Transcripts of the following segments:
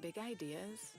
big ideas.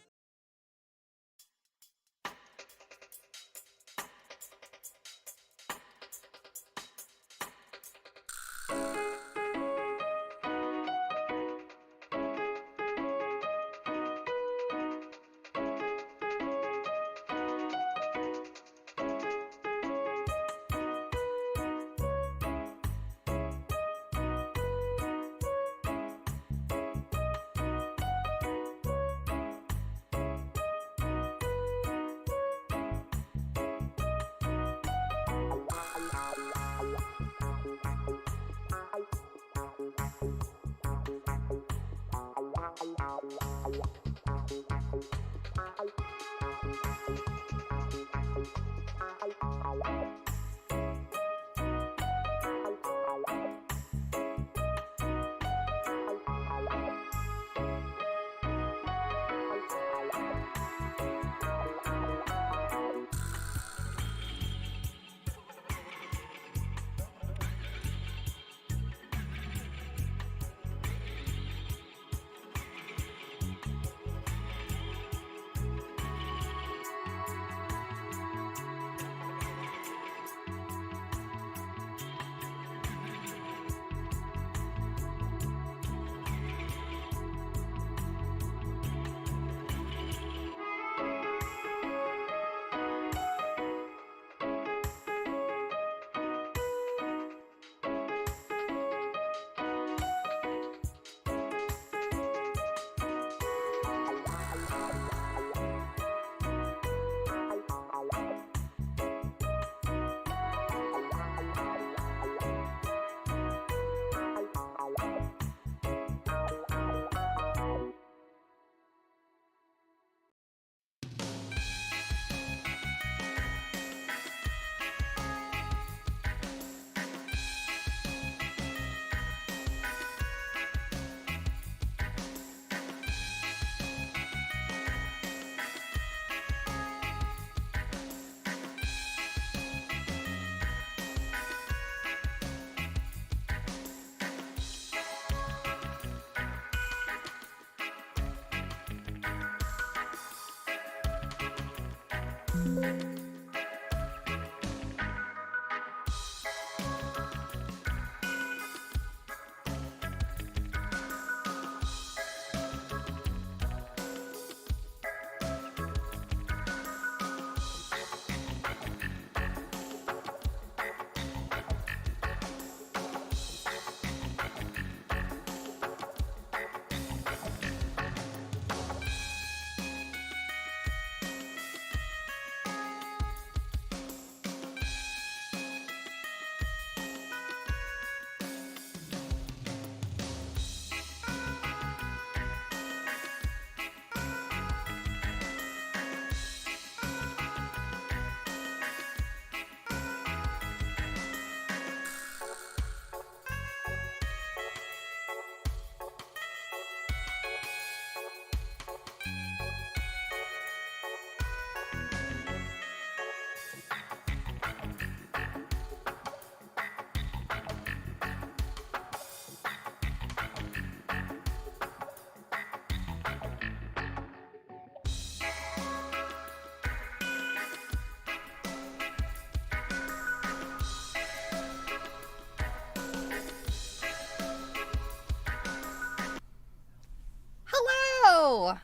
Hello!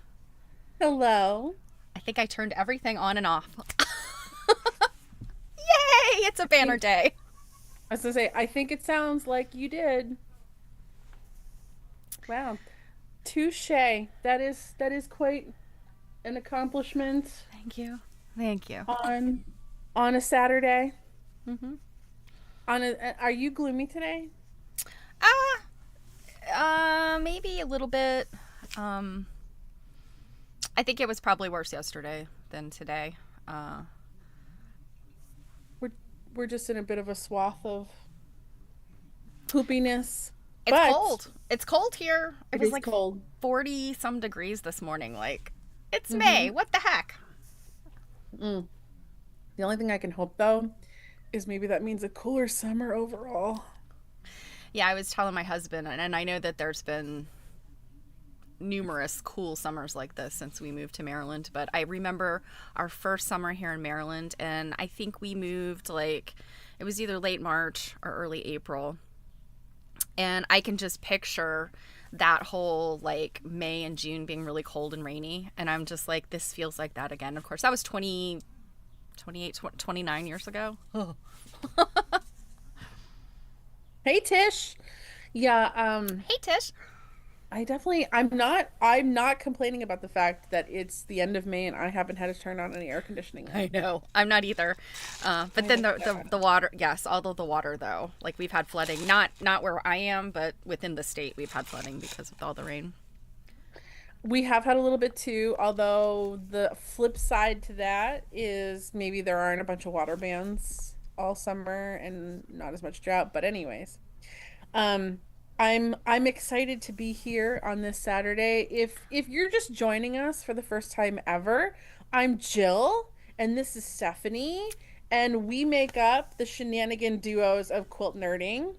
Hello. I think I turned everything on and off. Yay! It's a banner day. I was gonna say, I think it sounds like you did. Wow. Touche. That is quite an accomplishment Thank you. Thank you. on a Saturday. Mm-hmm. Are you gloomy today? Maybe a little bit. I think it was probably worse yesterday than today. We're just in a bit of a swath of poopiness. It's But cold. It's cold here. It was is like cold. 40 some degrees this morning. Like, it's Mm-hmm. May. What the heck? The only thing I can hope though is maybe that means a cooler summer overall. Yeah, I was telling my husband, and I know that there's been numerous cool summers like this since we moved to Maryland, but I remember our first summer here in Maryland, and I think we moved like it was either late March or early April. And I can just picture that whole like May and June being really cold and rainy, and I'm just like, this feels like that again. Of course, that was 29 years ago. Oh. Hey Tish. Yeah, Hey Tish. I'm not complaining about the fact that it's the end of May and I haven't had to turn on any air conditioning yet. I know. I'm not either. But I then love the that. the water, yes, although the water though, like we've had flooding, not where I am, but within the state we've had flooding because of all the rain. We have had a little bit too, although the flip side to that is maybe there aren't a bunch of water bans all summer and not as much drought. But anyways, um, I'm excited to be here on this Saturday. If you're just joining us for the first time ever, I'm Jill and this is Stephanie, and we make up the shenanigan duos of quilt nerding.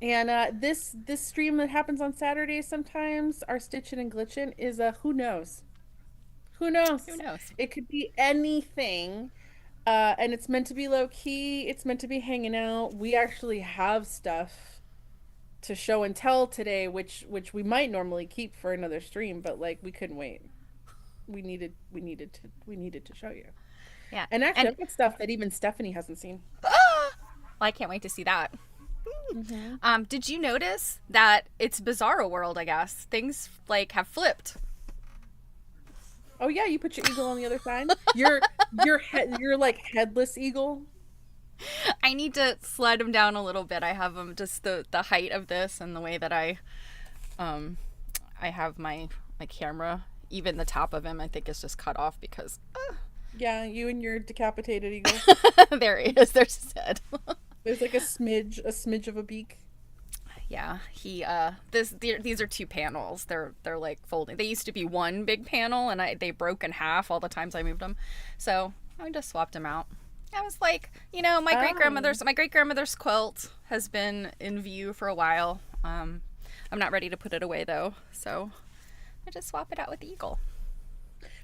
And this stream that happens on Saturdays sometimes, our stitching and glitching is a who knows? Who Who knows? knows? It could be anything. And it's meant to be low key. It's meant to be hanging out. We actually have stuff to show and tell today, which we might normally keep for another stream, but like we couldn't wait. We needed to show you. Yeah. And actually, And I've got stuff that even Stephanie hasn't seen. well, I can't wait to see that. Hmm. Did you notice that it's Bizarro World, I guess? Things like have flipped. Oh yeah, you put your eagle on the other side. You're like headless eagle. I need to slide them down a little bit. I have them just the height of this and the way that um I have my camera. Even the top of him, I think, is just cut off because Yeah, you and your decapitated eagle. there he is. There's his head. There's like a smidge of a beak. Yeah, these are two panels. They're like folding. They used to be one big panel, and they broke in half all the times I moved them. So I just swapped them out. I was like, Oh. my great grandmother's quilt has been in view for a while. I'm not ready to put it away though, so I just swap it out with the eagle.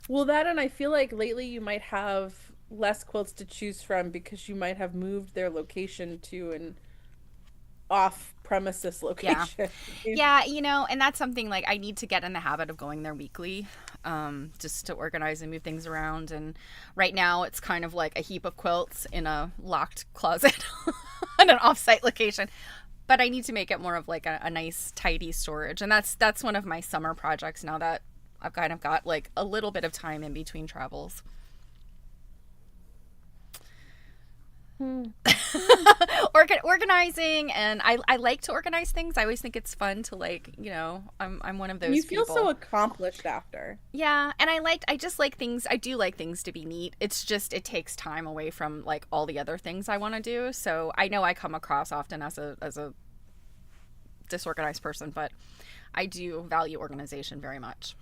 Well, that and I feel like lately you might have less quilts to choose from because you might have moved their location to an off-premises Yeah. location. Yeah, and that's something like I need to get in the habit of going there weekly, just to organize and move things around. And right now it's kind of like a heap of quilts in a locked closet in an off-site location. But I need to make it more of like a nice, tidy storage. And that's one of my summer projects now that I've kind of got like a little bit of time in between travels. Hmm. Organizing, and I like to organize things. I always think it's fun to like, I'm one of And you those feel so people. accomplished after. Yeah, and I just like things. I do like things to be neat. It's just it takes time away from like all the other things I want to do. So I know I come across often as a disorganized person, but I do value organization very much.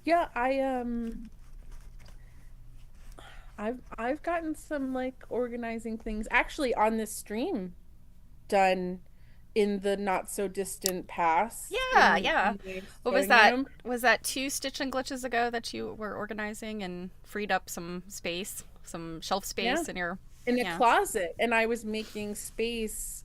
Yeah, I've gotten some like organizing things actually on this stream done in the not so distant past Yeah, yeah. in the What was sewing that? room. Was that two stitch and glitches ago that you were organizing and freed up some space, some shelf Yeah, space in your in a yeah. closet, and I was making space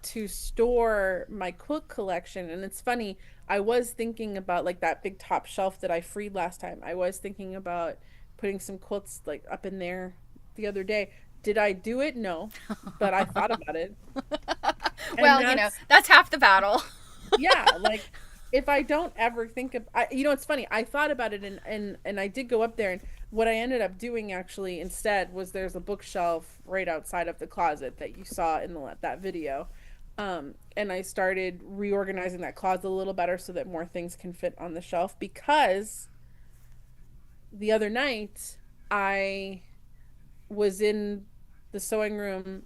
to store my quilt collection. And it's funny, I was thinking about like that big top shelf that I freed last time. I was thinking about putting some quilts like up in there the other day. Did I do it? No, but I thought about it. And Well, that's half the battle. yeah, like if I don't ever think of it's funny, I thought about it and I did go up there, and what I ended up doing actually instead was there's a bookshelf right outside of the closet that you saw in that video. And I started reorganizing that closet a little better so that more things can fit on the shelf because the other night I was in the sewing room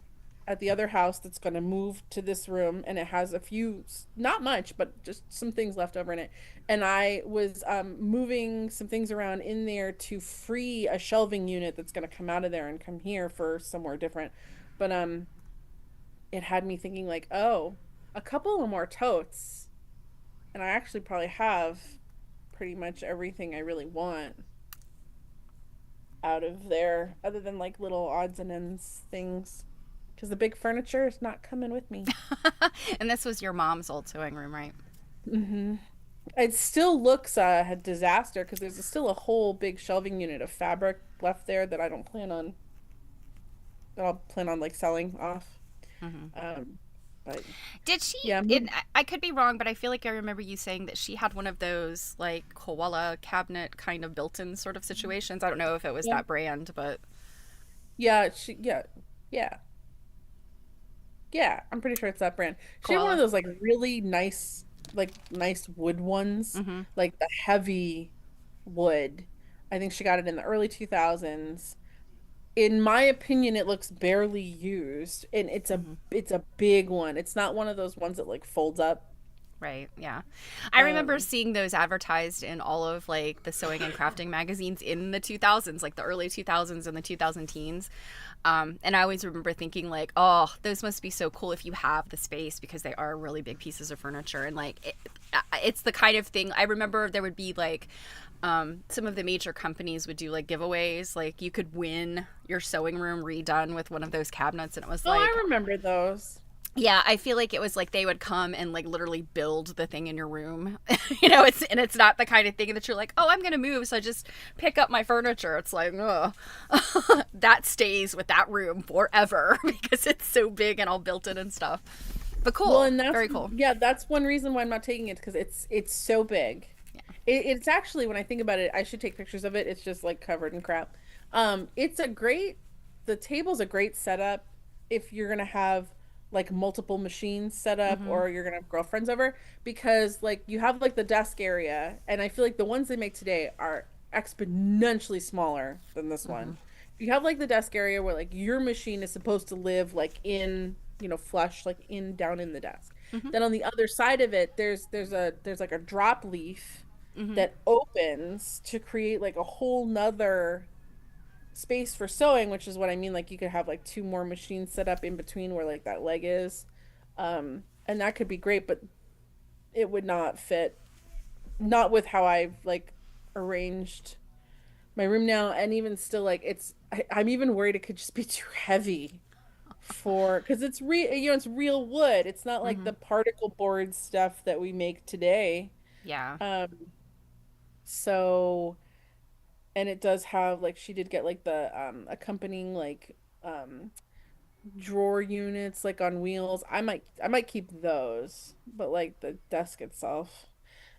at the other house that's going to move to this room, and it has a few, not much, but just some things left over in it. And I was moving some things around in there to free a shelving unit that's going to come out of there and come here for somewhere different. But it had me thinking like, oh, a couple of more totes and I actually probably have pretty much everything I really want out of there, other than like little odds and ends things. Because the big furniture is not coming with me. And this was your mom's old sewing room, right? Hmm. It still looks a disaster because there's still a whole big shelving unit of fabric left there that I don't plan on, that I'll plan on like selling off. Hmm. Um, but Did she? yeah, I could be wrong, but I feel like I remember you saying that she had one of those like koala cabinet kind of built-in sort of situations. I don't know if it was yeah, that brand, but yeah, yeah, yeah. I'm pretty sure it's that brand. She had one of koala. those like really nice, like nice wood ones, Hmm. like the heavy wood. I think she got it in the early 2000s. In my opinion, it looks barely used, and Hmm. it's a big one. It's not one of those ones that like folds up. Right. Yeah. I remember Um, seeing those advertised in all of like the sewing and crafting magazines in the 2000s, like the early 2000s and the 2000 teens. And I always remember thinking like, oh, those must be so cool if you have the space because they are really big pieces of furniture. And like, it's the kind of thing I remember there would be like, some of the major companies would do like giveaways. Like you could win your sewing room redone with one of those cabinets. And it was oh, like, I remember those. yeah, I feel like it was like they would come and like literally build the thing in your room. It's not the kind of thing that you're like, oh, I'm gonna move, so I just pick up my furniture. It's like, oh, that stays with that room forever because it's so big and all built in and stuff. But Well, cool, and that's very cool. yeah, that's one reason why I'm not taking it because it's so big. Yeah. It's actually when I think about it, I should take pictures of it. It's just like covered in crap. It's a great the table's a great setup if you're gonna have like multiple machines set up Mm-hmm. or you're gonna have girlfriends over because like you have like the desk area and I feel like the ones they make today are exponentially smaller than this Mm-hmm. one. You have like the desk area where like your machine is supposed to live like in, flush like in down in the desk. Mm-hmm. Then on the other side of it, there's like a drop leaf Mm-hmm. that opens to create like a whole nother space for sewing, which is what I mean. Like you could have like two more machines set up in between where like that leg is. And that could be great, but it would not fit, not with how I've like arranged my room now. And even still, like I'm even worried it could just be too heavy for, because it's real, it's real wood. It's not like Mm-hmm. the particle board stuff that we make today. Yeah. Um, so and it does have like she did get like the accompanying like drawer units like on wheels. I might keep those, but like the desk itself.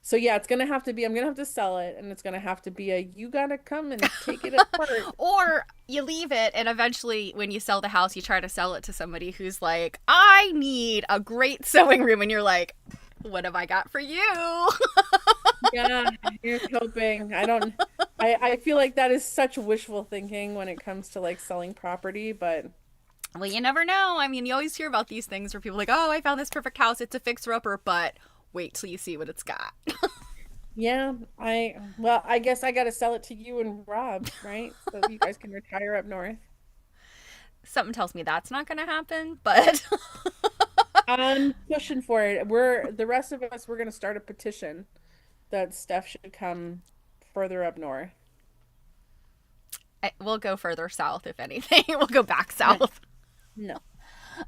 So yeah, it's gonna have to be I'm gonna have to sell it and it's gonna have to be a you gotta come and take it apart. Or you leave it and eventually when you sell the house you try to sell it to somebody who's like, I need a great sewing room, and you're like, what have I got for you? Yeah, here's hoping. I don't I feel like that is such wishful thinking when it comes to like selling property, but Well, you never know. I mean, you always hear about these things where people are like, oh, I found this perfect house, it's a fixer-upper, but wait till you see what it's got. yeah, I guess I gotta sell it to you and Rob, right? So you guys can retire up north. Something tells me that's not going to happen, but I'm pushing for it. We're the rest of us, we're gonna start a petition that Steph should come further up north. we'll go further south, if anything. We'll go back No, south. no.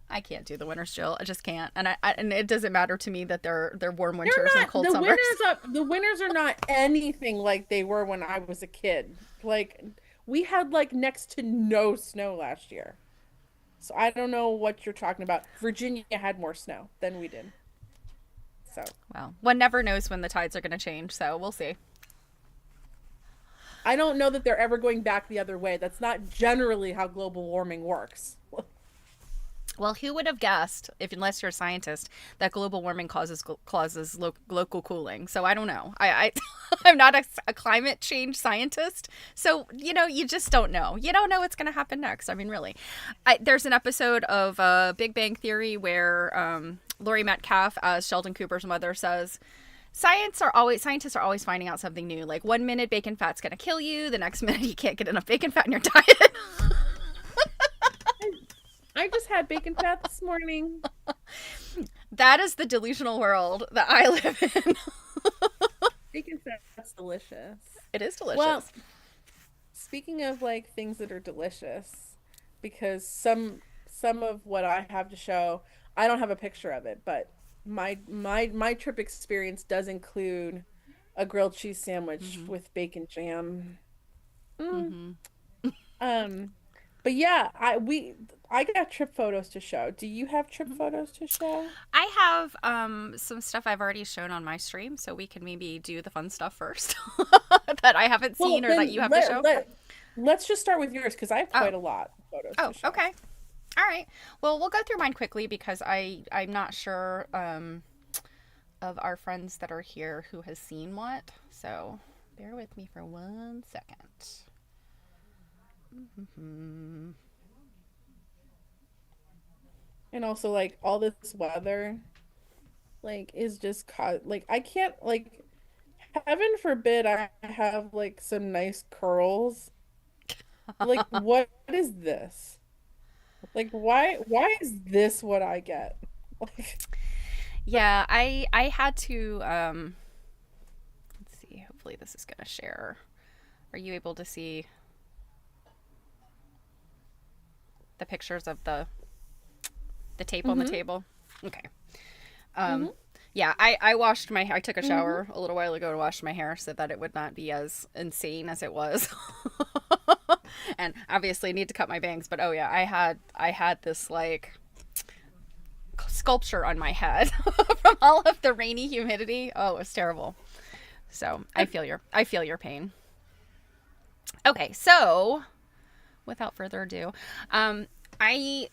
I can't do the winters, Jill. I just can't. And it doesn't matter to me that they're warm They're winters and not cold summers. the winters are not anything like they were when I was a kid. Like we had like next to no snow last year. So I don't know what you're talking about. Virginia had more snow than we did. So Well, one never knows when the tides are going to change, so we'll see. I don't know that they're ever going back the other way. That's not generally how global warming works. Well, who would have guessed, if unless you're a scientist, that global warming causes local cooling? So I don't know. I'm not a climate change scientist, so you just don't know. You don't know what's going to happen next. I mean, really, there's an episode of Big Bang Theory where Laurie Metcalf, as Sheldon Cooper's mother, says. Scientists are always finding out something new. Like one minute bacon fat's gonna kill you, the next minute you can't get enough bacon fat in your diet. I just had bacon fat this morning. That is the delusional world that I live in. Bacon that's delicious. It is Well, delicious. speaking of like things that are delicious, because some of what I have to show, I don't have a picture of it, but my trip experience does include a grilled cheese sandwich Mm-hmm. with bacon jam. Mm. Mm-hmm. Um, but yeah, I got trip photos to show. Do you have trip photos to show? I have some stuff I've already shown on my stream, so we can maybe do the fun stuff first that I haven't Well, seen or that you then have to show. let's just start with yours because I have Oh, quite a lot of photos oh, to show. okay. All right. Well, we'll go through mine quickly because I'm not sure of our friends that are here who has seen what. So bear with me for 1 second. Mm-hmm. And also like all this weather like is just like I can't like heaven forbid I have like some nice curls. Like what is this? Like why is this what I get? Like Yeah, I had to let's see. Hopefully this is gonna share. Are you able to see the pictures of the tape on the mm-hmm, table? Okay. mm-hmm, Um, yeah, I took a mm-hmm. shower a little while ago to wash my hair so that it would not be as insane as it was. And obviously I need to cut my bangs, but oh yeah, I had this like sculpture on my head from all of the rainy humidity. Oh, it was terrible. So I feel your pain. Okay, so without further ado,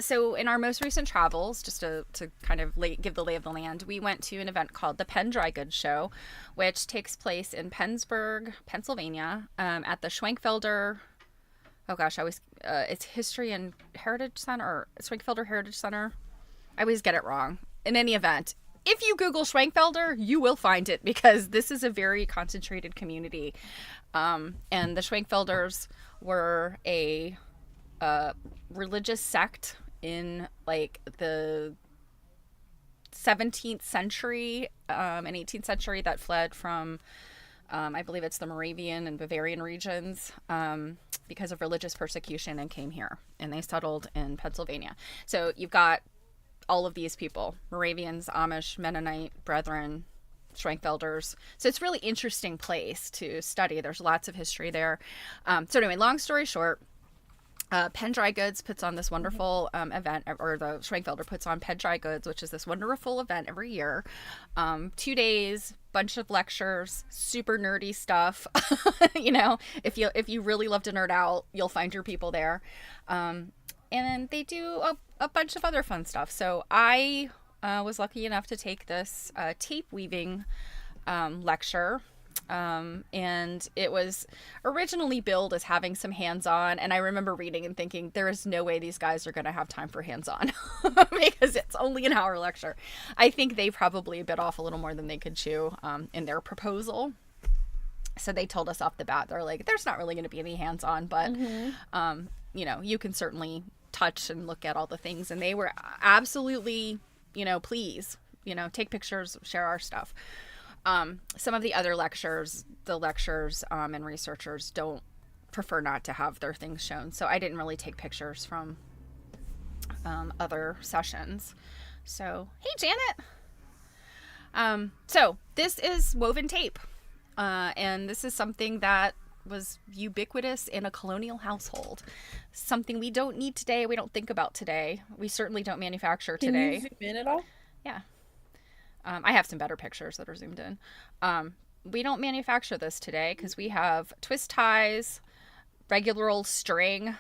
so in our most recent travels, just to kind of give the lay of the land, we went to an event called the Penn Dry Goods Show, which takes place in Pennsburg, Pennsylvania, at the Schwenkfelder. Oh gosh, I always it's History and Heritage Center or Schwenkfelder Heritage Center. I always get it wrong. In any event, if you Google Schwenkfelder, you will find it because this is a very concentrated community, and the Schwenkfelders were a religious sect in like the 17th century and 18th century that fled from I believe it's the Moravian and Bavarian regions because of religious persecution and came here and they settled in Pennsylvania. So you've got all of these people: Moravians, Amish, Mennonite, Brethren, Schwenkfelders. So it's a really interesting place to study. There's lots of history there. So anyway, long story short, Penn Dry Goods puts on this wonderful event, or the Schwenkfelder puts on Penn Dry Goods, which is this wonderful event every year. 2 days, bunch of lectures, super nerdy stuff. If you really love to nerd out, you'll find your people there. And then they do a bunch of other fun stuff. So I was lucky enough to take this tape weaving lecture. And it was originally billed as having some hands-on, and I remember reading and thinking there is no way these guys are going to have time for hands-on because it's only an hour lecture. I think they probably bit off a little more than they could chew in their proposal. So they told us off the bat, they're like, there's not really going to be any hands-on, but Mm-hmm. you can certainly touch and look at all the things. And they were absolutely, please, take pictures, share our stuff. Some of the other lectures, and researchers don't prefer not to have their things shown. So I didn't really take pictures from other sessions. So, hey, Janet. So this is woven tape. And this is something that was ubiquitous in a colonial household. Something we don't need today. We don't think about today. We certainly don't manufacture Can you today. zoom in at all? Yeah. I have some better pictures that are zoomed in. We don't manufacture this today because we have twist ties, regular old string,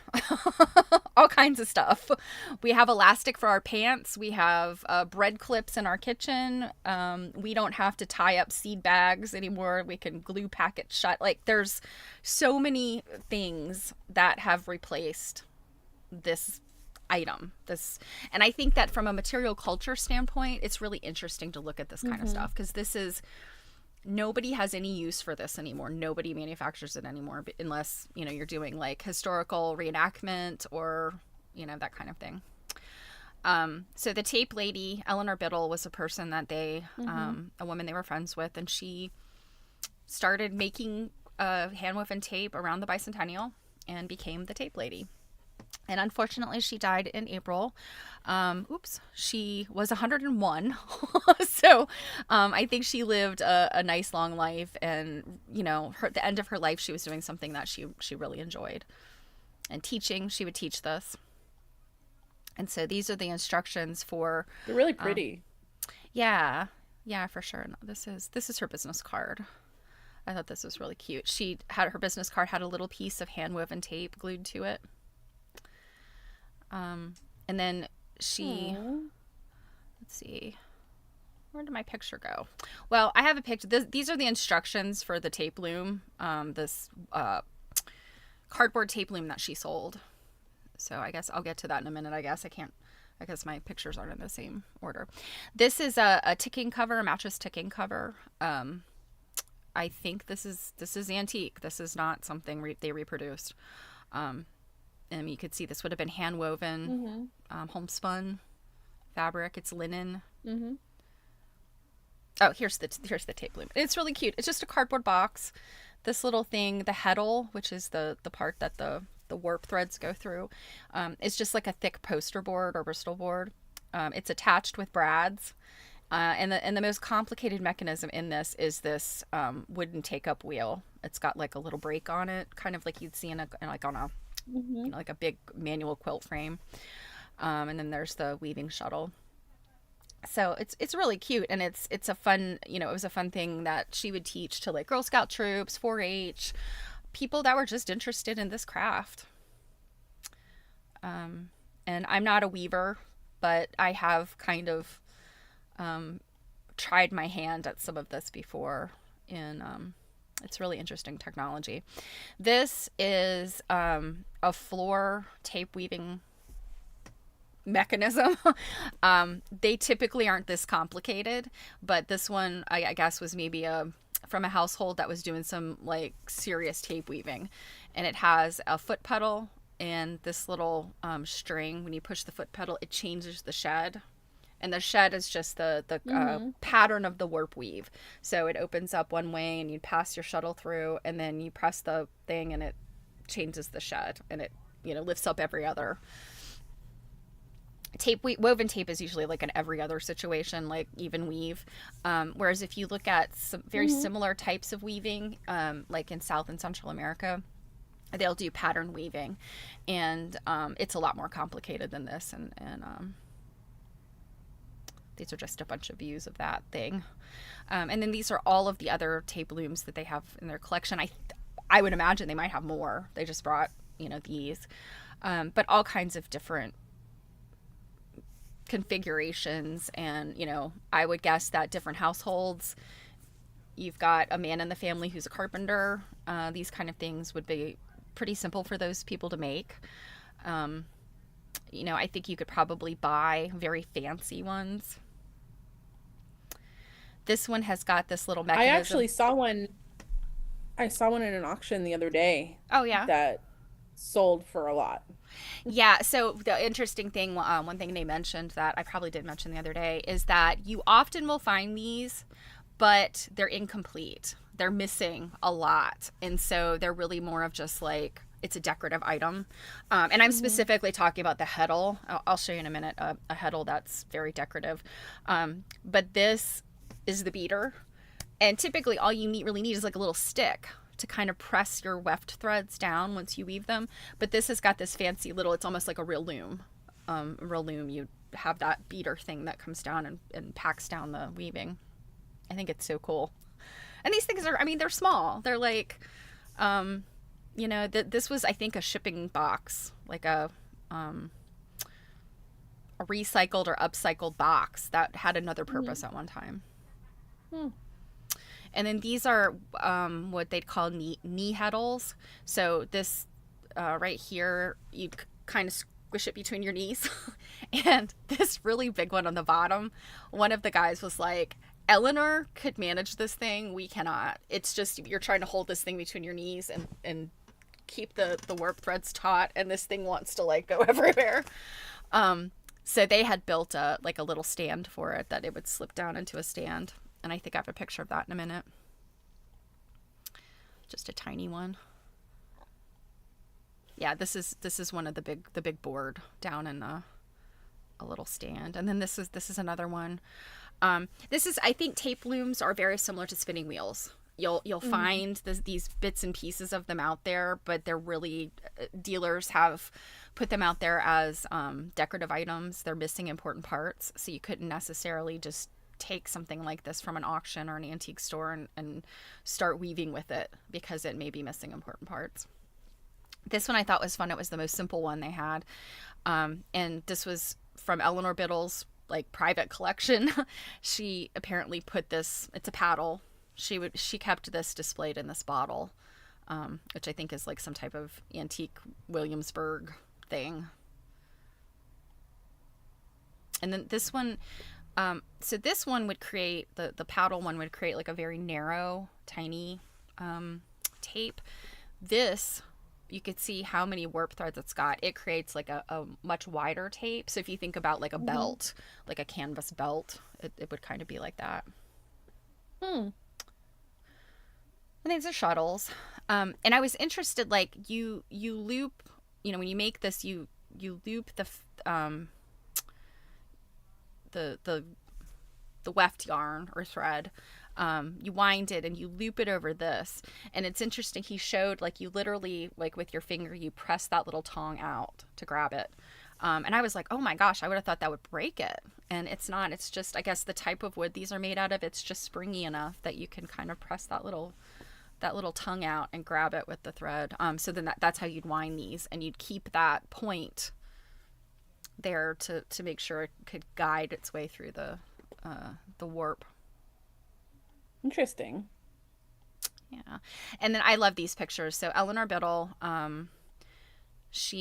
all kinds of stuff. We have elastic for our pants. We have bread clips in our kitchen. We don't have to tie up seed bags anymore. We can glue packets shut. Like, there's so many things that have replaced this item. And I think that from a material culture standpoint, it's really interesting to look at this kind of stuff because nobody has any use for this anymore. Nobody manufactures it anymore unless, you're doing like historical reenactment or, that kind of thing. So the tape lady, Eleanor Biddle, was a person that a woman they were friends with, and she started making hand-woven tape around the bicentennial and became the tape lady. And unfortunately, she died in April. She was 101. So I think she lived a nice long life. And, the end of her life, she was doing something that she really enjoyed. And teaching, she would teach this. And so these are the instructions for... They're really pretty. Yeah, for sure. No, this is her business card. I thought this was really cute. Her business card had a little piece of hand-woven tape glued to it. And then let's see, where did my picture go? Well, I have a picture. These are the instructions for the tape loom, this cardboard tape loom that she sold. So I guess I'll get to that in a minute. I guess my pictures aren't in the same order. This is a ticking cover, a mattress ticking cover. I think this is antique. This is not something they reproduced. And you could see this would have been hand woven, homespun fabric. It's linen. Mm-hmm. Oh, here's the tape loom. It's really cute. It's just a cardboard box. This little thing, the heddle, which is the part that the warp threads go through, is just like a thick poster board or Bristol board. It's attached with brads. And the most complicated mechanism in this is this wooden take-up wheel. It's got like a little brake on it, kind of like you'd see on a like a big manual quilt frame. And then there's the weaving shuttle. So it's really cute, and it's a fun, it was a fun thing that she would teach to like Girl Scout troops, 4-H, people that were just interested in this craft. And I'm not a weaver, but I have kind of tried my hand at some of this before, and it's really interesting technology. This is a floor tape weaving mechanism. They typically aren't this complicated, but this one I guess was maybe from a household that was doing some like serious tape weaving, and it has a foot pedal and this little string. When you push the foot pedal, it changes the shed. And the shed is just the pattern of the warp weave. So it opens up one way and you pass your shuttle through, and then you press the thing and it changes the shed, and it, lifts up every other. Woven tape is usually like an every other situation, like even weave. Whereas if you look at some very similar types of weaving, like in South and Central America, they'll do pattern weaving. And it's a lot more complicated than this. And these are just a bunch of views of that thing. And then these are all of the other tape looms that they have in their collection. I would imagine they might have more. They just brought, these. But all kinds of different configurations. And, I would guess that different households, you've got a man in the family who's a carpenter. These kind of things would be pretty simple for those people to make. I think you could probably buy very fancy ones. This one has got this little mechanism. I actually saw one. I saw one in an auction the other day. Oh, yeah. That sold for a lot. Yeah. So the interesting thing, one thing they mentioned that I probably did mention the other day, is that you often will find these, but they're incomplete. They're missing a lot. And so they're really more of just like, it's a decorative item. And I'm specifically talking about the heddle. I'll show you in a minute a heddle that's very decorative. But this is the beater. And typically all you really need is like a little stick to kind of press your weft threads down once you weave them. But this has got this fancy little, it's almost like a real loom. You have that beater thing that comes down and packs down the weaving. I think it's so cool. And these things are, they're small. They're like, this was, I think, a shipping box, like a recycled or upcycled box that had another purpose at one time. And then these are what they'd call knee heddles. So this right here, you kind of squish it between your knees. And this really big one on the bottom, one of the guys was like, Eleanor could manage this thing. We cannot. It's just, you're trying to hold this thing between your knees and keep the warp threads taut, and this thing wants to like go everywhere. So they had built a little stand for it that it would slip down into a stand. And I think I have a picture of that in a minute. Just a tiny one. Yeah, this is one of the big board down in a little stand. And then this is another one. I think tape looms are very similar to spinning wheels. You'll find these bits and pieces of them out there, but they're really, dealers have put them out there as decorative items. They're missing important parts, so you couldn't necessarily just take something like this from an auction or an antique store and start weaving with it because it may be missing important parts. This one I thought was fun. It was the most simple one they had, and this was from Eleanor Biddle's private collection. She apparently put this. It's a paddle. She kept this displayed in this bottle, which I think is some type of antique Williamsburg thing. And then this one, so this one would create, the paddle one would create a very narrow, tiny tape. This, you could see how many warp threads it's got. It creates a much wider tape. So if you think about a belt, like a canvas belt, it would kind of be like that. And these are shuttles. And I was interested, you loop, when you make this, you loop the weft yarn or thread. You wind it and you loop it over this. And it's interesting. He showed you literally, with your finger, you press that little tong out to grab it. And I was like, oh my gosh, I would have thought that would break it. And it's not. It's just, I guess, the type of wood these are made out of. It's just springy enough that you can kind of press that little tongue out and grab it with the thread. So then that's how you'd wind these, and you'd keep that point there to make sure it could guide its way through the warp. Interesting. Yeah. And then I love these pictures. So Eleanor Biddle, this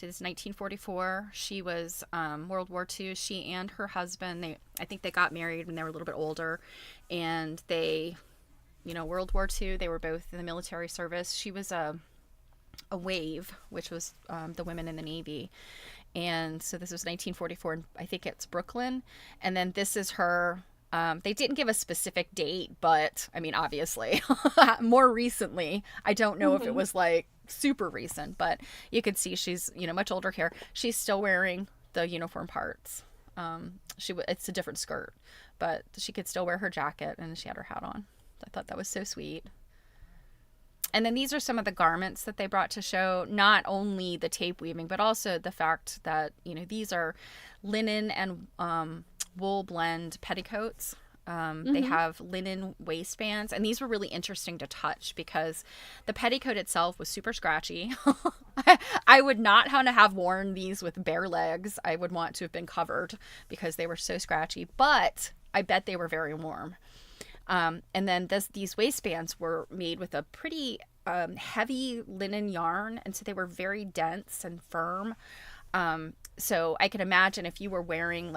is 1944. She was World War II. She and her husband, I think they got married when they were a little bit older, and they, World War II, they were both in the military service. She was a wave, which was the women in the Navy. And so this was 1944, and I think it's Brooklyn. And then this is her. They didn't give a specific date, but I mean, obviously, more recently. I don't know if it was super recent, but you could see she's, much older here. She's still wearing the uniform parts. It's a different skirt, but she could still wear her jacket, and she had her hat on. I thought that was so sweet. And then these are some of the garments that they brought to show, not only the tape weaving, but also the fact that, these are linen and wool blend petticoats. They have linen waistbands, and these were really interesting to touch because the petticoat itself was super scratchy. I would not want to have worn these with bare legs. I would want to have been covered because they were so scratchy, but I bet they were very warm. And then these waistbands were made with a pretty heavy linen yarn, and so they were very dense and firm. So I could imagine if you were wearing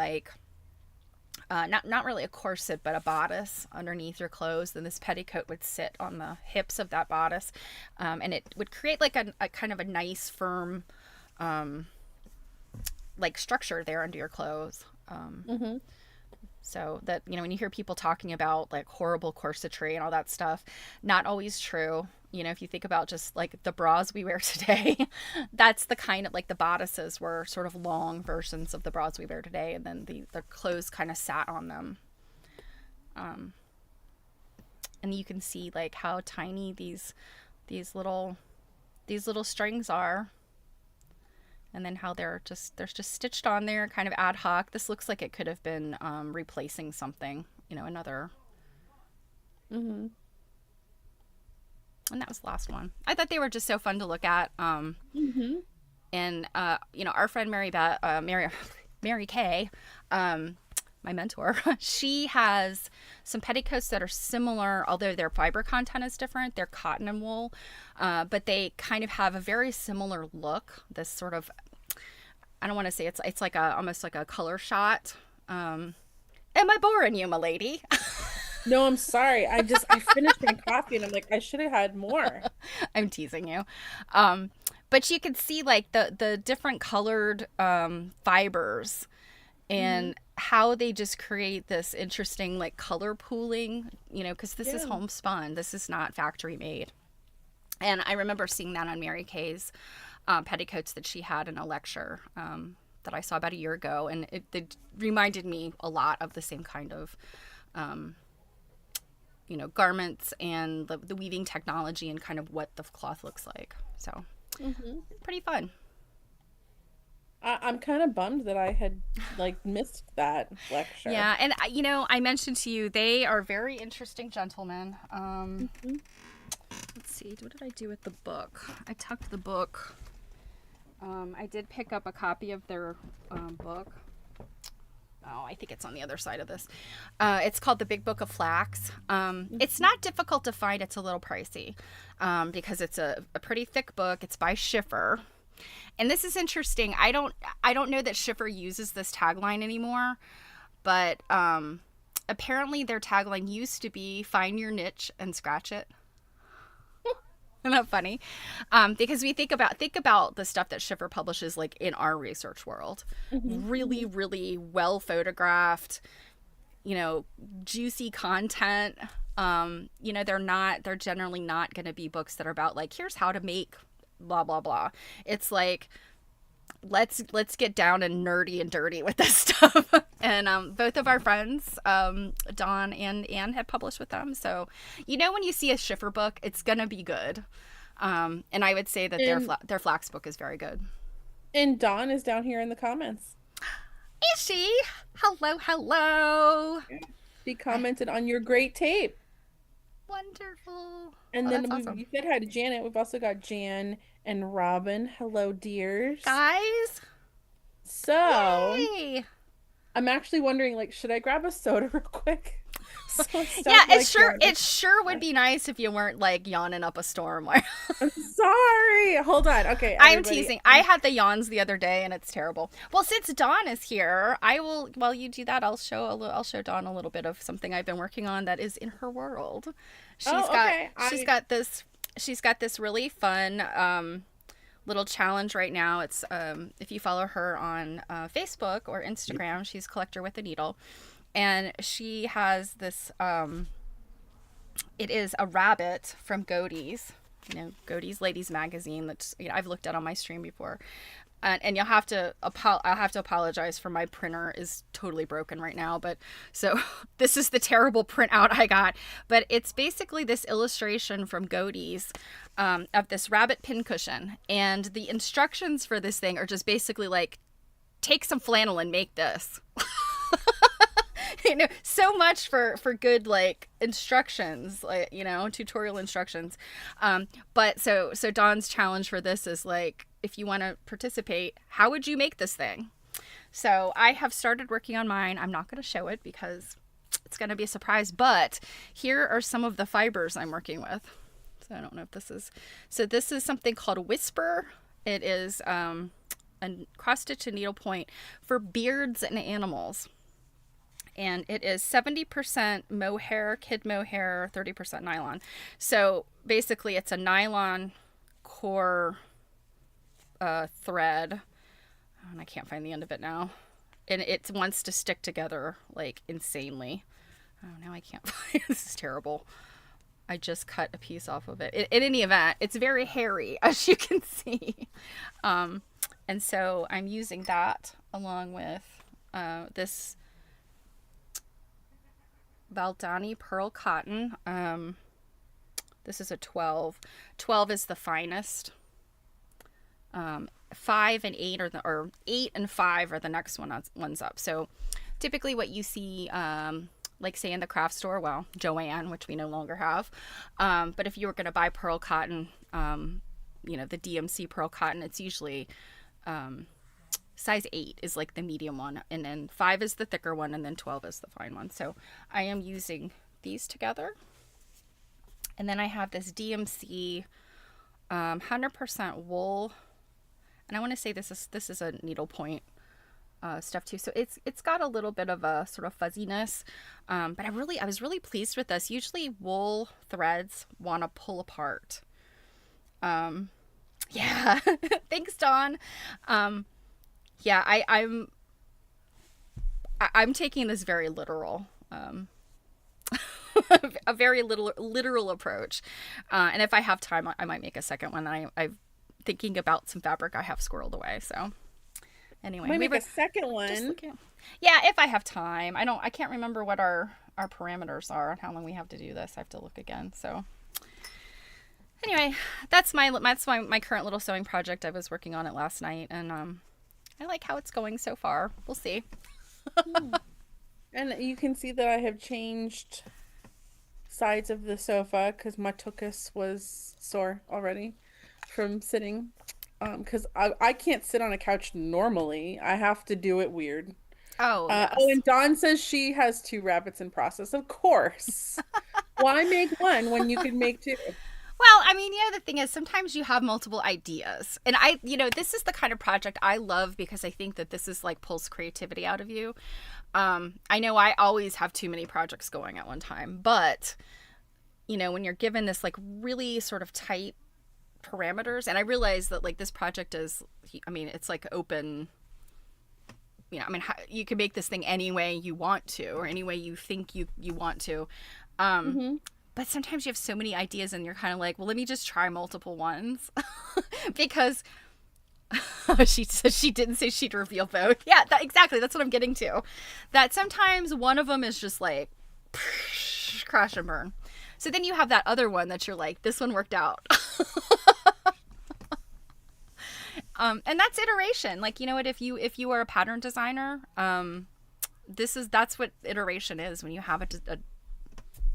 not really a corset, but a bodice underneath your clothes, then this petticoat would sit on the hips of that bodice, and it would create a kind of a nice firm structure there under your clothes. So that, when you hear people talking about horrible corsetry and all that stuff, not always true. If you think about just the bras we wear today, that's the kind of the bodices were sort of long versions of the bras we wear today. And then the clothes kind of sat on them. And you can see how tiny these little strings are. And then how they're just stitched on there kind of ad hoc. This looks like it could have been replacing something, another. And that was the last one. I thought they were just so fun to look at. And, our friend Mary Kay, my mentor, she has some petticoats that are similar, although their fiber content is different. They're cotton and wool, but they kind of have a very similar look. This sort of, I don't want to say it's almost like a color shot. Am I boring you, my lady? No, I'm sorry. I finished my coffee and I'm like, I should have had more. I'm teasing you. but you could see like the different colored fibers and how they just create this interesting like color pooling, you know, because this is homespun. This is not factory made. And I remember seeing that on Mary Kay's petticoats that she had in a lecture that I saw about a year ago. And it reminded me a lot of the same kind of, you know, garments and the weaving technology and kind of what the cloth looks like. So pretty fun. I'm kind of bummed that I had like missed that lecture. Yeah, and you know, I mentioned to you they are very interesting gentlemen. Let's see, what did I do with the book? I tucked the book. I did pick up a copy of their book. Oh, I think it's on the other side of this. It's called The Big Book of Flax. It's not difficult to find. It's a little pricey because it's a pretty thick book. It's by Schiffer. And this is interesting. I don't know that Schiffer uses this tagline anymore, but apparently their tagline used to be "Find your niche and scratch it." Isn't that funny? Because we think about the stuff that Schiffer publishes, like in our research world, really, really well photographed, you know, juicy content. You know, they're generally not going to be books that are about like, here's how to make blah blah blah. It's like let's get down and nerdy and dirty with this stuff. And both of our friends, Dawn and Anne, had published with them, so you know when you see a Schiffer book, it's gonna be good. And I would say that their flax book is very good. And Dawn is down here in the comments. Is she? Hello. She commented on your great tape. Wonderful. And then awesome. We said hi to Janet. We've also got Jan and Robin. Hello, dears. Guys. So, yay. I'm actually wondering, like, should I grab a soda real quick? Yeah, it sure would be nice if you weren't like yawning up a storm. I'm sorry. Hold on. Okay. I'm teasing. I had the yawns the other day and it's terrible. Well, since Dawn is here, I will, while you do that, I'll show Dawn a little bit of something I've been working on that is in her world. She's got this really fun little challenge right now. It's if you follow her on Facebook or Instagram, she's Collector with a Needle. And she has this, it is a rabbit from Godey's, you know, Godey's Ladies Magazine that, you know, I've looked at on my stream before. And I'll have to apologize for my printer is totally broken right now. But so this is the terrible printout I got. But it's basically this illustration from Godey's of this rabbit pincushion. And the instructions for this thing are just basically like, take some flannel and make this. You know, so much for good like instructions, like, you know, tutorial instructions. But so Dawn's challenge for this is like, if you want to participate, how would you make this thing? So I have started working on mine. I'm not going to show it because it's going to be a surprise, but here are some of the fibers I'm working with. So I don't know if this is, so this is something called a Whisper. It is a cross stitch and needlepoint for beards and animals. And it is 70% mohair, kid mohair, 30% nylon. So basically it's a nylon core thread. And I can't find the end of it now. And it wants to stick together like insanely. Oh, now I can't find it. This is terrible. I just cut a piece off of it. In any event, it's very hairy, as you can see. And so I'm using that along with this Valdani pearl cotton. This is a 12. 12 is the finest. 5 and 8 or 8 and 5 are the next ones up. So typically what you see, like say in the craft store, well, Joann, which we no longer have. But if you were going to buy pearl cotton, you know, the DMC pearl cotton, it's usually size 8 is like the medium one, and then 5 is the thicker one, and then 12 is the fine one. So I am using these together. And then I have this DMC 100% wool, and I want to say this is a needlepoint stuff too. So it's got a little bit of a sort of fuzziness, but I was really pleased with this. Usually wool threads want to pull apart. Yeah. Thanks, Dawn. Um, yeah, I'm taking this very literal. A very literal approach. And if I have time, I might make a second one. I'm thinking about some fabric I have squirreled away. So anyway, Might we make were a second just one. looking. Yeah, if I have time. I can't remember what our parameters are on how long we have to do this. I have to look again. So anyway, that's my current little sewing project. I was working on it last night, and I like how it's going so far. We'll see. Hmm. And you can see that I have changed sides of the sofa because my tuchus was sore already from sitting. Because I can't sit on a couch normally. I have to do it weird. Oh Oh, yes. and Dawn says she has two rabbits in process. Of course. Why make one when you could make two? Well, I mean, the thing is, sometimes you have multiple ideas. And this is the kind of project I love because I think that this is like pulls creativity out of you. I know I always have too many projects going at one time, but, when you're given this like really sort of tight parameters, and I realize that like this project is, I mean, it's like open, you can make this thing any way you want to or any way you think you want to. Um, Hmm. but sometimes you have so many ideas and you're kind of like, well, let me just try multiple ones because she said she didn't say she'd reveal both. Yeah, exactly. That's what I'm getting to. That sometimes one of them is just like crash and burn. So then you have that other one that you're like, this one worked out. And that's iteration. Like, you know what? If you are a pattern designer, that's what iteration is. When you have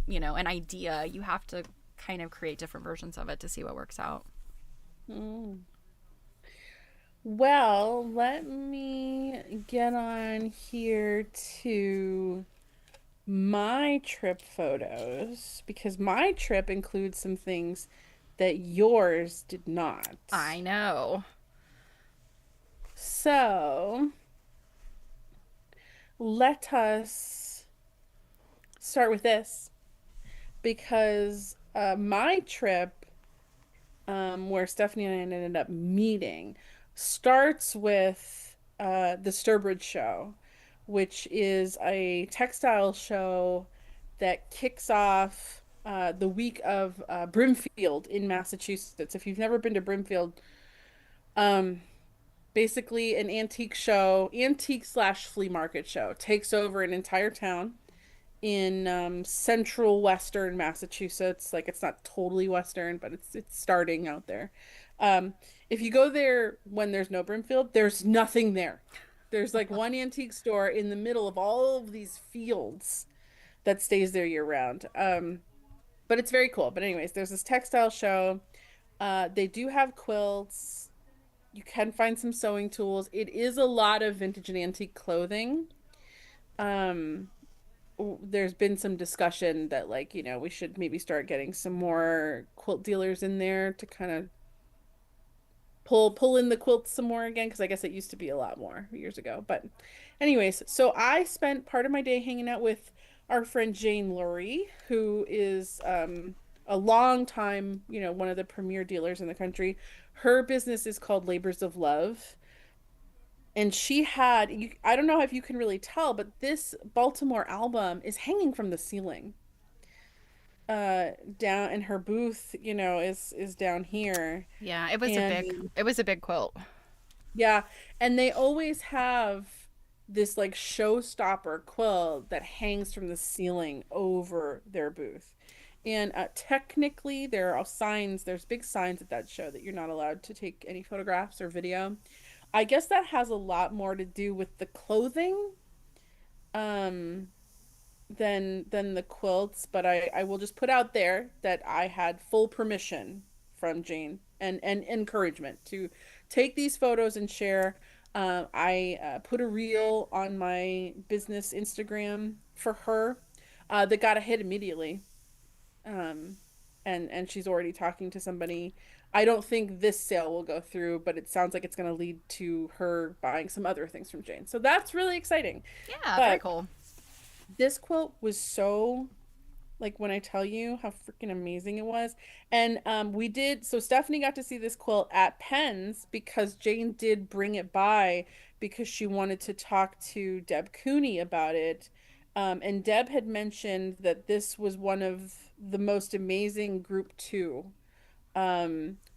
an idea, you have to kind of create different versions of it to see what works out. Mm. Well, let me get on here to my trip photos because my trip includes some things that yours did not. I know. So let us start with this because my trip, where Stephanie and I ended up meeting, starts with the Sturbridge Show, which is a textile show that kicks off the week of Brimfield in Massachusetts. If you've never been to Brimfield, um, basically an antique show, antique slash flea market show, takes over an entire town in central western Massachusetts. Like it's not totally western, but it's starting out there. Um, if you go there when there's no Brimfield, there's nothing there. There's like one antique store in the middle of all of these fields that stays there year round. But it's very cool. But anyways, there's this textile show. They do have quilts. You can find some sewing tools. It is a lot of vintage and antique clothing. Um, there's been some discussion that like, we should maybe start getting some more quilt dealers in there to kind of pull in the quilts some more again because I guess it used to be a lot more years ago. But anyways, so I spent part of my day hanging out with our friend Jane Lury, who is a long time, one of the premier dealers in the country. Her business is called Labors of Love. And she had, I don't know if you can really tell, but this Baltimore album is hanging from the ceiling. Down in her booth, is down here. Yeah, it was a big And it was a big quilt. yeah, and they always have this like showstopper quilt that hangs from the ceiling over their booth. And technically, there are signs, there's big signs at that show that you're not allowed to take any photographs or video. I guess that has a lot more to do with the clothing um than the quilts, but I will just put out there that I had full permission from Jane and encouragement to take these photos and share. I put a reel on my business Instagram for her that got a hit immediately. Um, and she's already talking to somebody. I don't think this sale will go through, but it sounds like it's going to lead to her buying some other things from Jane. So that's really exciting. Yeah, very But cool. this quilt was so Like when I tell you how freaking amazing it was. And we did, so Stephanie got to see this quilt at Penn's because Jane did bring it by because she wanted to talk to Deb Cooney about it. And Deb had mentioned that this was one of the most amazing group two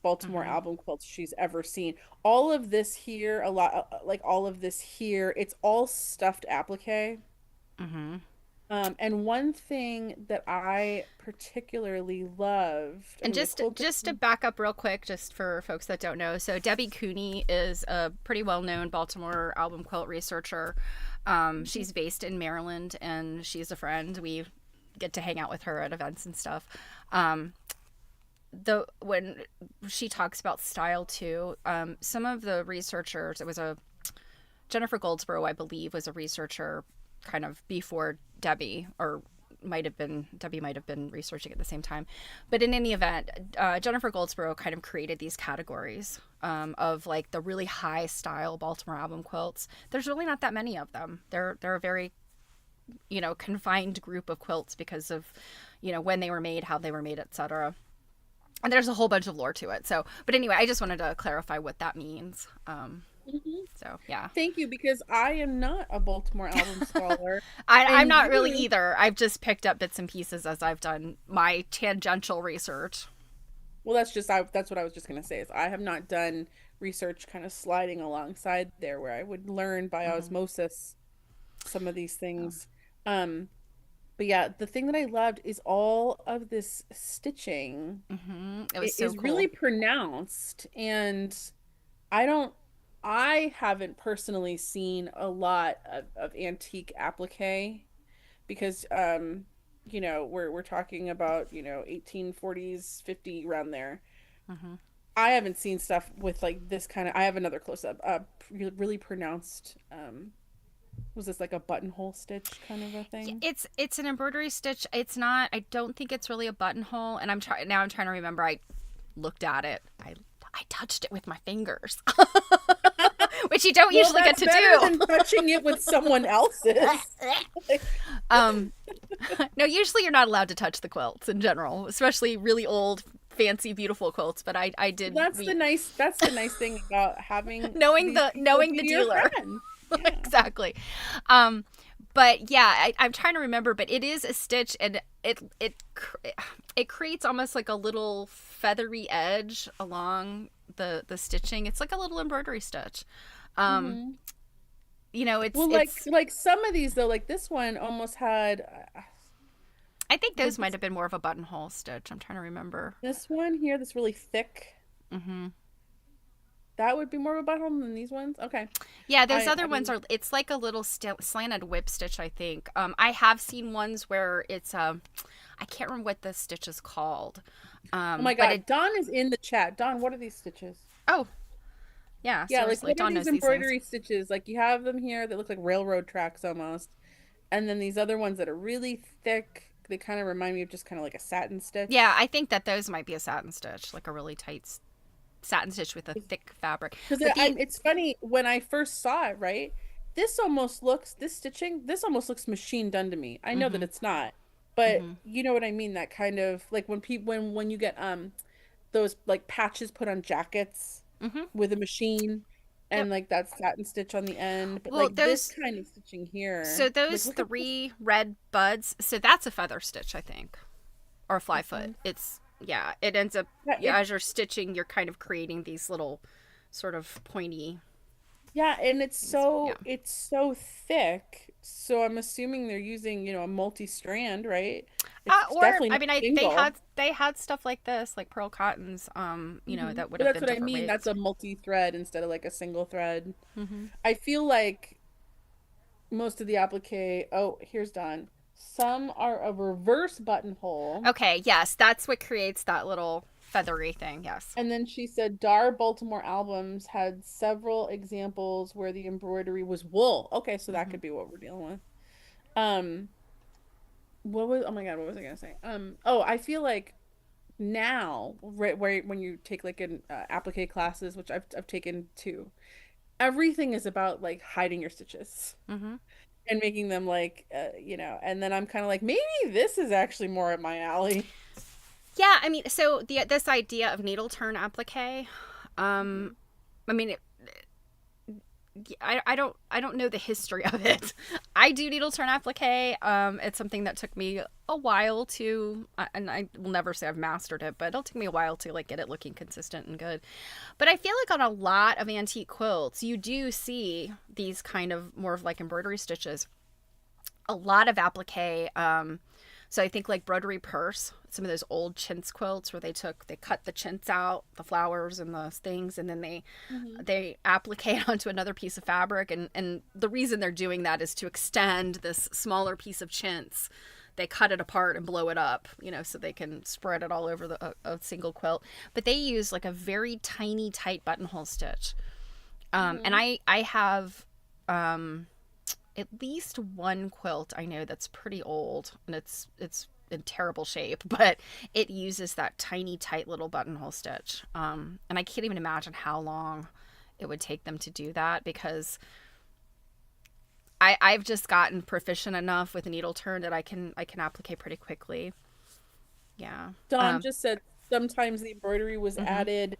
Baltimore Mm-hmm. album quilts she's ever seen. All of this here, a lot like all of this here, it's all stuffed applique. Mm-hmm. And one thing that I particularly loved, I And mean, the quilt. just to back up real quick, just for folks that don't know, so Debbie Cooney is a pretty well known Baltimore album quilt researcher. She's based in Maryland, and she's a friend. We get to hang out with her at events and stuff. The when she talks about style too, some of the researchers, it was a Jennifer Goldsboro, I believe, was a researcher kind of before Debbie, or Debbie might have been researching at the same time. But in any event, Jennifer Goldsboro kind of created these categories of like the really high style Baltimore album quilts. There's really not that many of them. They're a very, confined group of quilts because of, when they were made, how they were made, etc. And there's a whole bunch of lore to it. So, but anyway, I just wanted to clarify what that means. Mhm. So yeah. Thank you, because I am not a Baltimore album scholar. I'm And not really you, either. I've just picked up bits and pieces as I've done my tangential research. well, that's what I was just gonna say is I have not done research kind of sliding alongside there where I would learn by Mm-hmm. osmosis some of these Oh. things. Um, but yeah, the thing that I loved is all of this stitching. Mm-hmm. It was It so is really cool. pronounced, and I don't I haven't personally seen a lot of antique applique because we're talking about 1840s 50 around there. Mm-hmm. I haven't seen stuff with like this kind of. I have another close up really pronounced was this like a buttonhole stitch kind of a Yeah, thing? it's an embroidery stitch. It's not. I don't think it's really a buttonhole. And I'm trying to remember. I looked at it. I touched it with my fingers, which you don't Well, usually get that's to better do. than touching it with someone else's. um, no, usually you're not allowed to touch the quilts in general, especially really old, fancy, beautiful quilts. But I did. That's the nice thing about having knowing these people knowing be the your dealer. friends. Yeah. Exactly. um but yeah, I'm trying to remember, but it is a stitch, and it creates almost like a little feathery edge along the stitching. It's like a little embroidery stitch. um Hmm. it's Well, it's like some of these though, like this one almost had I think those was might this have been more of a buttonhole stitch. I'm trying to remember. this one here, this really thick. Hmm. That would be more of a butthole than these ones. Okay. Yeah, those I other ones are, it's like a little slanted whip stitch, I think. I have seen ones where it's I can't remember what the stitch is called. Oh my But God, Don is in the chat. Don, what are these stitches? oh, yeah, Yeah, like seriously, what are Dawn these knows these things. embroidery stitches? Like you have them here that look like railroad tracks almost. And then these other ones that are really thick. They kind of remind me of just kind of like a satin Yeah, stitch. I think that those might be a satin stitch, like a really tight satin stitch with a thick fabric. Because But it's funny when I first saw it, right? This stitching, this almost looks machine done to me. I know that mm-hmm, it's not, but mm-hmm, you know what I mean? That kind of like when you get those like patches put on jackets mm-hmm. with a machine Yep. and like that satin stitch on the end, but Well, like this those kind of stitching here, so like those look at this. three red buds, so that's a feather stitch, I think, or a fly This foot. one. It's yeah, it ends up, Yeah, yeah, as you're stitching, you're kind of creating these little sort of pointy yeah, and things. Yeah. it's so thick. So I'm assuming they're using, a multi-strand, right? It's Or definitely I not mean, single. they had stuff like this, like pearl cottons, that would But have that's been what I different mean. That's weights. a multi-thread instead of like a single thread. Hmm. I feel like most of the applique, oh, here's Don. Some are a reverse buttonhole. Okay, yes, that's what creates that little feathery thing. Yes. And then she said Dar Baltimore albums had several examples where the embroidery was wool. Okay, so that Hmm. could be what we're dealing with. Um, what was, oh my God, what was I gonna say? Oh, I feel like now, right, where when you take like an applique classes, which I've taken too, everything is about like hiding your stitches. Hmm. and making them like and then I'm kind of like maybe this is actually more up my alley. Yeah, I mean, so this idea of needle turn applique, Mhm. um, I mean, I don't know the history of it. I do needle turn applique. It's something that took me a while to, and I will never say I've mastered it, but it'll take me a while to like get it looking consistent and good. But I feel like on a lot of antique quilts, you do see these kind of more of like embroidery stitches. A lot of applique. So I think like broderie purse, some of those old chintz quilts where they cut the chintz out, the flowers and the things, and then Mhm. they applique it onto another piece of fabric. And the reason they're doing that is to extend this smaller piece of chintz. They cut it apart and blow it up, so they can spread it all over a single quilt. But they use like a very tiny, tight buttonhole stitch. And Mhm. I have at least one quilt I know that's pretty old, and it's in terrible shape, but it uses that tiny, tight little buttonhole stitch. And I can't even imagine how long it would take them to do that, because I've just gotten proficient enough with a needle turn that I can applique pretty quickly. Yeah. Dawn just said sometimes the embroidery was Mhm. added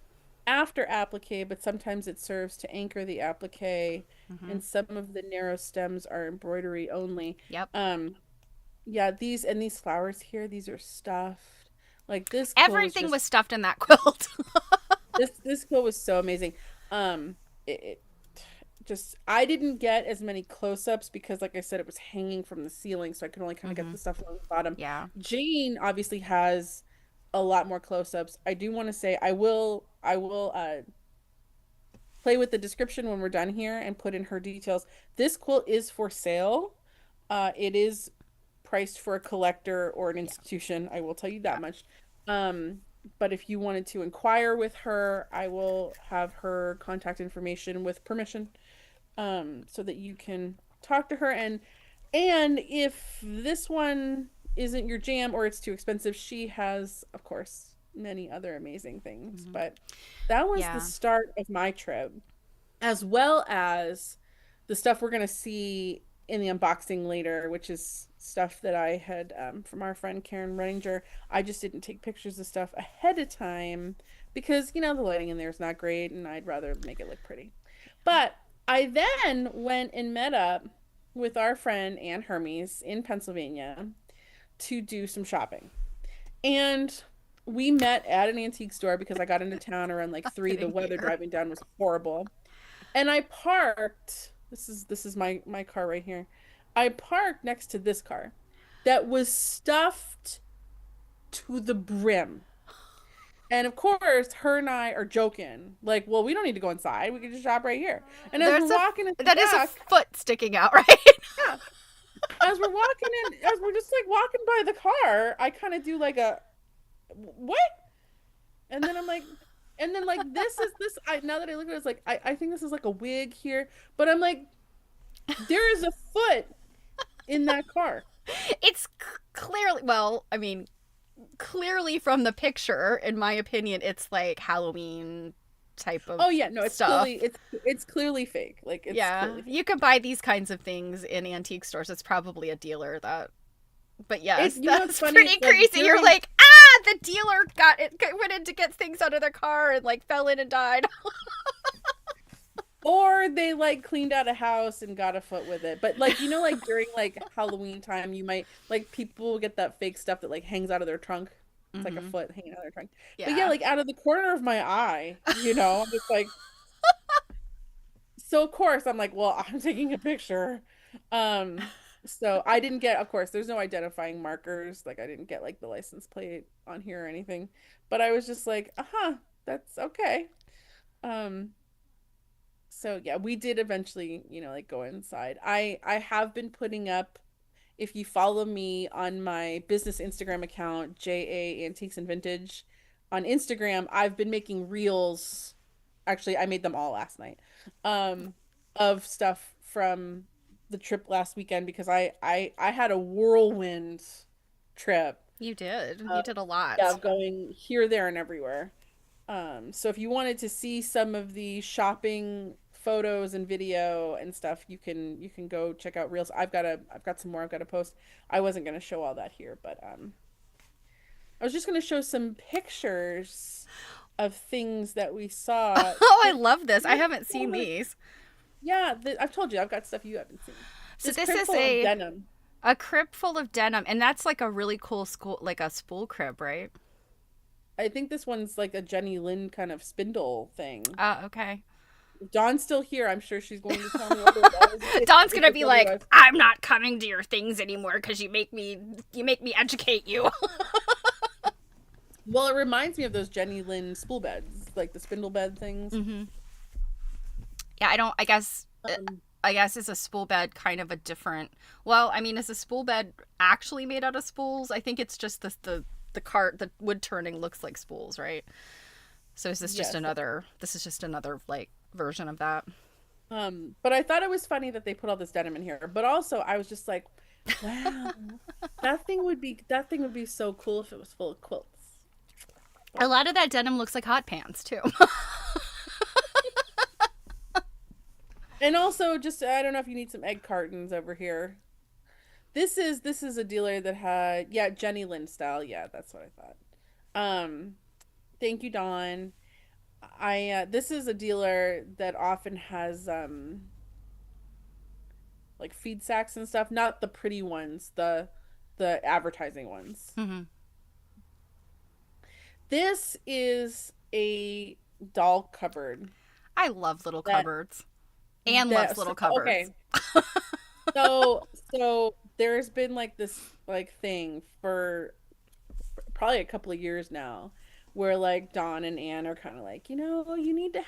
after applique, but sometimes it serves to anchor the applique, Mhm. and some of the narrow stems are embroidery only. Yep. Um, yeah, these flowers here, these are stuffed. Like this quilt was Everything just was stuffed in that quilt. this quilt was so amazing. It just I didn't get as many close-ups because like I said it was hanging from the ceiling so I could only kind of get Mhm. the stuff on the bottom. Yeah. Jane obviously has a lot more close-ups. I do want to say I will play with the description when we're done here and put in her details. This quilt is for sale. It is priced for a collector or an Yeah. institution, I will tell you Yeah. that much. Um, but if you wanted to inquire with her, I will have her contact information with permission, so that you can talk to her. And if this one isn't your jam or it's too expensive, she has, of course, many other amazing things. Mhm. But that was the Yeah. start of my trip, as well as the stuff we're gonna see in the unboxing later, which is stuff that I had from our friend Karen Renninger. I just didn't take pictures of stuff ahead of time because the lighting in there is not great, and I'd rather make it look pretty. But I then went and met up with our friend Ann Hermes in Pennsylvania to do some shopping. And we met at an antique store because I got into town around like 3. The Sitting weather here. driving down was horrible. And I parked. This is my car right here. I parked next to this car that was stuffed to the brim. And of course, her and I are joking, like, well, we don't need to go inside. We can just shop right here. And as we're There's a walking in the that is a back, foot sticking out, right? yeah, as we're just like walking by the car, I kind of do like a what? And then I'm like, and then like this. I now that I look at it, it's like I think this is like a wig here, but I'm like, there is a foot in that car. It's clearly, well, I mean, clearly from the picture, in my opinion, it's like Halloween type of Oh yeah, no, stuff. it's clearly fake. Like it's Yeah, clearly fake. you can buy these kinds of things in antique stores. It's probably a dealer that, but It's yes, what's that's funny? pretty It's like crazy. You're during like, ah, the dealer went in to get things out of their car and like fell in and died. or they like cleaned out a house and got a foot with it. But like like during like Halloween time, you might like people will get that fake stuff that like hangs out of their trunk. It's like a Hmm. foot hanging out of their trunk. But yeah, Yeah. like out of the corner of my eye, I'm just like, so of course I'm like, well, I'm taking a picture. So I didn't get, of course, there's no identifying markers. Like I didn't get like the license plate on here or anything. But I was just like, uh-huh, that's okay. Um, so yeah, we did eventually, like go inside. I have been putting up, if you follow me on my business Instagram account, JA Antiques and Vintage on Instagram, I've been making reels. Actually, I made them all last night. Um, of stuff from the trip last weekend because I had a whirlwind trip. You did. Uh, You did a yeah, lot. of going here, there, and everywhere. So if you wanted to see some of the shopping photos and video and stuff, you can go check out reels. I've got some more I've got to post. I wasn't going to show all that here, but I was just going to show some pictures of things that we saw. Oh, I love this. I haven't seen these. Yeah, I've told you I've got stuff you haven't seen. So This this crib is full of denim. a crib full of denim, and that's like a really cool school, like a spool crib, right? I think this one's like a Jenny Lind kind of spindle thing. Okay. If Dawn's still here, I'm sure she's going to tell me otherwise. Dawn's gonna be like, Otherwise. I'm not coming to your things anymore because you make me educate you. Well, it reminds me of those Jenny Lind spool beds, like the spindle bed things. Mm-hmm. Yeah, I don't. Um, I guess is a spool bed kind of a different. Well, I mean, is a spool bed actually made out of spools? I think it's just the wood turning looks like spools, right? So is this just yes. another? This is just another like version of that. But I thought it was funny that they put all this denim in here. But also, I was just like, wow, that thing would be so cool if it was full of quilts. A lot of that denim looks like hot pants too. And also, just I don't know if you need some egg cartons over here. This is a dealer that had yeah Jenny Lind style. Yeah, that's what I thought. Thank you, Dawn. I this is a dealer that often has like feed sacks and stuff, not the pretty ones, the advertising ones. Mm-hmm. This is a doll cupboard I love little that cupboards. Anne loves little cupboards. okay. So there's been like this like thing for probably a couple of years now where like Dawn and Anne are kind of like, you need to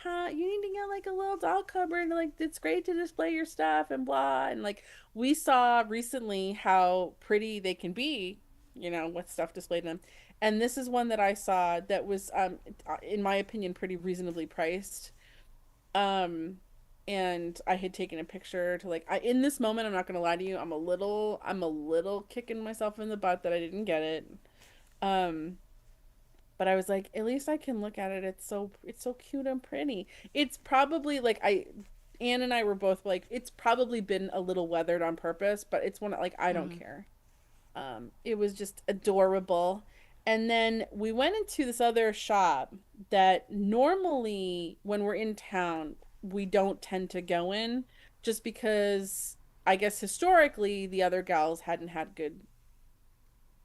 get like a little doll cupboard, like it's great to display your stuff and blah. And like we saw recently how pretty they can be, with stuff displayed in them. And this is one that I saw that was in my opinion pretty reasonably priced. Um and I had taken a picture to in this moment, I'm not gonna lie to you, I'm a little kicking myself in the butt that I didn't get it. Um but I was like, at least I can look at it. It's so cute and pretty. It's probably like I Anne and I were both like, it's probably been a little weathered on purpose, but it's one like I don't Mm. care. It was just adorable. And then we went into this other shop that normally when we're in town, we don't tend to go in just because I guess historically the other gals hadn't had good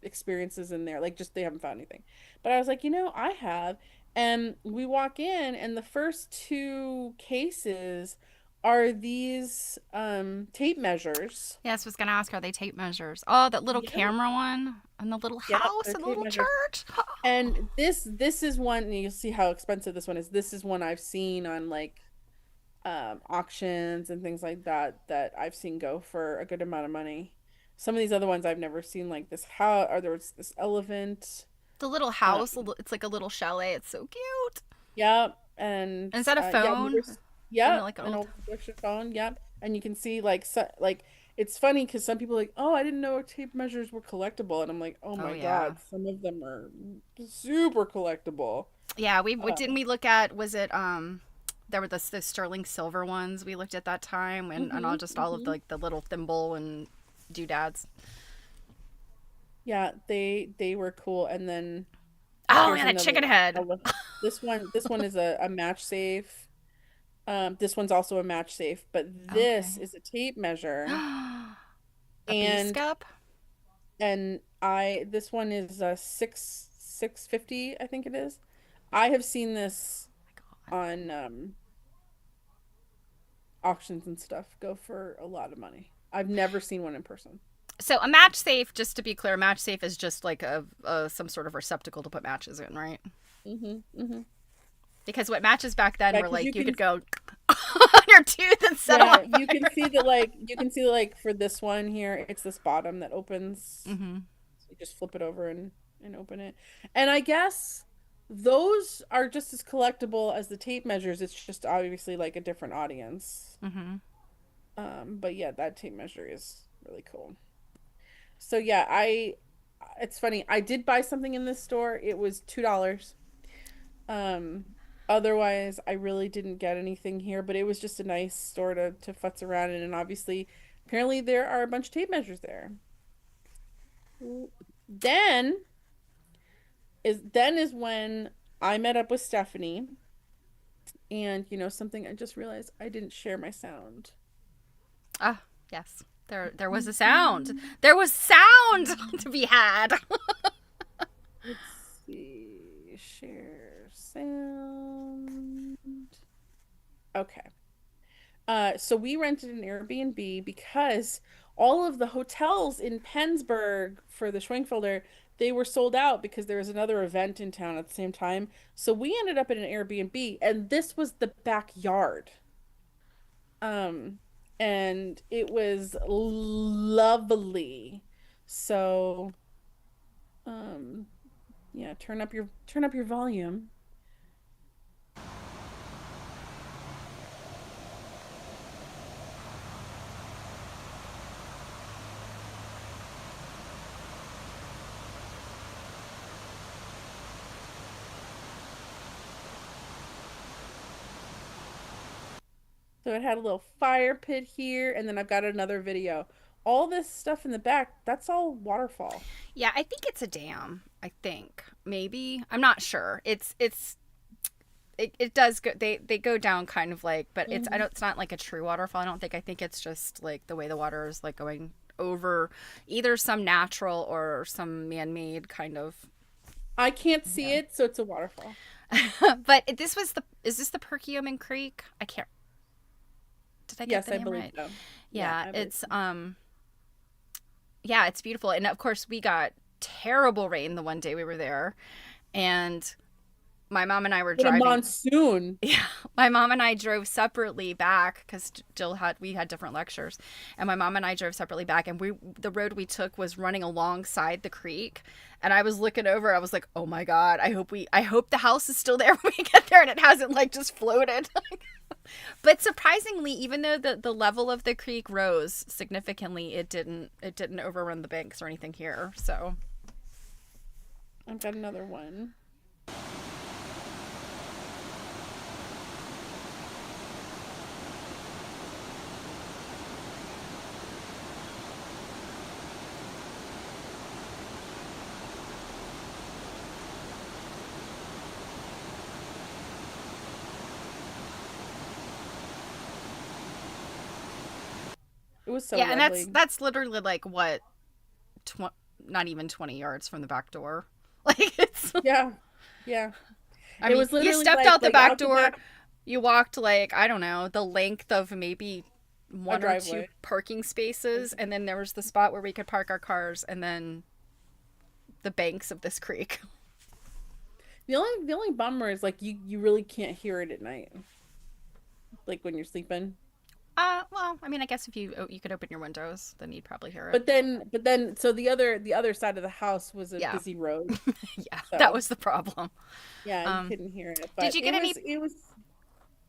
experiences in there. Like just they haven't found anything. But I was like, I have. And we walk in and the first two cases are these tape measures. Yes, I was gonna ask, are they tape measures? Oh, that little Yeah. camera one and the little Yeah, house they're and the tape little measures. church. And this is one, and you'll see how expensive this one is. This is one I've seen on like auctions and things like that I've seen go for a good amount of money. Some of these other ones I've never seen, like this how or there's this elephant. The little Uh, house, it's like a little chalet. It's so cute. yeah, and And is that a phone? Isn't it yeah, like an old? old picture phone. Yeah, and you can see like it's funny because some people are like, oh, I didn't know tape measures were collectible, and I'm like, oh Oh my yeah. God, some of them are super collectible. Yeah, we Uh, didn't we look at was it there were the sterling silver ones we looked at that time and all mhm, just all of mhm. the little thimble and doodads. Yeah, they were cool. And then Oh, here's and a another chicken head. ele- this one is a match safe. This one's also a match safe, but this Okay. is a tape measure. A beast And cup? I this one is a 650, I think it is. I have seen this God. on auctions and stuff go for a lot of money. I've never seen one in person. So a match safe, just to be clear, a match safe is just like a some sort of receptacle to put matches in, right? Mm-hmm. Because what matches back then Yeah, were because like you you can could go on your tooth and set them yeah, on you can see that like for this one here, it's this bottom that opens. fire. Hmm. So you just flip it over and open it. And I guess those are just as collectible as the tape measures. It's just obviously like a different audience. Hmm. But yeah, that tape measure is really cool. So yeah, I it's funny. I did buy something in this store. It was $2. Um, Otherwise, I really didn't get anything here, but it was just a nice store to futz around in. And obviously, apparently, there are a bunch of tape measures there. Then then is when I met up with Stephanie, and something I just realized I didn't share my sound. Ah, yes. There was a sound. There was sound to be had. Let's see. Share sound. Okay. So we rented an Airbnb because all of the hotels in Pennsburg for the Schwenkfelder, they were sold out because there was another event in town at the same time. So we ended up in an Airbnb, and this was the backyard. Um, and it was lovely. So, um, yeah, turn up your volume. So it had a little fire pit here, and then I've got another video. All this stuff in the back, that's all waterfall. Yeah, I think it's a dam. I think maybe I'm not sure. It does go. They go down kind of like, but it's I Mhm. don't. It's not like a true waterfall. I don't think. I think it's just like the way the water is like going over either some natural or some man-made kind of. I can't see Yeah. it, so it's a waterfall. But this was the. Is this the Perkiomen Creek? I can't. Did I get Yes, the I name believe right? so. Yeah, Yeah, I believe it's so. yeah, it's beautiful. And of course, we got terrible rain the one day we were there, and my mom and I were In a driving. monsoon. Yeah, my mom and I drove separately back because we had different lectures, and my mom and I drove separately back, and the road we took was running alongside the creek, and I was looking over, I was like, oh my god, I hope the house is still there when we get there and it hasn't like just floated. But surprisingly, even though the level of the creek rose significantly, it didn't overrun the banks or anything here. So I've got another one. It was so yeah, and that's lovely. that's literally like what not even 20 yards from the back door. Like it's Yeah. Yeah. I It mean, was you literally stepped out the like back out the door, back you walked like, I don't know, the length of maybe a one or two driveway. parking spaces, and then there was the spot where we could park our cars, and then the banks of this creek. The only bummer is like you really can't hear it at night. Like when you're sleeping. Well, I mean, I guess if you could open your windows, then you'd probably hear it. But then so the other side of the house was a Yeah, busy road. yeah, that So was the problem. yeah, you Um, couldn't hear it. did But you get any it was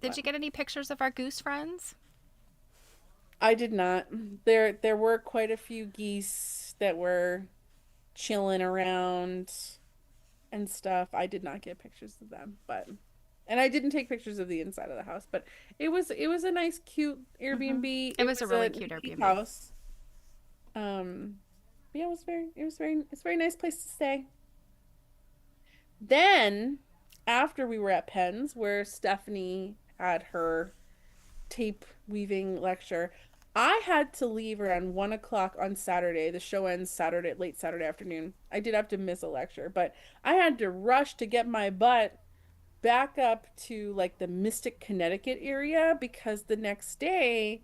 did what? you get any pictures of our goose friends? I did not. There were quite a few geese that were chilling around and stuff. I did not get pictures of them, but and I didn't take pictures of the inside of the house, but it was a nice cute Airbnb. It It was a was really a cute neat Airbnb. house. Yeah, it's a very nice place to stay. Then after we were at Penn's where Stephanie had her tape weaving lecture, I had to leave around 1 o'clock on Saturday. The show ends Saturday, late Saturday afternoon. I did have to miss a lecture, but I had to rush to get my butt back up to like the Mystic, Connecticut area because the next day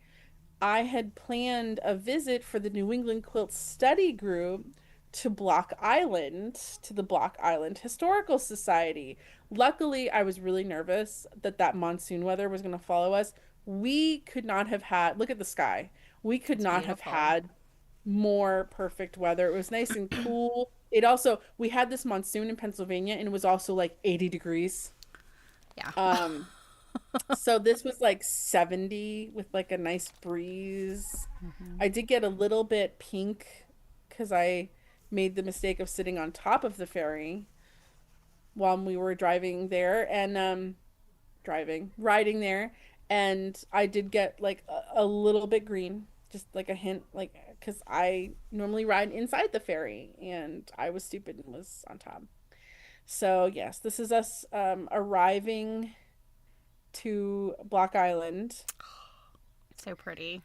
I had planned a visit for the New England Quilt Study Group to Block Island, to the Block Island Historical Society. Luckily, I was really nervous that that monsoon weather was going to follow us. We could not have had, look at the sky. We could It's not have beautiful. had more perfect weather. It was nice and cool. It also, we had this monsoon in Pennsylvania and it was also like 80 degrees. Yeah. Um, so this was like 70 with like a nice breeze. Hmm. I did get a little bit pink because I made the mistake of sitting on top of the ferry while we were driving there. And riding there, and I did get like a little bit green, just like a hint, like because I normally ride inside the ferry, and I was stupid and was on top. So yes, this is us arriving to Block Island. So pretty.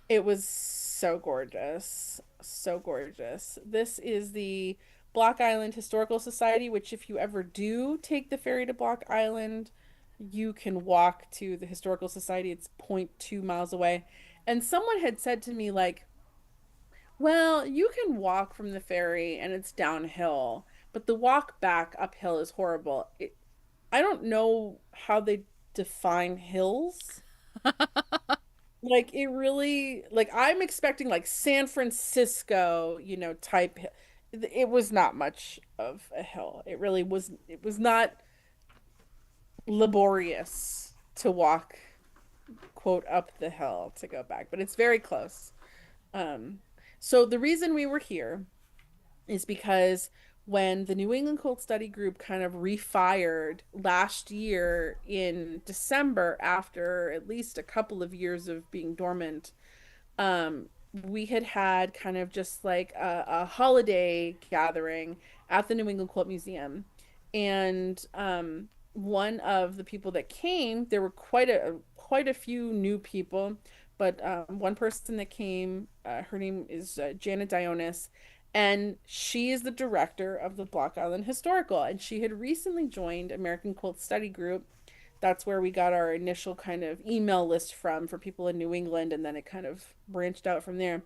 It was so gorgeous. So gorgeous. This is the Block Island Historical Society, which, if you ever do take the ferry to Block Island, you can walk to the Historical Society. It's zero point 0.2 miles away. And someone had said to me, like, well, you can walk from the ferry and it's downhill, but the walk back uphill is horrible. I don't know how they define hills. Like it really, like I'm expecting like San Francisco, type. It was not much of a hill. It was not laborious to walk, quote, up the hill to go back, but it's very close. Um, so the reason we were here is because when the New England Colt Study Group kind of refired last year in December after at least a couple of years of being dormant, um, we had kind of just like a holiday gathering at the New England Quilt Museum. And one of the people that came, there were quite a few new people, but one person that came, her name is Janet Dionis, and she is the director of the Block Island Historical, and she had recently joined American Quilt Study Group. That's where we got our initial kind of email list from for people in New England, and then it kind of branched out from there.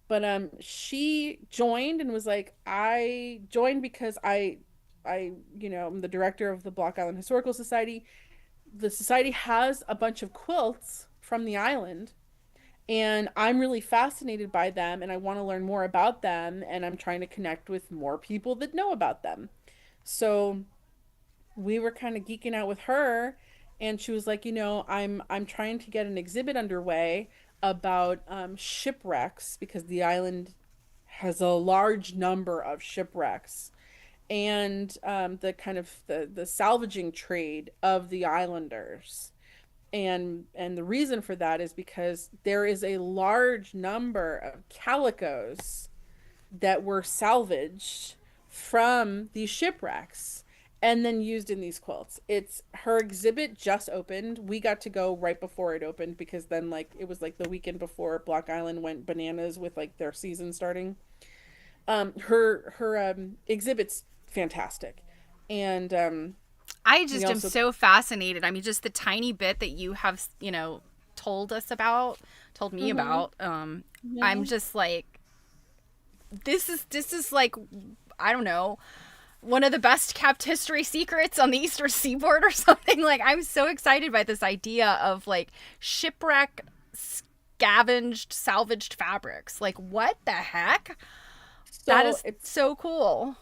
But she joined and was like, I joined because I'm the director of the Block Island Historical Society. The society has a bunch of quilts from the island, and I'm really fascinated by them, and I want to learn more about them, and I'm trying to connect with more people that know about them. So we were kind of geeking out with her, and she was like, I'm trying to get an exhibit underway about shipwrecks, because the island has a large number of shipwrecks, and the kind of the salvaging trade of the islanders. And the reason for that is because there is a large number of calicos that were salvaged from these shipwrecks and then used in these quilts. It's her exhibit just opened. We got to go right before it opened, because then like it was like the weekend before Block Island went bananas with like their season starting. Her exhibit's fantastic. And I we just am also so fascinated. I mean, just the tiny bit that you have, told me Mhm. about. I'm Yeah. just like, this is like, I don't know, one of the best kept history secrets on the Eastern Seaboard or something. Like, I'm so excited by this idea of like shipwreck scavenged, salvaged fabrics. Like, what the heck? That So is it's so cool.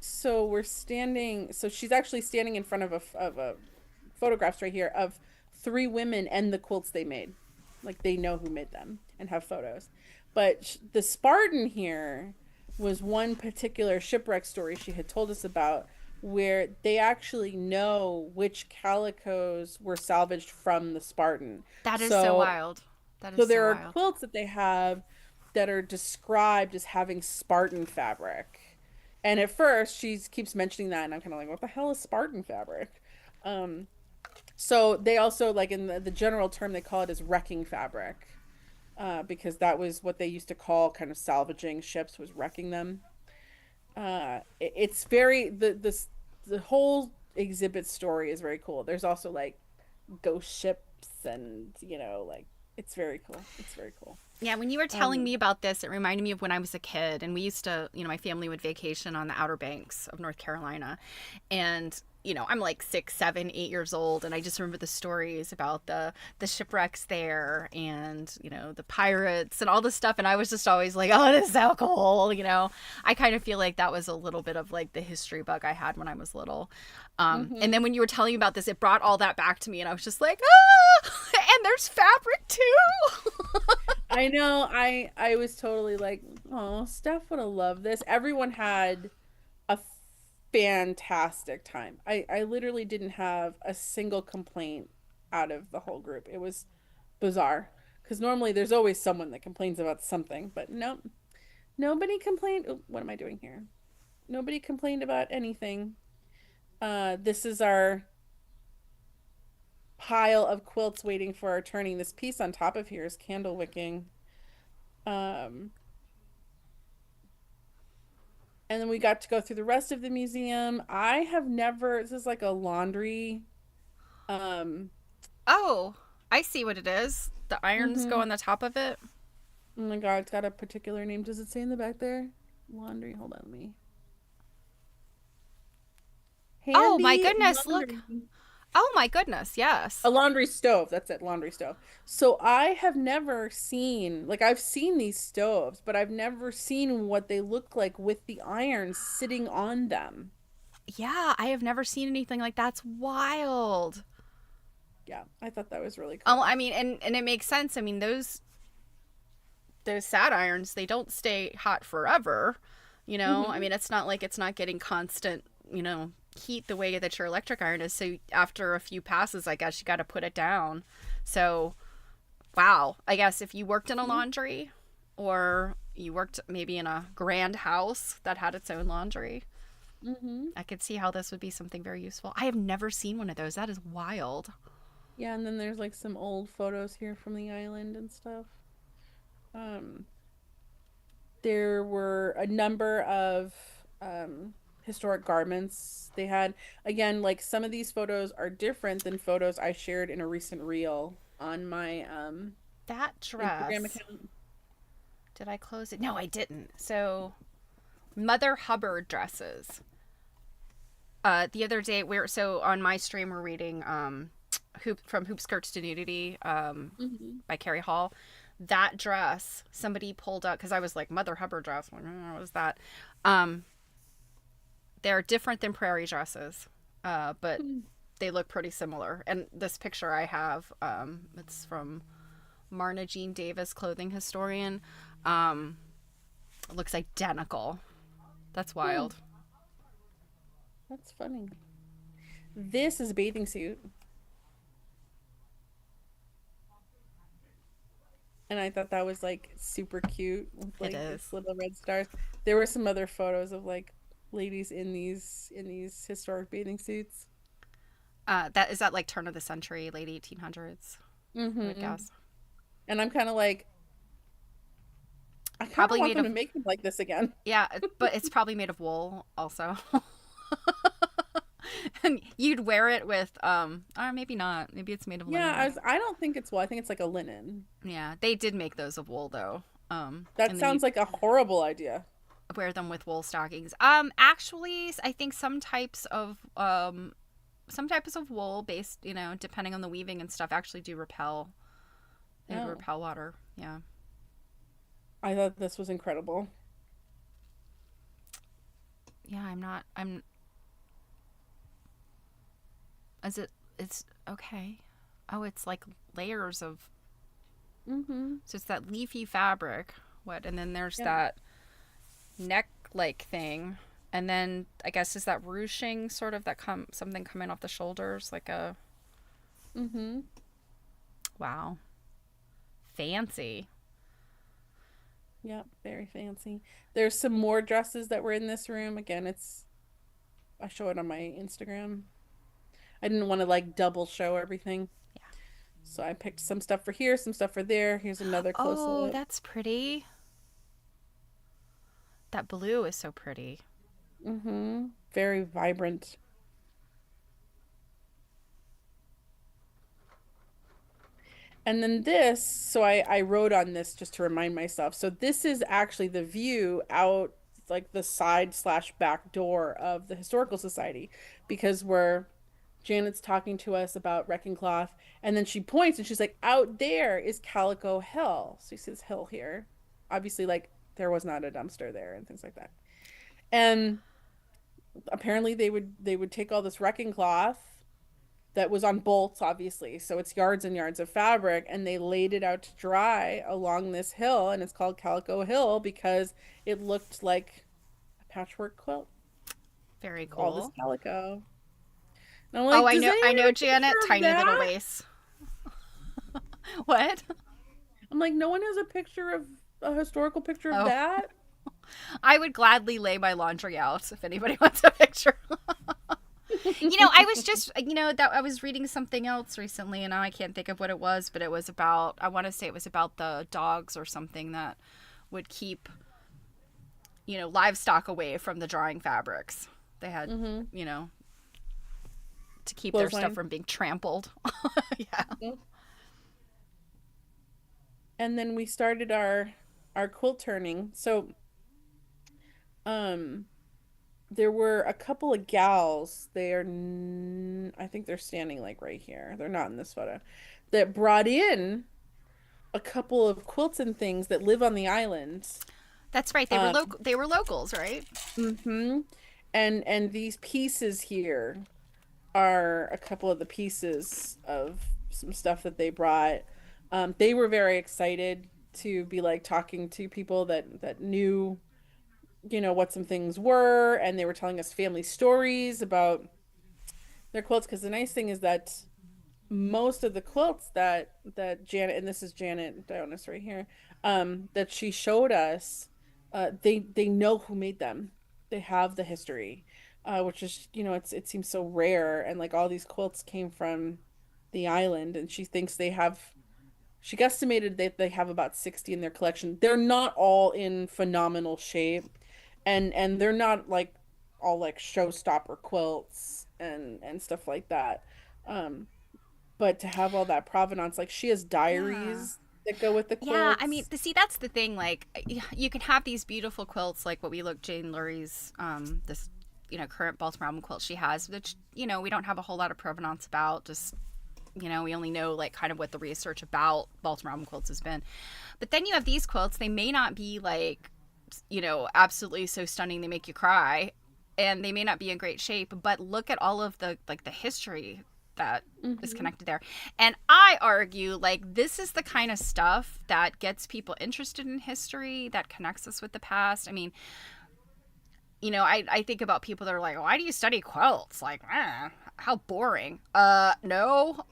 so we're standing. So she's actually standing in front of a photographs right here of three women and the quilts they made. Like they know who made them and have photos. But the Spartan here was one particular shipwreck story she had told us about, where they actually know which calicos were salvaged from the Spartan. That is so So wild. That is so so there are wild. quilts that they have that are described as having Spartan fabric. And at first, she keeps mentioning that, and I'm kind of like, what the hell is Spartan fabric? Um, so they also, like in the general term, they call it as wrecking fabric, because that was what they used to call kind of salvaging ships, was wrecking them. It's very the whole exhibit story is very cool. There's also like ghost ships, and like it's very cool. It's very cool. Yeah, when you were telling Um, me about this, it reminded me of when I was a kid and we used to, my family would vacation on the Outer Banks of North Carolina. And, I'm like 6, 7, 8 years old. And I just remember the stories about the shipwrecks there and, the pirates and all this stuff. And I was just always like, oh, this is so cool. I kind of feel like that was a little bit of like the history bug I had when I was little. And mhm. then when you were telling me about this, it brought all that back to me. And I was just like, ah, and there's fabric too. I know. I was totally like, oh, Steph would have loved this. Everyone had a fantastic time. I literally didn't have a single complaint out of the whole group. It was bizarre because normally there's always someone that complains about something, but nope, nobody complained. Oh, what am I doing here? Nobody complained about anything. This is our pile of quilts waiting for our turning. This piece on top of here is candle wicking. Um, and then we got to go through the rest of the museum. I have never, this is like a laundry. Um, Oh, I see what it is. The irons go mhm. on the top of it. Oh my God, it's got a particular name. Does it say in the back there? Laundry. Hold on, let me. Oh my Handy goodness, look. laundry. Oh my goodness, yes. A laundry stove. That's it, laundry stove. So I have never seen, like, I've seen these stoves, but I've never seen what they look like with the irons sitting on them. Yeah, I have never seen anything like that's wild. Yeah, I thought that was really Oh, cool. I mean, and it makes sense. I mean, those sat irons, they don't stay hot forever. You know, I Hmm. mean, it's not like it's not getting constant, heat the way that your electric iron is. So after a few passes, I guess you got to put it down. So, wow. I guess if you worked in a laundry or you worked maybe in a grand house that had its own laundry, Hmm. I could see how this would be something very useful. I have never seen one of those. That is wild. Yeah, and then there's like some old photos here from the island and stuff. Um, there were a number of historic garments they had. Again, like some of these photos are different than photos I shared in a recent reel on my That Instagram dress, account. did I close it? No, I didn't. So, Mother Hubbard dresses. The other day so on my stream we're reading From Hoop Skirts to Nudity Hmm. by Carrie Hall. That dress somebody pulled up because I was like Mother Hubbard dress. I'm like, what was that? Um, they're different than prairie dresses, but they look pretty similar. And this picture I have, it's from Marna Jean Davis, clothing historian. Um, it looks identical. That's Hmm, wild. that's funny. This is a bathing suit, and I thought that was like super cute with It like its is. little red stars. There were some other photos of like ladies in these historic bathing suits. That is that like turn of the century, late 1800s, I would Hmm. guess. And I'm kind of like, I kind of Probably want made them of to make them like this again. yeah, but it's probably made of wool also. And you'd wear it with or maybe not. Maybe it's made of Yeah, linen. I don't think it's wool. I think it's like a linen. Yeah, they did make those of wool though. That And then you sounds like a horrible idea. wear them with wool stockings. Actually, I think some types of wool based, depending on the weaving and stuff actually do repel. They would No, repel water. Yeah. I thought this was incredible. Yeah, I'm is it it's okay. Oh, it's like layers of Mm-hmm. so it's that leafy fabric. What? And then there's Yeah. that neck like thing. And then I guess is that ruching sort of that something coming off the shoulders like a Mm-hmm. wow. Fancy. Yeah, very fancy. There's some more dresses that were in this room. Again, I show it on my Instagram. I didn't want to like double show everything. Yeah. So I picked some stuff for here, some stuff for there. Here's another close Oh, look. that's pretty. That blue is so pretty. Mm-hmm. Very vibrant. And then this, so I wrote on this just to remind myself. So this is actually the view out like the side slash back door of the Historical Society because Janet's talking to us about wrecking cloth, and then she points and she's like, out there is Calico Hill. So you see this hill here. Obviously, like there was not a dumpster there and things like that. And apparently they would take all this wrecking cloth that was on bolts, obviously. So it's yards and yards of fabric, and they laid it out to dry along this hill, and it's called Calico Hill because it looked like a patchwork quilt. Very all this cool. calico. And I'm Oh, like, does I anyone have know, a picture Janet. of Tiny little that? vase. What? I'm like, no one has a picture of a historical picture of Oh, that? I would gladly lay my laundry out if anybody wants a picture. I was just, that I was reading something else recently, and now I can't think of what it was, but it was about, I want to say it was about the dogs or something that would keep, livestock away from the drying fabrics. They had, Mm-hmm. you know, to keep their stuff Clothesline. from being trampled. Yeah. Mhm. And then we started our quilt turning. So, um, there were a couple of gals. I think they're standing like right here. They're not in this photo. That brought in a couple of quilts and things that live on the island. That's right. They were Um, local. They were locals, right? hmm and these pieces here are a couple of the pieces of some stuff that they brought. They were very excited to be like talking to people that knew, what some things were, and they were telling us family stories about their quilts. Because the nice thing is that most of the quilts that Janet, and this is Janet Dionis right here, that she showed us, they know who made them. They have the history, which is, it seems so rare, and like all these quilts came from the island, and she guesstimated that they have about 60 in their collection. They're not all in phenomenal shape, and they're not like all like showstopper quilts and stuff like that. Um, but to have all that provenance, like she has Yeah. diaries that go with the Yeah, I mean, quilts. see, that's the thing. Like, you can have these beautiful quilts, like what we look Jane Lury's, this, current Baltimore Album Quilt she has, which we don't have a whole lot of provenance about. Just we only know like kind of what the research about Baltimore Album Quilts has been. But then you have these quilts; they may not be like, absolutely so stunning they make you cry, and they may not be in great shape. But look at all of the like the history that is Hmm. connected there. And I argue like this is the kind of stuff that gets people interested in history, that connects us with the past. I mean, I think about people that are like, why do you study quilts? Like, how boring. No.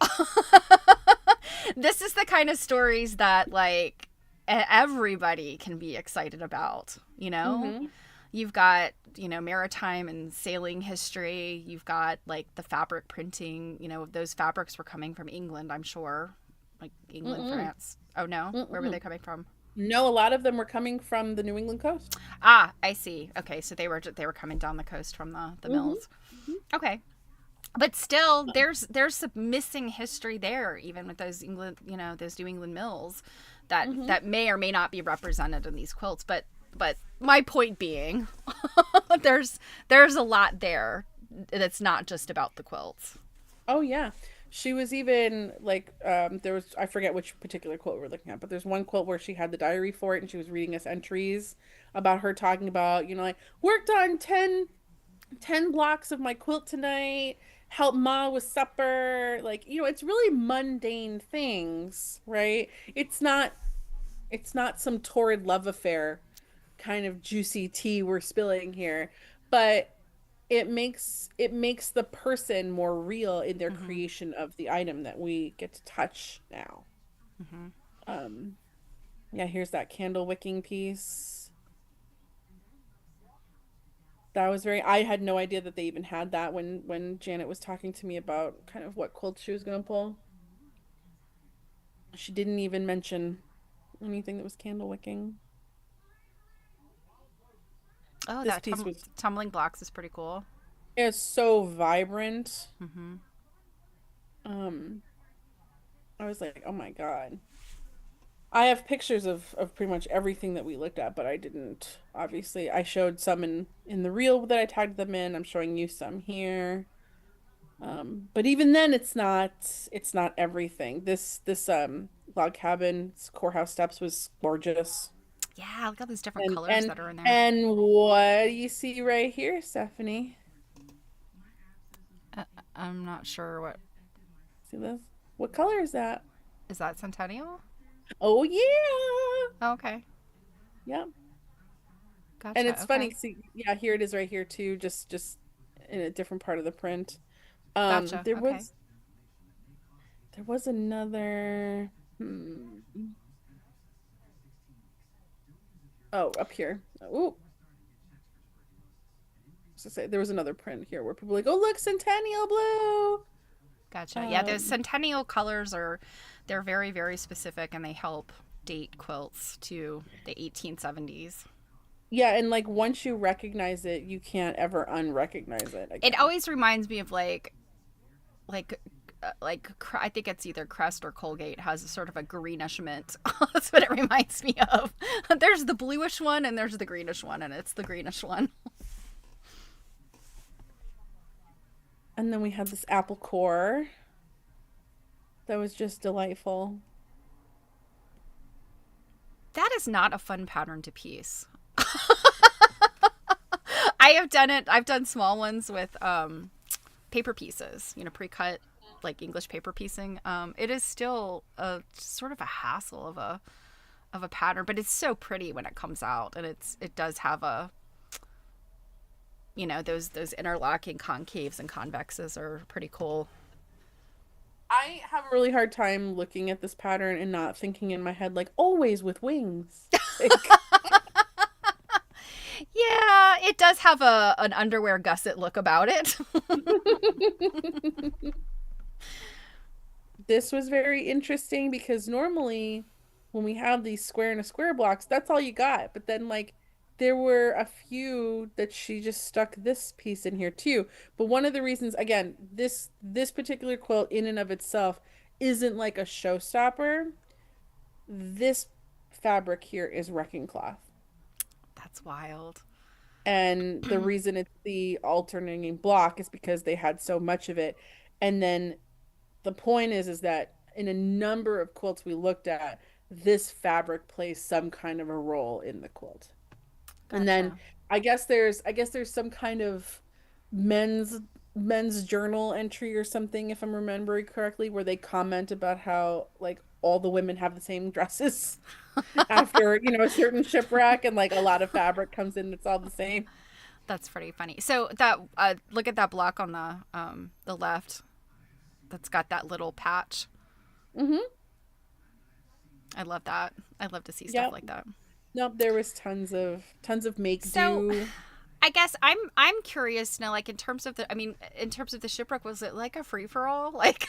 This is the kind of stories that like everybody can be excited about. Hmm. You've got, maritime and sailing history. You've got like the fabric printing, those fabrics were coming from England, I'm sure. Like England, Mm-mm. France. Oh no, where were they Mm-mm. coming from? No, a lot of them were coming from the New England coast. Ah, I see. Okay, so they were coming down the coast from the Hmm. mills. Okay. But still there's some missing history there, even with those England, those New England mills that Hmm. that may or may not be represented in these quilts. But my point being, there's a lot there that's not just about the quilts. Oh yeah. She was even like, there was, I forget which particular quote we're looking at, but there's one quote where she had the diary for it and she was reading us entries about her talking about, like worked on 10 blocks of my quilt tonight, help ma with supper. Like, it's really mundane things, right? It's not some torrid love affair kind of juicy tea we're spilling here, but it makes the person more real in their Mm-hmm. creation of the item that we get to touch now. Mm-hmm. Um, yeah, here's that candle wicking piece. That was very, I had no idea that they even had that when Janet was talking to me about kind of what quilt she was gonna pull. She didn't even mention anything that was candle wicking. Oh, This that piece was tumbling blocks is pretty cool. is so vibrant. Mm-hmm. Um, I was like, oh my God. I have pictures of pretty much everything that we looked at, but I didn't. Obviously, I showed some in the reel that I tagged them in. I'm showing you some here. But even then, it's not everything. This log cabin courthouse steps was gorgeous. Yeah, look at all those different And colors and that are in there. and what do you see right here, Stephanie? I'm not sure what See this? What color is that? is that, Centennial? Oh yeah. Oh, okay. Yep. And Gotcha. it's funny. Okay. See, yeah, here it is right here too. Just in a different part of the print. Gotcha. There Okay. was another. Oh, up here. Oh, so say there was another print here where people were like, oh look, Centennial Blue. Gotcha. Yeah, those Um, centennial colors they're very, very specific and they help date quilts to the 1870s. yeah, and like once you recognize it, you can't ever unrecognize it It again. always reminds me of like I think it's either Crest or Colgate has a sort of a greenish mint. That's what it reminds me of. There's the bluish one and there's the greenish one, and it's the greenish one. And then we had this apple core that was just delightful. That is not a fun pattern to piece. I have done it. I've done small ones with paper pieces, pre-cut like English paper piecing. It is still a sort of a hassle of a pattern, but it's so pretty when it comes out, and it does have a those interlocking concaves and convexes are pretty cool. I have a really hard time looking at this pattern and not thinking in my head like always with wings. Like, Yeah, it does have a an underwear gusset look about it. this was very interesting because normally when we have these square and a square blocks, that's all you got. But then like there were a few that she just stuck this piece in here too. But one of the reasons, again, this particular quilt in and of itself isn't like a showstopper. This fabric here is wrecking cloth. That's wild. And the reason it's the alternating block is because they had so much of it. And then the point is that in a number of quilts we looked at, this fabric plays some kind of a role in the quilt. And then Gotcha. I guess there's some kind of men's men's journal entry or something, if I'm remembering correctly, where they comment about how like all the women have the same dresses after, a certain shipwreck and like a lot of fabric comes in, it's all the same. That's pretty funny. So that look at that block on the left. That's got that little patch. Mm-hmm. I love that. I love to see stuff Yep. like that. Nope, there was tons of make So do. I guess I'm curious now, like in terms of the shipwreck, was it like a free for all? Like,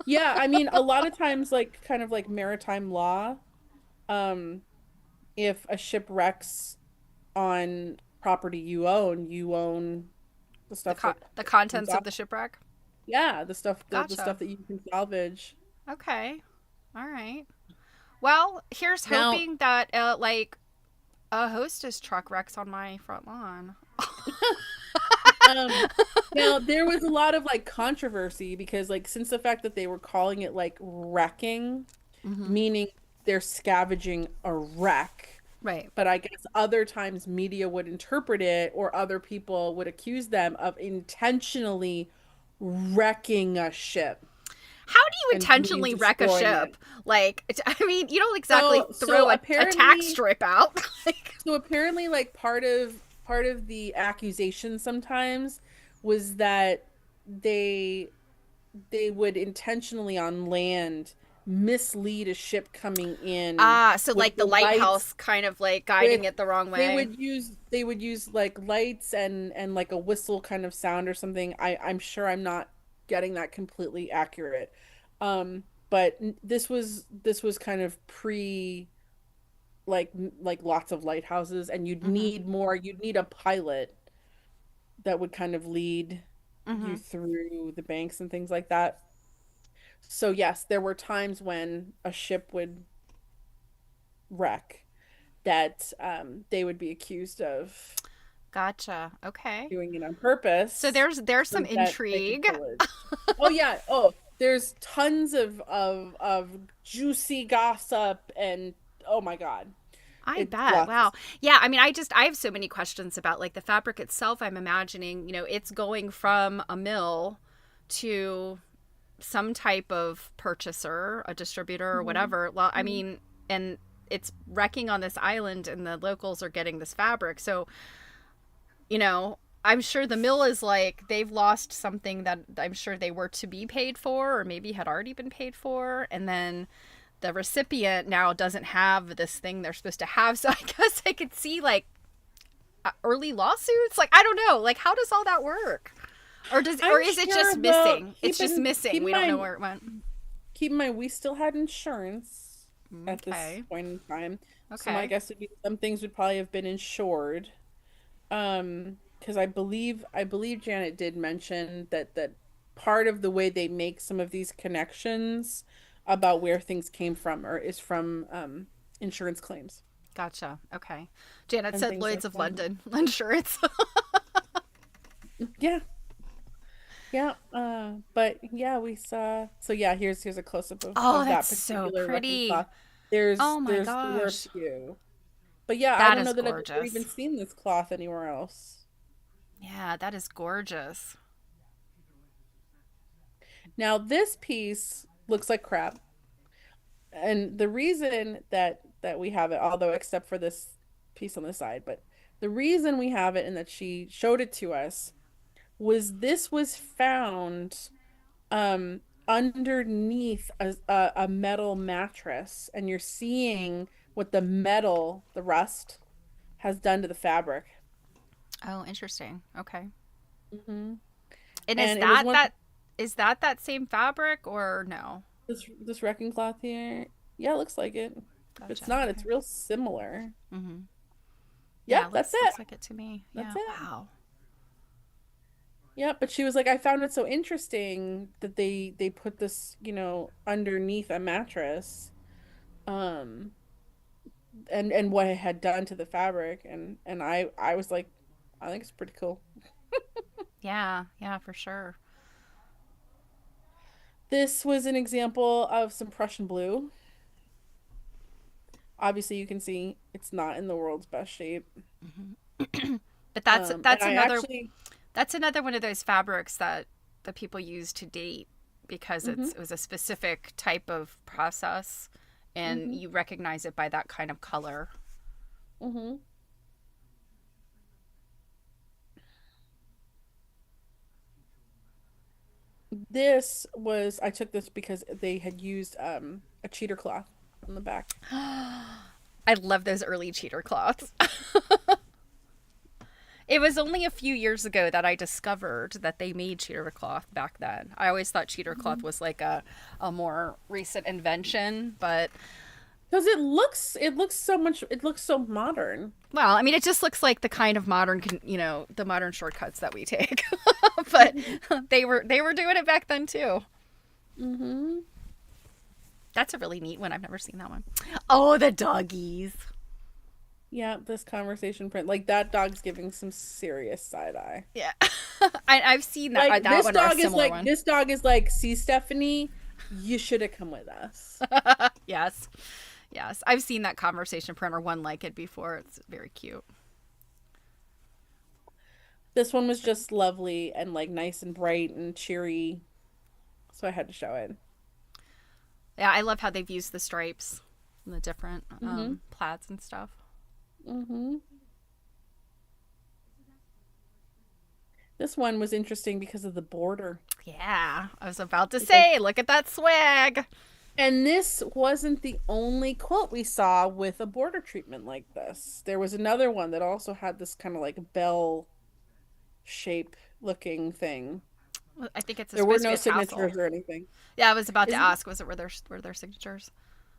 Yeah, I mean, a lot of times, like kind of like maritime law, um, if a ship wrecks on property you own the stuff that the can contents of sal- the shipwreck. yeah, the Gotcha. stuff that you can salvage. Okay. All right. Well, here's Now, hoping that like a hostess truck wrecks on my front lawn. um, now there was a lot of like controversy because like since the fact that they were calling it like wrecking, Mm-hmm. meaning they're scavenging a wreck. Right. But I guess other times media would interpret it, or other people would accuse them of intentionally wrecking a ship How do you and meaning intentionally wreck a destroying ship? it. Like, I mean, you don't exactly So throw a tack apparently, strip out. Like, like part of the accusation sometimes was that they they would intentionally on land mislead a ship coming in so with like the the lights lighthouse kind of like guiding with it the wrong they way. would use like lights and like a whistle kind of sound or something. I'm sure I'm not getting that completely accurate. But this was kind of pre like lots of lighthouses, and Mm-hmm. you'd need a pilot that would kind of lead you Mm-hmm. through the banks and things like that. So yes, there were times when a ship would wreck that they would be accused of Gotcha. Okay. doing it on So purpose there's so some that they could intrigue. pillage. Oh yeah. Oh, there's tons of juicy gossip and oh my God. I It bet. lots of Wow. Yeah. I mean, I have so many questions about like the fabric itself. I'm imagining, it's going from a mill to some type of purchaser, a distributor or Mhm. whatever. Well, I Mhm. mean, and it's wrecking on this island and the locals are getting this fabric. So, you know, I'm sure the mill is like they've lost something that I'm sure they were to be paid for or maybe had already been paid for, and then the recipient now doesn't have this thing they're supposed to have. So I guess I could see like early lawsuits. Like I don't know. Like how does all that work? I'm Or is it sure. just Well, missing? It's just missing. We don't know where it went. keep in mind, we still had insurance at this Okay. point in time, so my Okay. guess would be some things would probably have been insured. Because I believe Janet did mention that part of the way they make some of these connections about where things came from or is from insurance claims Gotcha. Okay. Janet and said things Lloyd's like of that. London insurance. Yeah, yeah. But yeah, we saw. So yeah, here's a close up Oh, of that's that so particular wrecking pretty. cloth. There's Oh my there's there were a gosh. few, but yeah, I That don't know is that I've ever gorgeous. even seen this cloth anywhere else. Yeah, that is gorgeous. Now this piece looks like crap. And the reason that we have it, although except for this piece on the side, but the reason we have it and that she showed it to us was this was found underneath a metal mattress, and you're seeing what the metal, the rust, has done to the fabric. Oh, interesting. Okay. Hmm. And And it was one is that that same fabric or no? this wrecking cloth here. Yeah, it looks like it. If it's Gotcha. not, it's Okay. real similar. Mm-hmm. Yeah, Yep, that's it. looks like it to me. That's Yeah. it. Wow. Yeah, but she was like, I found it so interesting that they put this, underneath a mattress, um, and what it had done to the fabric, and I was like, I think it's pretty cool. Yeah. Yeah, for sure. This was an example of some Prussian blue. Obviously, you can see it's not in the world's best shape. But And I actually, that's another one of those fabrics that the people use to date because hmm it was a specific type of process and hmm you recognize it by that kind of color. hmm this was I took this because they had used a cheater cloth on the back. I love those early cheater cloths. It was only a few years ago that I discovered that they made cheater cloth back then. I always thought cheater cloth was like a more recent invention, but Because it looks so modern. well, I mean, it just looks like the kind of modern, the modern shortcuts that we take. But they were doing it back then too. Mm-hmm. That's a really neat one. I've never seen that one. Oh, the doggies. Yeah, this conversation print, like that dog's giving some serious side eye. Yeah, I've seen Like that one or a similar one. this dog is like, see, Stephanie, you should have come with us. Yes, yes, I've seen that conversation print or one like it before. It's very cute. This one was just lovely and like nice and bright and cheery, so I had to show it. Yeah, I love how they've used the stripes and the different Mm-hmm. plaids and stuff. Mm-hmm. This one was interesting because of the border. Yeah, I was about to Because say, look at that swag. And this wasn't the only quilt we saw with a border treatment like this. There was another one that also had this kind of like bell shape looking thing. I think it's There were supposed to be no a tassel. signatures or anything. Yeah, I was about to Isn't ask, was it were there signatures?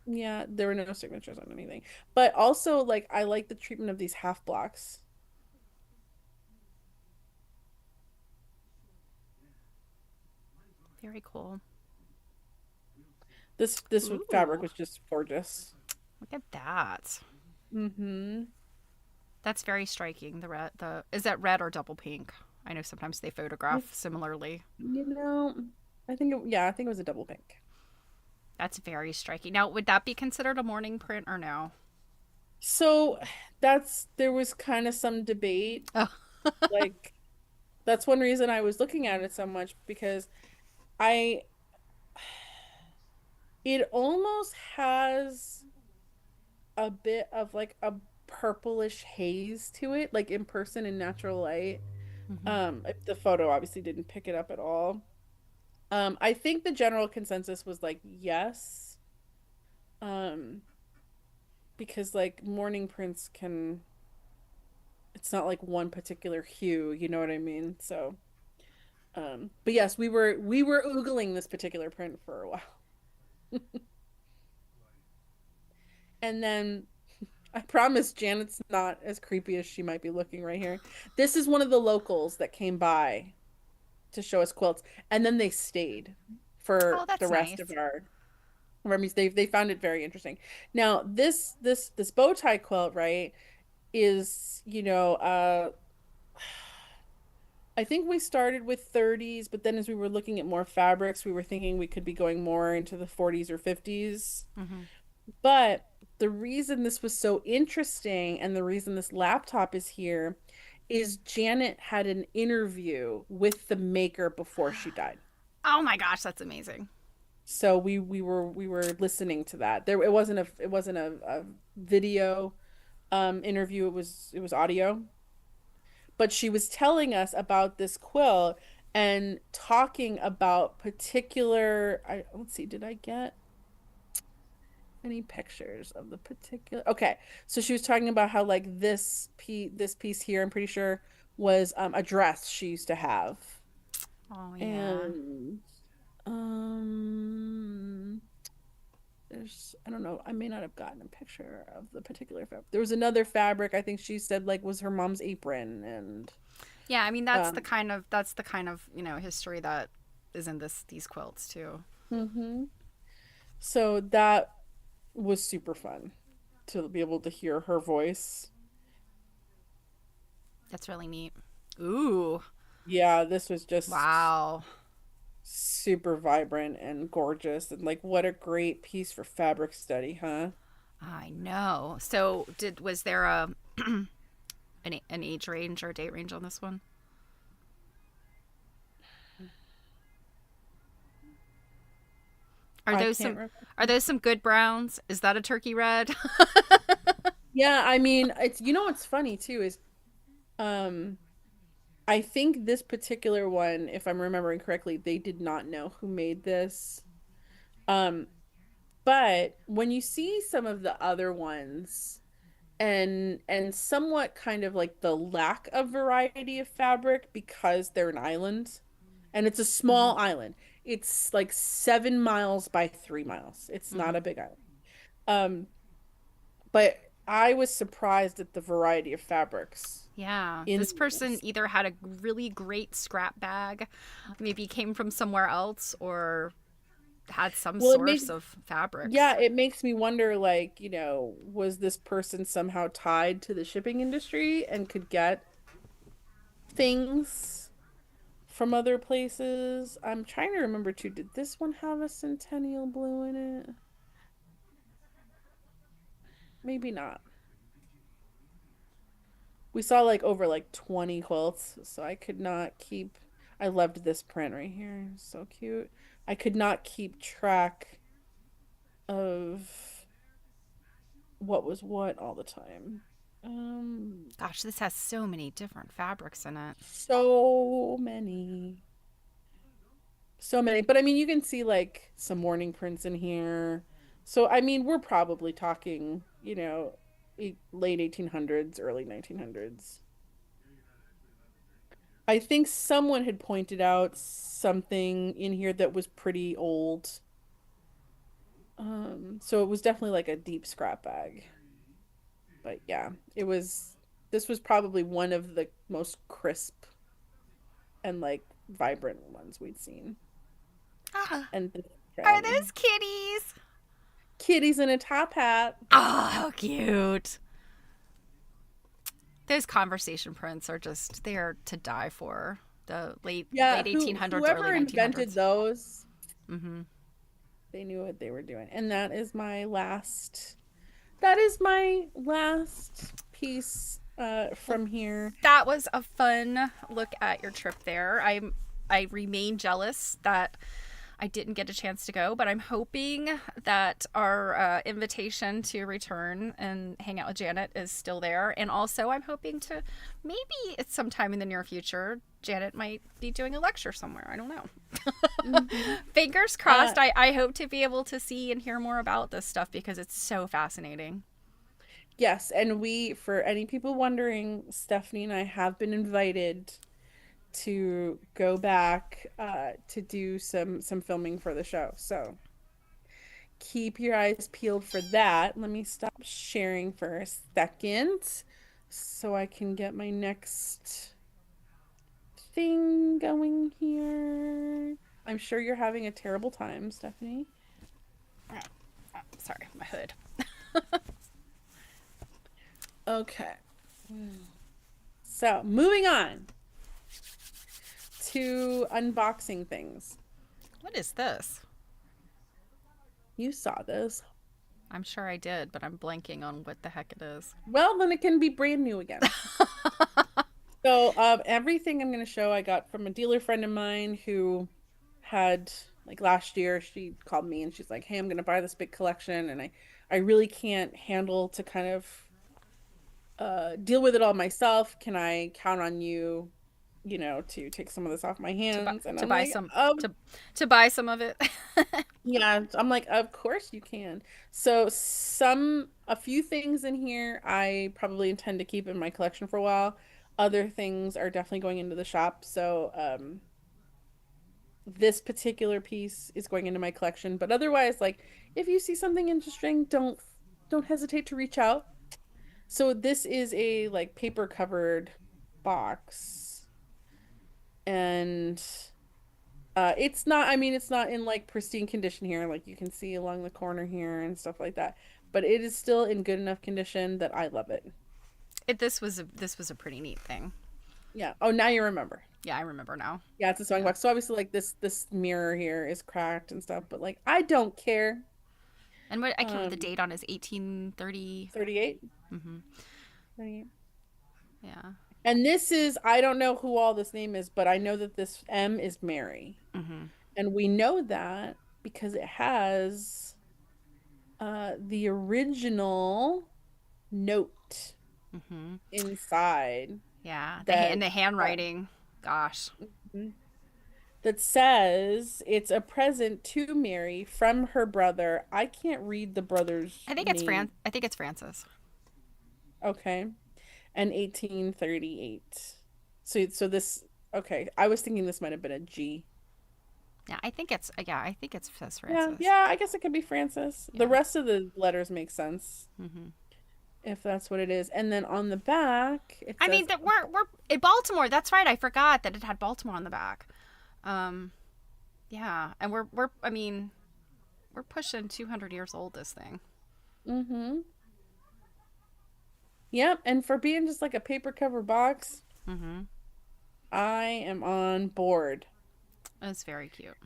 Yeah, there were no signatures on anything. But also like I like the treatment of these half blocks. Very cool. This fabric Ooh, was just gorgeous. look at that. Mm-hmm. That's very striking. The red, the is that red or double pink? I know sometimes they photograph similarly. You know, I think it was a double pink. That's very striking. Now, would that be considered a morning print or no? So there was kind of some debate. Oh, Like that's one reason I was looking at it so much because I it almost has a bit of like a purplish haze to it, like in person in natural light. The photo obviously didn't pick it up at all. I think the general consensus was like yes. Um, because like morning prints can, it's not like one particular hue, you know what I mean? So, but yes, we were oogling this particular print for a while. And then I promise Janet's not as creepy as she might be looking right here. This is one of the locals that came by to show us quilts, and then they stayed for Oh, the that's rest of nice. our meetings. They found it very interesting. Now, this bow tie quilt, right, is, I think we started with 30s, but then as we were looking at more fabrics, we were thinking we could be going more into the 40s or 50s. Hmm. But the reason this was so interesting and the reason this laptop is here is Janet had an interview with the maker before she died. Oh my gosh, that's amazing. So we were listening to that. It wasn't a video interview. It was audio. But she was telling us about this quilt and talking about particular, let's see, did I get any pictures of the particular? Okay, so she was talking about how like this piece here, I'm pretty sure, was a dress she used to have. Oh yeah. And um I don't know, I may not have gotten a picture of the particular fabric. There was another fabric I think she said like was her mom's apron. And Yeah, I mean um that's the kind of, history that is in these quilts too. mhm. So that was super fun to be able to hear her voice. That's really neat. Ooh. Yeah, this was just Wow. super vibrant and gorgeous, and like what a great piece for fabric study, huh? I know. So, was there an age range or a date range on this one? Are I those can't some remember. are those some good browns? Is that a turkey red? Yeah, I mean, it's, what's funny too is um I think this particular one, if I'm remembering correctly, they did not know who made this. Um, but when you see some of the other ones and somewhat kind of like the lack of variety of fabric because they're an island and it's a Hmm. small island. It's like 7 miles by 3 miles. It's not Hmm. a big island. Um, but I was surprised at the variety of fabrics Yeah, in this person this. either had a really great scrap bag, maybe came from somewhere else, or had some Well, source of yeah, fabrics. it makes me wonder, like, was this person somehow tied to the shipping industry and could get things from other places? I'm trying to remember too. Did this one have a Centennial Blue in it? Maybe not. We saw like over like 20 quilts, so I could not keep. I loved this print right here. So cute. I could not keep track of what was what all the time. Um, Gosh, this has so many different fabrics in it. so many. So many. But I mean, you can see like some morning prints in here. So, I mean, we're probably talking, late 1800s, early 1900s. I think someone had pointed out something in here that was pretty old. So it was definitely like a deep scrap bag. But yeah, this was probably one of the most crisp and like vibrant ones we'd seen. Ah, And this are shiny. those kitties? Kitty's in a top hat. Oh, how cute. Those conversation prints are just, they are to die for. The late Yeah, 1800s, early whoever invented 1900s. those, Hmm. they knew what they were doing. And that is my last piece Well, from here. that was a fun look at your trip there. I remain jealous that I didn't get a chance to go, but I'm hoping that our invitation to return and hang out with Janet is still there. And also, I'm hoping to maybe at some time in the near future, Janet might be doing a lecture somewhere. I don't know. Mm-hmm. Fingers crossed. I hope to be able to see and hear more about this stuff because it's so fascinating. Yes, and for any people wondering, Stephanie and I have been invited to go back to do some filming for the show. So keep your eyes peeled for that. Let me stop sharing for a second so I can get my next thing going here. I'm sure you're having a terrible time, Stephanie. Oh, sorry, my hood. Okay. So, moving on to unboxing things. What is this? You saw this. I'm sure I did, but I'm blanking on what the heck it is. Well, then it can be brand new again. So, everything I'm going to show I got from a dealer friend of mine who had, like last year, she called me and she's like, hey, I'm going to buy this big collection and I really can't handle to kind of deal with it all myself. Can I count on you, to take some of this off my hands? And to I'm buy like, some to buy some of it. yeah, I'm like, of course you can. So a few things in here I probably intend to keep in my collection for a while. Other things are definitely going into the shop. So this particular piece is going into my collection, but otherwise, like, if you see something interesting, don't hesitate to reach out. So this is a like paper covered box, and it's not in like pristine condition here, like you can see along the corner here and stuff like that, but it is still in good enough condition that I love it. This was a pretty neat thing. Yeah. Oh, now you remember. Yeah, I remember now. Yeah, it's a sewing box. So obviously, like this mirror here is cracked and stuff, but like I don't care. And what I can't remember the date on is 1830. 38. Mm-hmm. 38. Yeah. And this is, I don't know who all this name is, but I know that this M is Mary. Mm-hmm. And we know that because it has the original note Mm-hmm. inside. Yeah. And the handwriting. Gosh. That says it's a present to Mary from her brother. I can't read the brother's I think name. it's Francis. Okay. And 1838. So this, okay. I was thinking this might have been a G. Yeah, I think it's says Francis. Yeah, I guess it could be Francis. Yeah. The rest of the letters make sense. Mm-hmm. If that's what it is. And then on the back, it says, I mean, that we're in Baltimore. That's right. I forgot that it had Baltimore on the back. Yeah, and we're pushing 200 years old. This thing. mm-hmm. Yep, and for being just like a paper cover box, Mm-hmm. I am on board. It's very cute.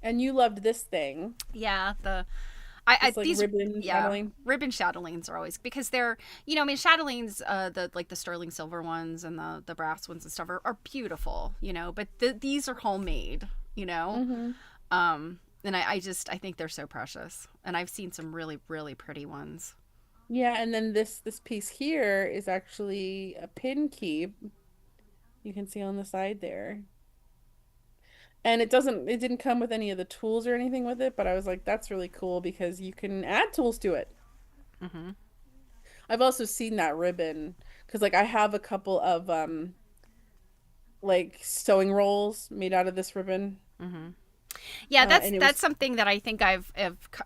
And you loved this thing. Yeah, These ribbon chatelaine. ribbon chatelaines are always because they're chatelaines, the sterling silver ones and the brass ones and stuff are beautiful, but these are homemade, Mm-hmm. and I think they're so precious, and I've seen some really really pretty ones. Yeah, and then this piece here is actually a pin keep. You can see on the side there. And it didn't come with any of the tools or anything with it, but I was like, that's really cool because you can add tools to it. Mm-hmm. I've also seen that ribbon because like I have a couple of like sewing rolls made out of this ribbon. Mm-hmm. Yeah, that's something that I think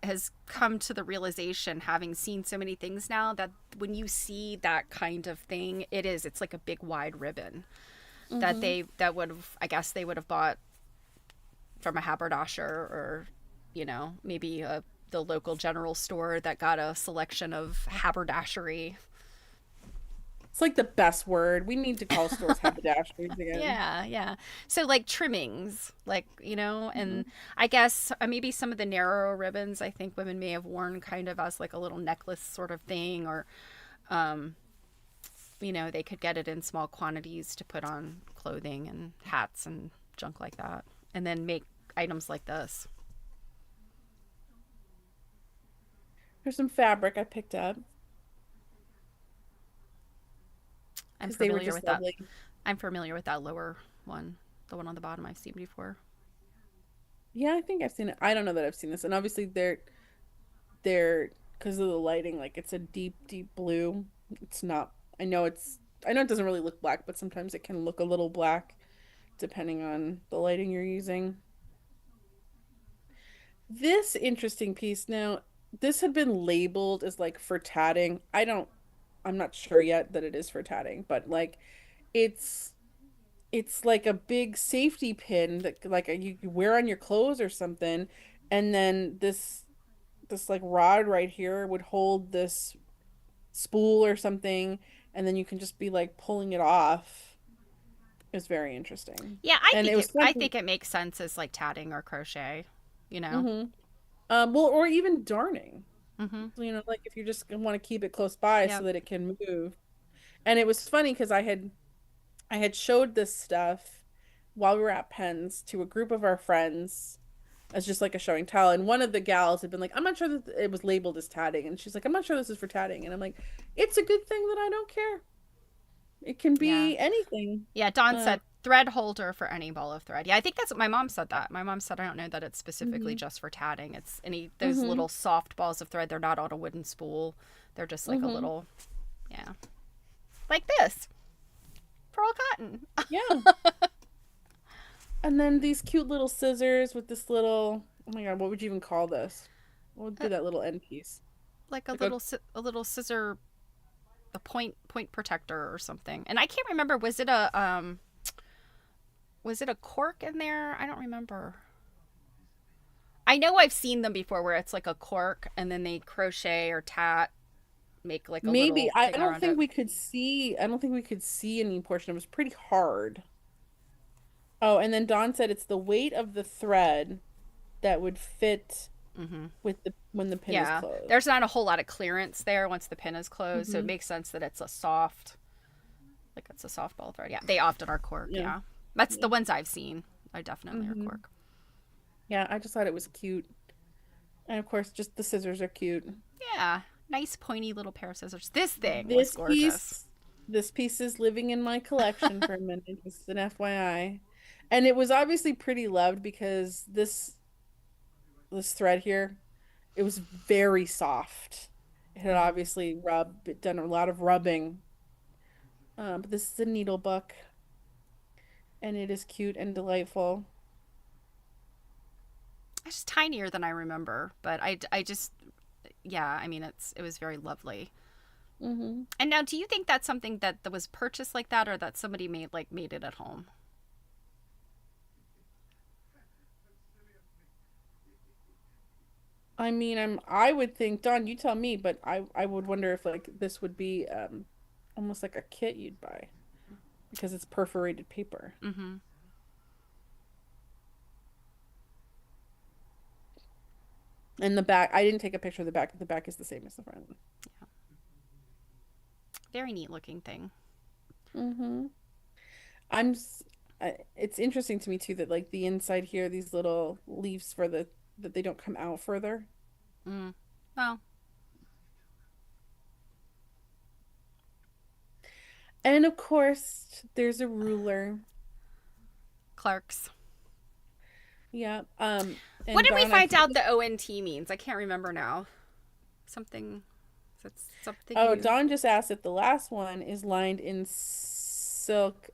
has come to the realization, having seen so many things now, that when you see that kind of thing, it's like a big wide ribbon that they would have bought from a haberdasher or maybe the local general store that got a selection of haberdashery. It's like the best word. We need to call stores haberdasheries again. Yeah. So like trimmings, like, and I guess maybe some of the narrower ribbons I think women may have worn kind of as like a little necklace sort of thing, or they could get it in small quantities to put on clothing and hats and junk like that, and then make items like this. Here's some fabric I picked up I'm because they were familiar just with that. lovely. I'm familiar with that lower one, the one on the bottom I've seen before. Yeah, I think I've seen it. I don't know that I've seen this. And obviously they're because of the lighting, like it's a deep, deep blue. It's not, I know it doesn't really look black, but sometimes it can look a little black depending on the lighting you're using. This interesting piece now, this had been labeled as like for tatting. I'm not sure yet that it is for tatting, but like it's it's like a big safety pin that like you wear on your clothes or something, and then this like rod right here would hold this spool or something, and then you can just be like pulling it off. It's very interesting. Yeah, And it was I fun. think it makes sense as like tatting or crochet, you know. Mm-hmm. Well, or even darning. Mhm. You know, like if you just want to keep it close by so Yep. that it can move. And it was funny because I had showed this stuff while we were at Penn's to a group of our friends as just like a show and tell. And one of the gals had been like, I'm not sure that it was labeled as tatting. And she's like, I'm not sure this is for tatting. And I'm like, it's a good thing that I don't care. It can Yeah. be anything. Yeah, Dawn Uh, said thread holder for any ball of thread. Yeah, I think that's what my mom said that. My mom said I don't know that it's specifically hmm just for tatting. It's any those hmm little soft balls of thread. They're not on a wooden spool. They're just like a hmm little, yeah, like this. Pearl cotton. Yeah. And then these cute little scissors with this little, oh my God, what would you even call this? What would be that little end piece? Like Like a, a little scissor, a point protector or something. And I can't remember, was it a cork in there? I don't remember. I know I've seen them before where it's like a cork and then they crochet or tat, make like a maybe little thing around it. I don't think we could see any portion. It was pretty hard. Oh, and then Dawn said it's the weight of the thread that would fit Hmm. with the when the pin is Yeah, closed. there's not a whole lot of clearance there once the pin is closed, so it Hmm makes sense that it's a soft ball thread. Yeah, they often are cork. Yeah. Yeah, that's the Yeah. ones I've seen. I definitely are hmm cork. Yeah, I just thought it was cute. And of course, just the scissors are cute. Yeah, nice pointy little pair of scissors. This thing was This gorgeous. piece, this piece is living in my collection for a minute, just an FYI. And it was obviously pretty loved because this thread here, it was very soft. It had Hmm. obviously done a lot of rubbing. But this is a needle book, and it is cute and delightful. It's just tinier than I remember, but I just, yeah, I mean, it was very lovely. Hmm And now, do you think that's something that was purchased like that, or that somebody made it at home? I mean, I would think, Don, you tell me, but I would wonder if like this would be almost like a kit you'd buy because it's perforated paper. Mm-hmm. And the back, I didn't take a picture of the back, but the back is the same as the front. Very neat looking thing. Mm-hmm. It's interesting to me too that like the inside here, these little leaves for the that they don't come out further. Mm. Well, And of course, there's a ruler. Clark's. Yeah. What And did we Don, I find think out the ONT means? I can't remember now. Something. Is that something oh, you? Don just asked if the last one is lined in silk.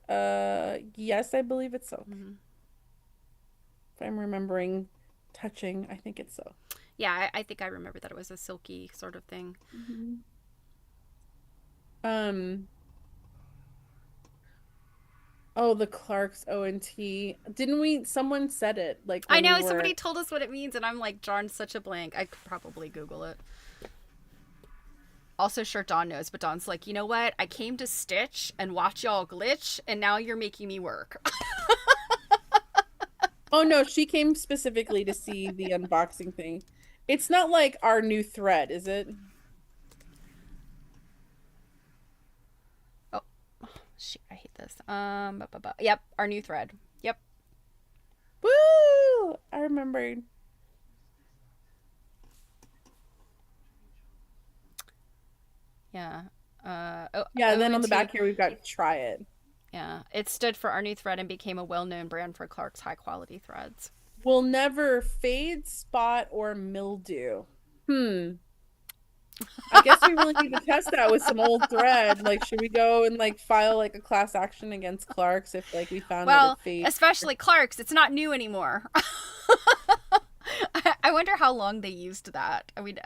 Yes, I believe it's silk. Mhm. If I'm remembering touching, I think it's silk. Yeah, I think I remember that it was a silky sort of thing. Mhm. Um, oh, the Clark's ONT. Didn't we? Someone said it like I when we know were. somebody told us what it means, and I'm like drawing such a blank. I could probably Google it. Also, sure, Dawn knows, but Dawn's like, you know what? I came to stitch and watch y'all glitch, and now you're making me work. Oh no, she came specifically to see the unboxing thing. It's not like our new thread, is it? Oh, shoot, I hate this. Yep, our new thread. Yep. Woo! I remembered. Yeah. Yeah, and then on the ONT. back here we've got try it. Yeah. It stood for our new thread and became a well-known brand for Clark's high-quality threads. Will never fade, spot, or mildew. Hmm. I guess we really need to test that with some old thread. Like, should we go and like file like a class action against Clark's if like we found that it Well, fades? especially Clark's. It's not new anymore. I wonder how long they used that. I mean,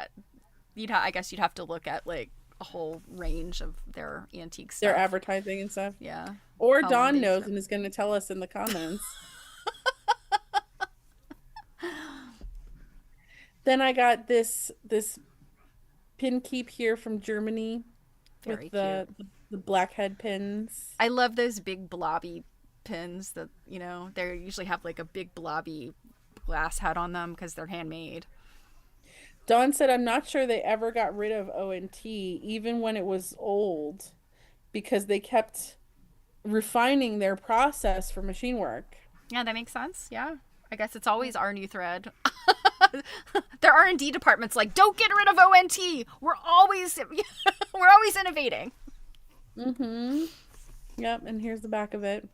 I guess you'd have to look at like a whole range of their antique Their stuff. advertising and stuff. Yeah. Or How long Dawn they used knows it. and is going to tell us in the comments. Then I got this pin keep here from Germany Very with cute. the blackhead pins. I love those big blobby pins that, they usually have like a big blobby glass head on them because they're handmade. Dawn said, I'm not sure they ever got rid of ONT, even when it was old, because they kept refining their process for machine work. Yeah, that makes sense. Yeah. I guess it's always our new thread. Their R&D department's like, don't get rid of ONT. We're always innovating. Mm-hmm. Yep, and here's the back of it.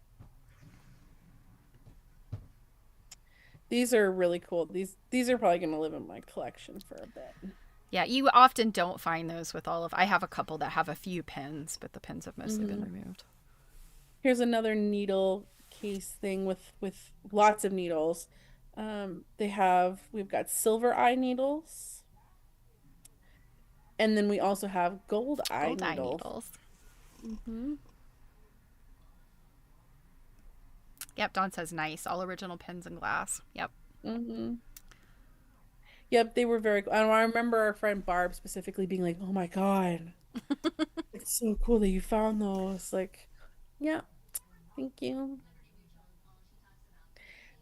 These are really cool. These are probably going to live in my collection for a bit. Yeah, you often don't find those with all of. I have a couple that have a few pins, but the pins have mostly been removed. Here's another needle case thing with lots of needles. We've got silver eye needles, and then we also have gold eye Gold eye needles. needles. Mm-hmm. Yep, Dawn says nice. All original pins and glass. Yep. Mm-hmm. Yep, they were very cool. And I remember our friend Barb specifically being like, "Oh my God, it's so cool that you found those." Like, yeah, thank you.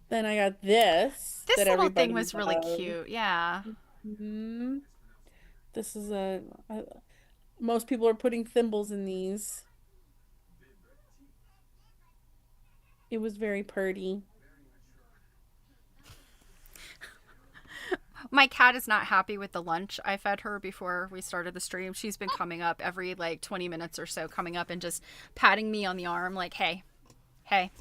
Then I got this This that little thing everybody was really loves. cute. Yeah. Hmm. This is most people are putting thimbles in these. It was very pretty. My cat is not happy with the lunch I fed her before we started the stream. She's been coming up every like 20 minutes or so, coming up and just patting me on the arm like, hey, hey.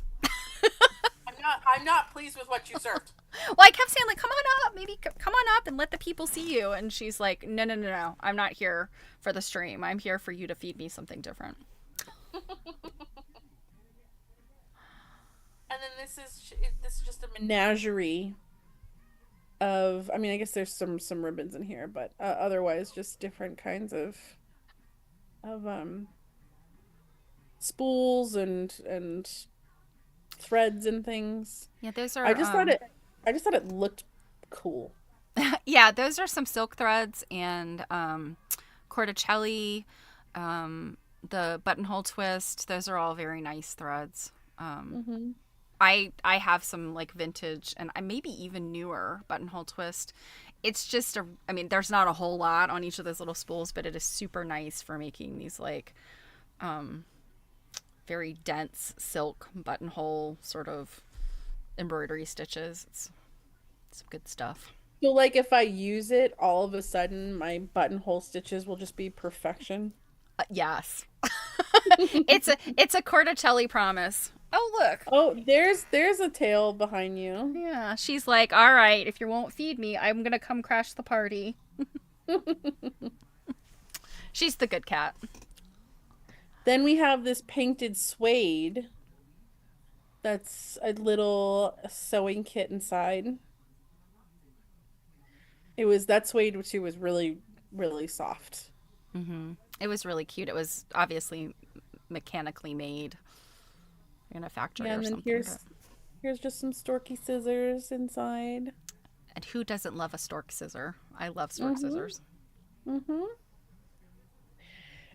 I'm not pleased with what you served. Well, I kept saying, like, come on up, maybe come on up and let the people see you. And she's like, no, no, no, no. I'm not here for the stream. I'm here for you to feed me something different. And then this is just a menagerie of, I mean, I guess there's some ribbons in here, but otherwise just different kinds of spools and threads and things. Yeah, those are, I just thought it looked cool. yeah, those are some silk threads and corticelli, the buttonhole twist. Those are all very nice threads. Hmm. I have some like vintage and maybe even newer buttonhole twist. It's just I mean, there's not a whole lot on each of those little spools, but it is super nice for making these like very dense silk buttonhole sort of embroidery stitches. It's some good stuff. So like if I use it, all of a sudden my buttonhole stitches will just be perfection. Yes. It's a Corticelli promise. Oh, look. Oh, there's a tail behind you. Yeah, she's like, all right, if you won't feed me, I'm gonna come crash the party. She's the good cat. Then we have this painted suede that's a little sewing kit inside. That suede too was really, really soft. It was really cute. It was obviously mechanically made in a factory Yeah, or and then something. here's just some storky scissors inside. And who doesn't love a stork scissor? I love stork Mm-hmm. scissors. Mm-hmm.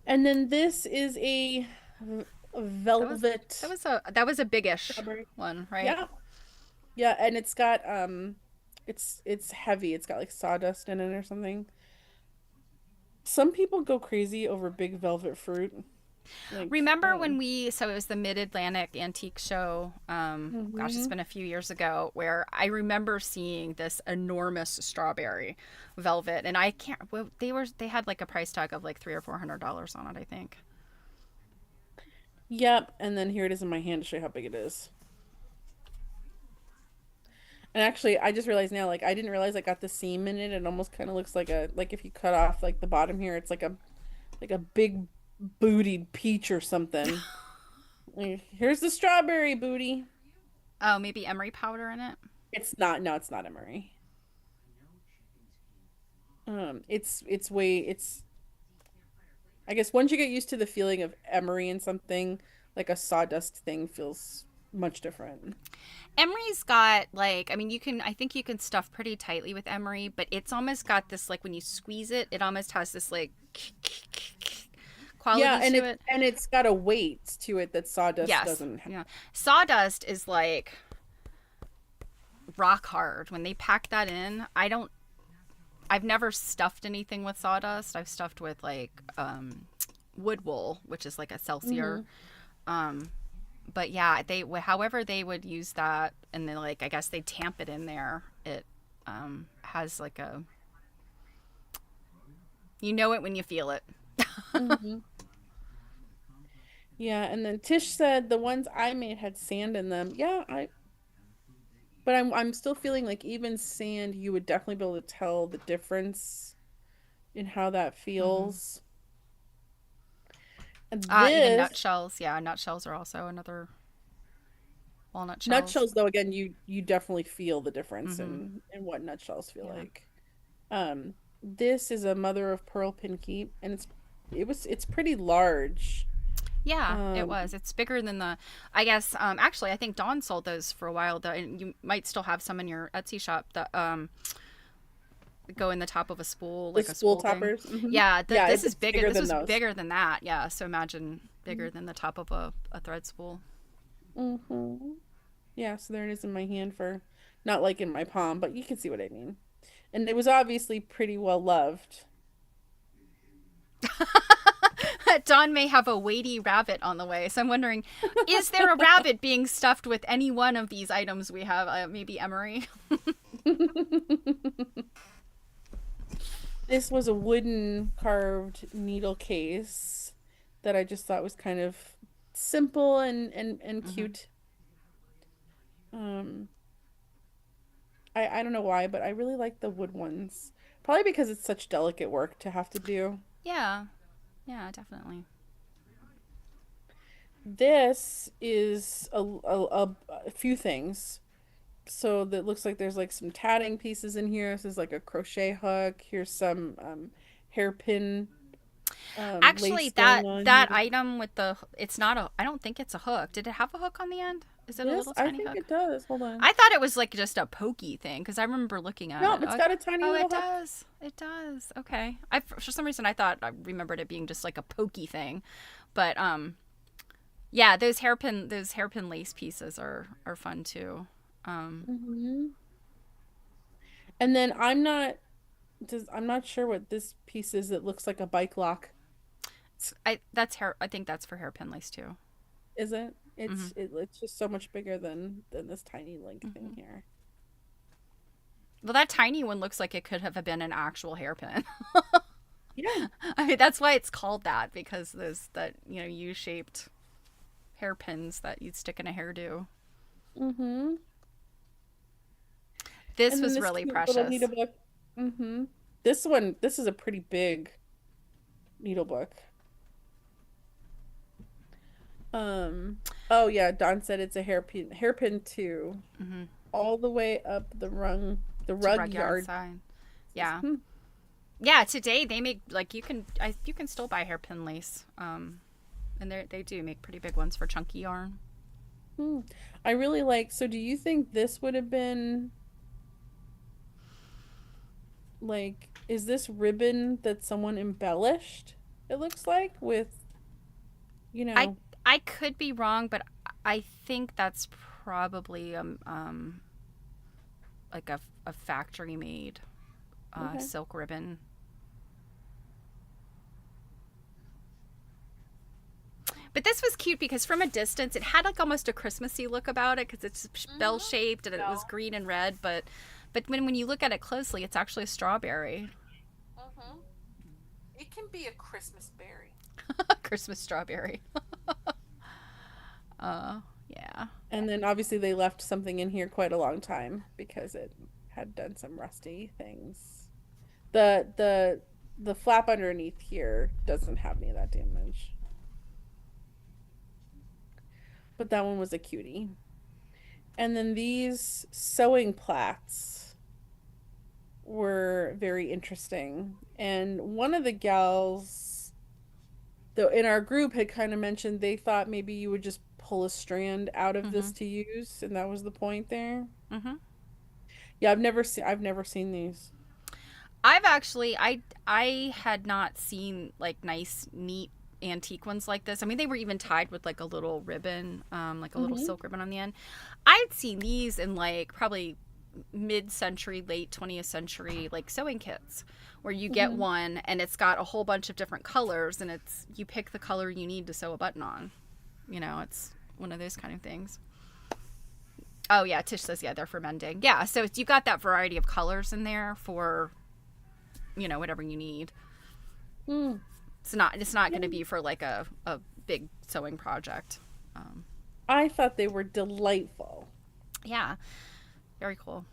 And then this is a That was velvet that was a biggish strawberry. one, right? Yeah. Yeah, and it's got it's heavy. It's got like sawdust in it or something. Some people go crazy over big velvet fruit. Like, Remember when so it was the Mid-Atlantic Antique Show, gosh, it's mhm. been a few years ago, where I remember seeing this enormous strawberry velvet, and I can't, well, they had like a price tag of like $300 or $400 on it, I think. Yep. And then here it is in my hand to show you how big it is. And actually, I just realized now, like I didn't realize I got the seam in it. It almost kind of looks like like if you cut off like the bottom here, it's like a big bootied peach or something. Like, here's the strawberry booty. Oh, maybe emery powder in it. It's not, no, it's not emery. It's way it's I guess once you get used to the feeling of emery in something, like a sawdust thing feels much different. Emery's got like, I mean, I think you can stuff pretty tightly with emery, but it's almost got this like when you squeeze it, it almost has this like Yeah, quality to it. and it's got a weight to it that sawdust Yes. doesn't have. Yeah. Sawdust is like rock hard. When they pack that in, I've never stuffed anything with sawdust. I've stuffed with like wood wool, which is like a Celsior. Um, but yeah, however they would use that, and then like I guess they tamp it in there. It has like a, you know it when you feel it. Hmm. Yeah, and then Tish said the ones I made had sand in them. Yeah, but I'm still feeling like even sand, you would definitely be able to tell the difference in how that Mm-hmm. feels. And Even this nutshells. Yeah, nutshells are also another walnut shells. nutshells, though, again, you definitely feel the difference Mm-hmm. in what nutshells feel Yeah. like. This is a mother of pearl pinky, and it's pretty large. Yeah, it Um, was. It's bigger than I guess, actually, I think Dawn sold those for a while, though, and you might still have some in your Etsy shop that go in the top of a spool, the like a spool spool thing. toppers. Hmm. Yeah, Yeah, this is it's bigger. bigger This than was those. bigger than that. Yeah, so imagine bigger than the top of a thread spool. Mm-hmm. Yeah, so there it is in my hand for not like in my palm, but you can see what I mean. And it was obviously pretty well loved. Dawn may have a weighty rabbit on the way, so I'm wondering, is there a rabbit being stuffed with any one of these items we have? Maybe emery. This was a wooden carved needle case that I just thought was kind of simple and Hmm. cute. Um, I don't know why, but I really like the wood ones. Probably because it's such delicate work to have to do. Yeah, yeah, definitely. This is a few things. So that looks like there's like some tatting pieces in here. This is like a crochet hook. Here's some hairpin Actually, lace going on that here. item with it's not a. I don't think it's a hook. Did it have a hook on the end? Is it a This, little I tiny think hook? it does. Hold on. I thought it was like just a pokey thing because I remember looking at No, it. it's got a tiny Oh, little it hook. does. It does. Okay. For some reason I remembered it being just like a pokey thing, but yeah, those hairpin lace pieces are fun too. Um, Hmm. And then I'm not sure what this piece is. It looks like a bike lock. that's hair. I think that's for hairpin lace too. Is it? Hmm. It's just so much bigger than this tiny link thing Hmm. here. Well, that tiny one looks like it could have been an actual hairpin. Yeah. I mean, that's why it's called that because there's that U-shaped hairpins that you'd stick in a hairdo. Mm-hmm. This And then was this really cute little precious. needlebook. Mm-hmm. This is a pretty big needlebook. Oh yeah, Don said it's a hairpin too, Hmm. all the way up the To rug rug yard yard. sign. Yeah. Hmm. Yeah, today they make like you can still buy hairpin lace. And they do make pretty big ones for chunky yarn. Hmm. I really like, so do you think this would have been like, is this ribbon that someone embellished, it looks like, with, you I know, I could be wrong, but I think that's probably like a factory made okay. silk ribbon. But this was cute because from a distance, it had like almost a Christmassy look about it because it's bell shaped and it was green and red. But when you look at it closely, it's actually a strawberry. Mm-hmm. It can be a Christmas berry. Christmas strawberry. Yeah. And then obviously they left something in here quite a long time because it had done some rusty things. The flap underneath here doesn't have any of that damage. But that one was a cutie. And then these sewing plats were very interesting. And one of the gals, though, in our group had kind of mentioned they thought maybe you would just pull a strand out of this to use, and that was the point there. Mm-hmm. Yeah, I've never seen these. I had not seen like nice, neat antique ones like this. I mean, they were even tied with like a little ribbon, like a little silk ribbon on the end. I'd seen these in like probably mid-century, late 20th century, like sewing kits where you get one and it's got a whole bunch of different colors and you pick the color you need to sew a button on. It's one of those kind of things. Oh yeah, Tish says, yeah, they're for mending. Yeah, so you got that variety of colors in there for, whatever you need. Mm. It's not going to be for like a big sewing project. I thought they were delightful. Yeah, very cool.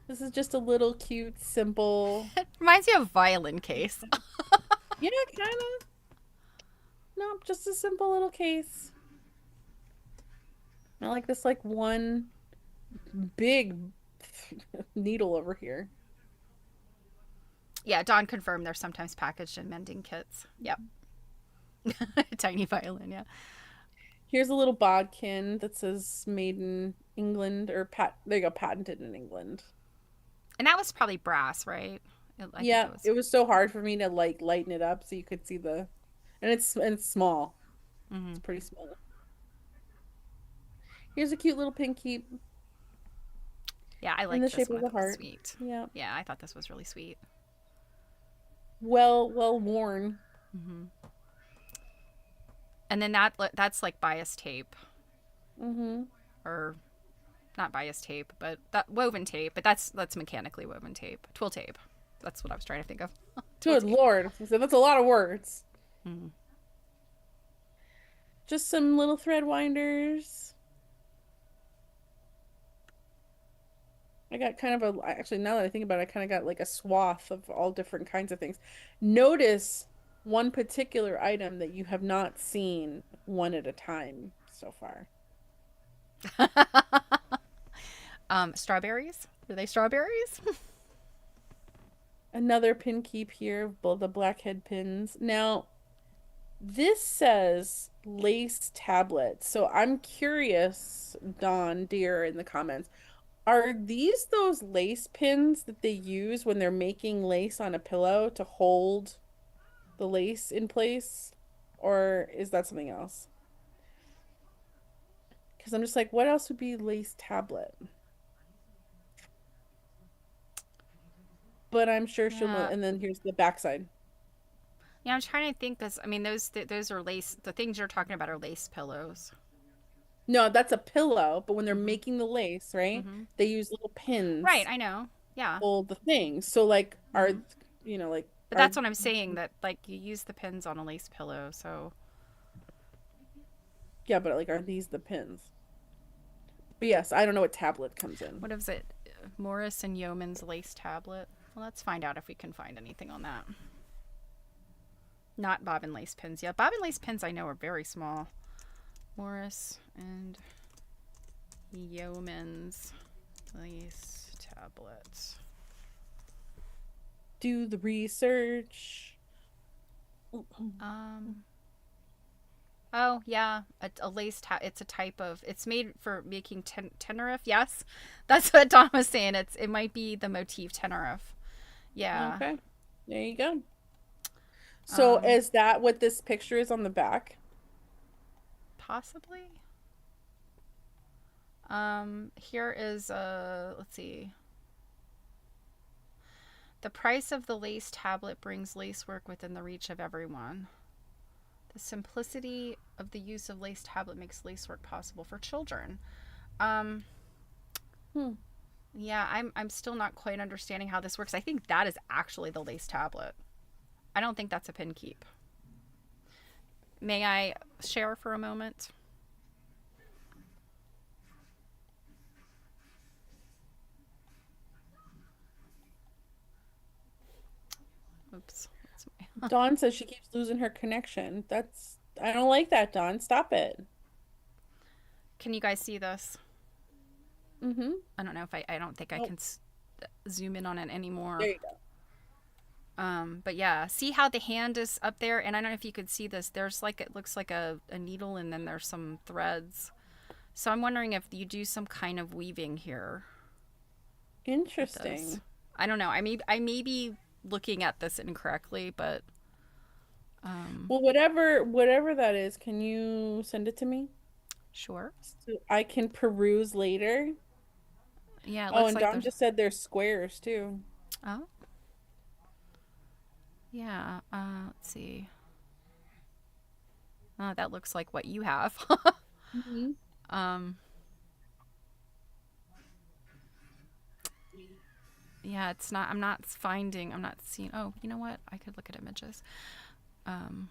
This is just a little cute, simple. It reminds me of a violin case. Yeah, kind of. Nope, just a simple little case. I like this like one big needle over here. Yeah, Dawn confirmed they're sometimes packaged in mending kits. Yep. Tiny violin, yeah. Here's a little bodkin that says made in England or there you go, patented in England. And that was probably brass, right? Yeah, it was so hard for me to like lighten it up so you could see and it's small. Mm-hmm. It's pretty small. Here's a cute little pin keep. Yeah, I like the this shape one. of a heart. Sweet. Yeah. Yeah, I thought this was really sweet. Well worn. Mm-hmm. And then that's like bias tape. Mm-hmm. Or not bias tape, but that woven tape. But that's mechanically woven tape. Twill tape. That's what I was trying to think of. Good Lord. So that's a lot of words. Mm-hmm. Just some little thread winders. I got kind of actually, now that I think about it, I kind of got like a swath of all different kinds of things. Notice one particular item that you have not seen one at a time so far. Strawberries? Are they strawberries? Another pin keep here, both the blackhead pins. Now, this says lace tablet. So I'm curious, Dawn, dear, in the comments. Are these those lace pins that they use when they're making lace on a pillow to hold the lace in place? Or is that something else? Because I'm just like, what else would be lace tablet? But I'm sure she'll know. And then here's the backside. Yeah, I'm trying to think because, I mean, those are lace. The things you're talking about are lace pillows. No, that's a pillow, but when they're making the lace, right? They use little pins. Right, I know. Yeah. Hold the things. So like like But that's what I'm saying, that like you use the pins on a lace pillow, so yeah, but like are these the pins? But yes, I don't know what tablet comes in. What is it? Morris and Yeoman's lace tablet. Well, let's find out if we can find anything on that. Not bobbin lace pins. Yeah, bobbin lace pins I know are very small. Morris and Yeoman's lace tablets. Do the research. Oh yeah, a lace it's a type of, it's made for making tenerife. Yes, that's what Don was saying. It might be the motif tenerife. Yeah. Okay, there you go. So is that what this picture is on the back? Possibly. Here is let's see. The price of the lace tablet brings lace work within the reach of everyone. The simplicity of the use of lace tablet makes lace work possible for children. Um, Hmm. yeah, I'm still not quite understanding how this works. I think that is actually the lace tablet. I don't think that's a pin keep. May I share for a moment? Oops. Dawn says she keeps losing her connection. I don't like that, Dawn. Stop it. Can you guys see this? Mm-hmm. I don't know if I don't think I Oh, can zoom in on it there anymore. you go. But yeah, see how the hand is up there? And I don't know if you could see this. There's like, it looks like a needle and then there's some threads. So I'm wondering if you do some kind of weaving here with this. Interesting. I don't know. I may be looking at this incorrectly, but um, Well, whatever that is, can you send it to me sure. so I can peruse later? Yeah, it Oh, looks and like Dawn there's. just said there's squares too. Oh, yeah. Let's see. Oh, that looks like what you have. Hmm. um, yeah, it's not. I'm not finding. I'm not seeing. Oh, you know what? I could look at images. Um,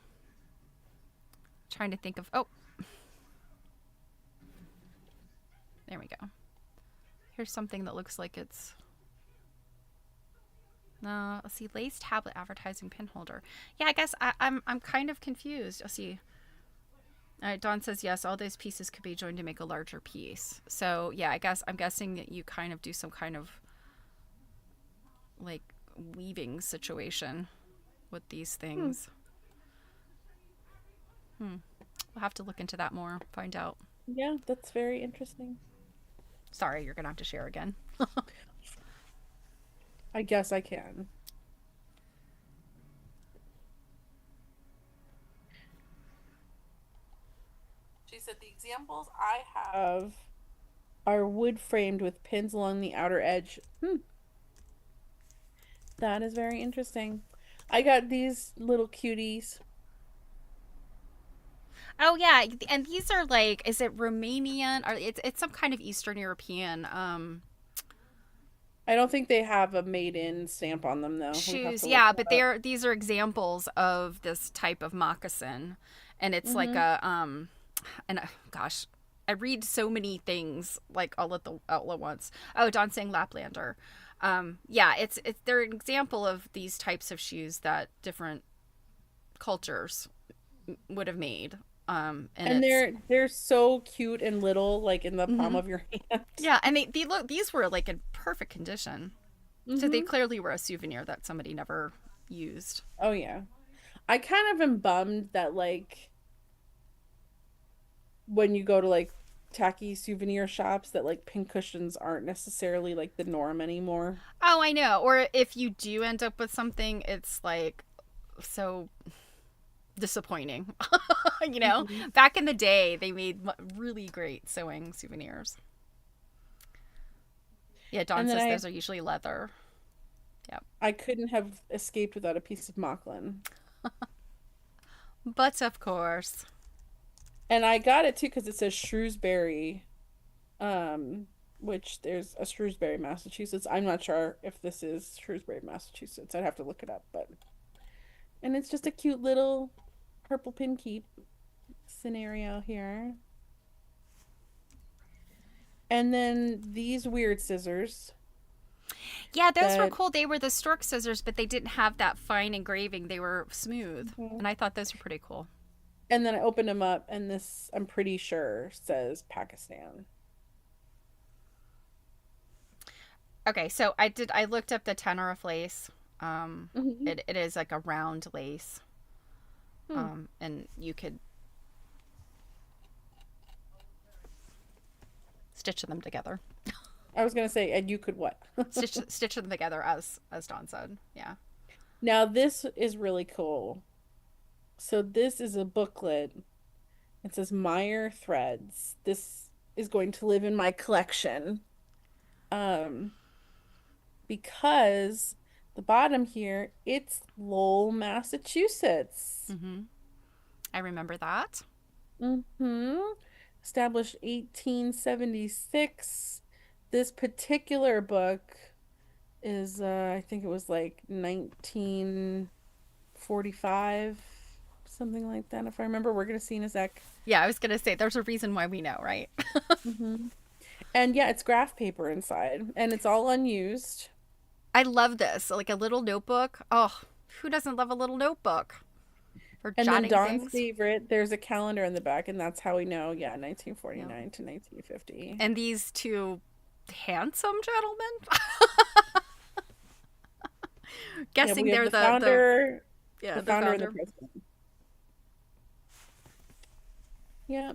trying to think of. Oh, there we go. Here's something that looks like it's. No, let's see. Lace tablet advertising pin holder. Yeah, I guess I'm kind of confused. Let's see. All right, Dawn says yes. All those pieces could be joined to make a larger piece. So yeah, I'm guessing that you kind of do some kind of like weaving situation with these Hmm. things. Hmm. We'll have to look into that more. Find out. Yeah, that's very interesting. Sorry, you're gonna have to share again. I guess I can. She said the examples I have are wood framed with pins along the outer edge. Hmm, that is very interesting. I got these little cuties. Oh yeah, and these are like, is it Romanian or it's some kind of Eastern European I don't think they have a made in stamp on them though. We have shoes. to look Yeah, but that up. these are examples of this type of moccasin, and it's like Mm-hmm. a and gosh, I read so many things like all at once. Oh, Don saying Laplander. Yeah, it's they're an example of these types of shoes that different cultures would have made. And And it's they're so cute and little, like in the palm mhm. of your hand. Yeah, and they look, these were like in perfect condition. So they Mm-hmm. clearly were a souvenir that somebody never used. Oh yeah. I kind of am bummed that like when you go to like tacky souvenir shops that like pin cushions aren't necessarily like the norm anymore. Oh, I know. Or if you do end up with something, it's like so disappointing. You know, Mhm. back in the day, they made really great sewing souvenirs. Yeah, Dawn And then says those are usually leather. Yep. I couldn't have escaped without a piece of Mocklin. But of course. And I got it too because it says Shrewsbury, which there's a Shrewsbury, Massachusetts. I'm not sure if this is Shrewsbury, Massachusetts. I'd have to look it up, but and it's just a cute little purple pin keep scenario here. And then these weird scissors Yeah, those were that cool. They were the stork scissors, but they didn't have that fine engraving. They were smooth. Mhm. And I thought those were pretty cool. and then I opened them up and this I'm pretty sure says Pakistan. Okay, so I looked up the tenor of lace. Hmm. It is like a round lace. Hmm. And you could stitch them together. I was gonna say, and you could what? Stitch them together as Dawn said. Yeah. Now this is really cool. So this is a booklet. It says Meyer threads. This is going to live in my collection. Um, because the bottom here, it's Lowell, Massachusetts. Mm-hmm. I remember that. Mm-hmm. Established 1876. This particular book is I think it was like 1945, something like that, if I remember. We're gonna see in a sec. Yeah, I was gonna say there's a reason why we know, right? Hmm. And yeah, it's graph paper inside, and it's all unused. I love this. Like a little notebook. Oh, who doesn't love a little notebook for And then jotting Dawn's things? favorite, there's a calendar in the back, and that's how we know, yeah, Yeah. 1949 to 1950. And these two handsome gentlemen. Yeah, Guessing we have they're the the founder, yeah, the the founder and the founder. president. Yeah,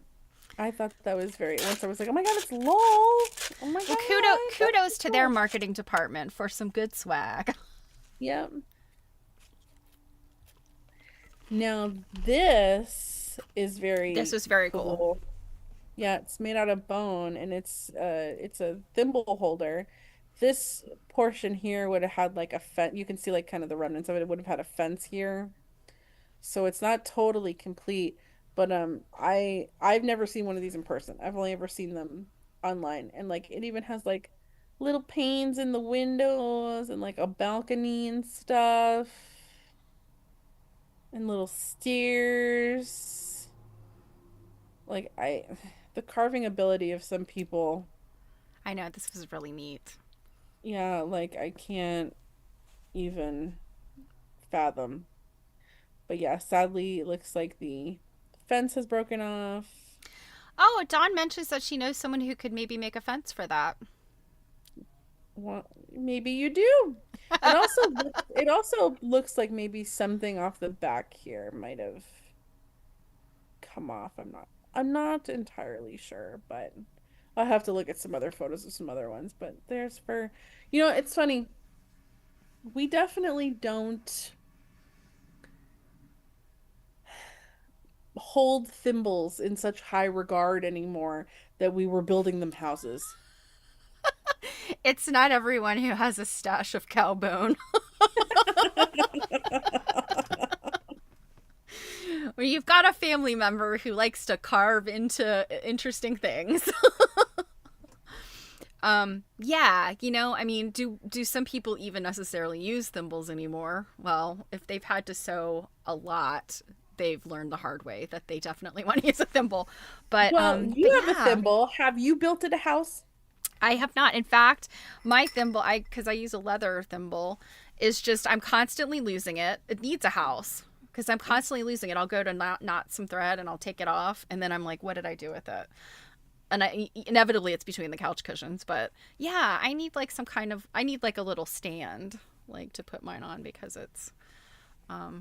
I thought that was very. Once I was like, "Oh my God, it's LOL! Oh my Well, God, that's kudos so to their cool!" marketing department for some good swag. Yeah. Now this is This very was very cool. cool. Yeah, it's made out of bone, and it's a thimble holder. This portion here would have had like a fence. You can see like kind of the remnants of it. It would have had a fence here. So it's not totally complete, but I've never seen one of these in person. I've only ever seen them online, and like it even has like little panes in the windows and like a balcony and stuff and little stairs. Like I the carving ability of some people, I know this was really neat. yeah, like I can't even fathom. But yeah, sadly it looks like the fence has broken off. Oh, Dawn mentions that she knows someone who could maybe make a fence for that. Well, maybe you do. It also looks like maybe something off the back here might have come off. I'm not entirely sure, but I'll have to look at some other photos of some other ones. But there's for, it's funny. We definitely don't hold thimbles in such high regard anymore that we were building them houses. It's not everyone who has a stash of cow bone. When you've got a family member who likes to carve into interesting things. Yeah, I mean, do some people even necessarily use thimbles anymore? Well, if they've had to sew a lot, they've learned the hard way that they definitely want to use a thimble. But Well, but you have a yeah, thimble. Have you built it a house? I have not. In fact, my thimble, because I use a leather thimble, is just I'm constantly losing it. It needs a house because I'm constantly losing it. I'll go to knot some thread and I'll take it off, and then I'm like, what did I do with it? And inevitably it's between the couch cushions. But yeah, I need like I need like a little stand like to put mine on because it's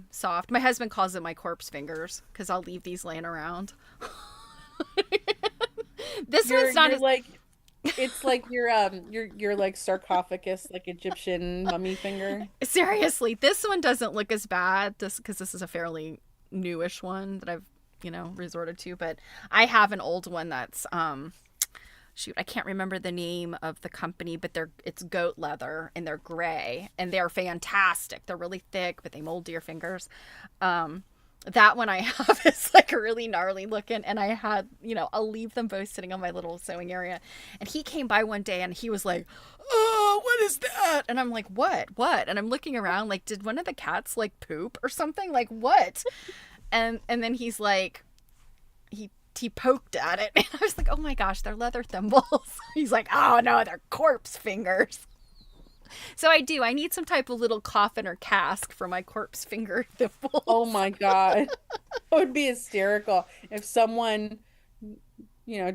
soft. My husband calls it my corpse fingers because I'll leave these laying around. This one's not You're as like it's like your like sarcophagus, like Egyptian mummy finger. seriously. This one doesn't look as bad this because this is a fairly newish one that I've resorted to, but I have an old one that's shoot, I can't remember the name of the company, but it's goat leather and they're gray and they're fantastic. They're really thick, but they mold to your fingers. That one I have is like really gnarly looking, and I had, I'll leave them both sitting on my little sewing area. And he came by one day and he was like, "Oh, what is that?" And I'm like, "What?" And I'm looking around like, did one of the cats like poop or something? Like what? And then he's like, he poked at it, and I was like, "Oh my gosh, they're leather thimbles." He's like, "Oh no, they're corpse fingers." So I need some type of little coffin or cask for my corpse finger Oh thimbles. my God. It would be hysterical if someone,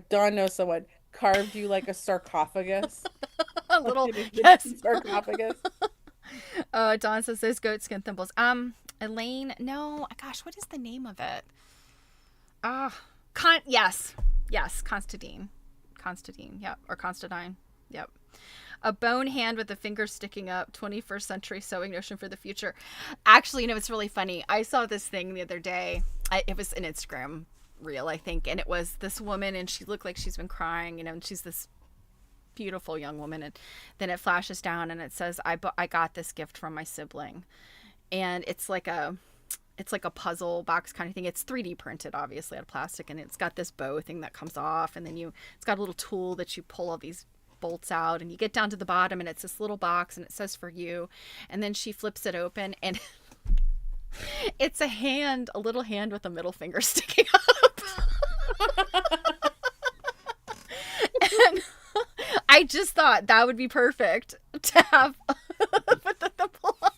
Dawn knows someone, carved you like a sarcophagus, A like little an yes. Egyptian sarcophagus. Dawn says those goatskin thimbles. Elaine, no, gosh, what is the name of it? Yes, Constantine, yep, or Constantine, yep. A bone hand with a finger sticking up, 21st century sewing notion for the future. Actually, it's really funny. I saw this thing the other day. It was an Instagram reel, I think, and it was this woman, and she looked like she's been crying, and she's this beautiful young woman, and then it flashes down, and it says, I got this gift from my sibling, and it's like it's like a puzzle box kind of thing. It's 3D printed, obviously, out of plastic, and it's got this bow thing that comes off, and then it's got a little tool that you pull all these bolts out, and you get down to the bottom, and it's this little box, and it says for you, and then she flips it open, and it's a little hand with a middle finger sticking up. And I just thought that would be perfect to have put the plot.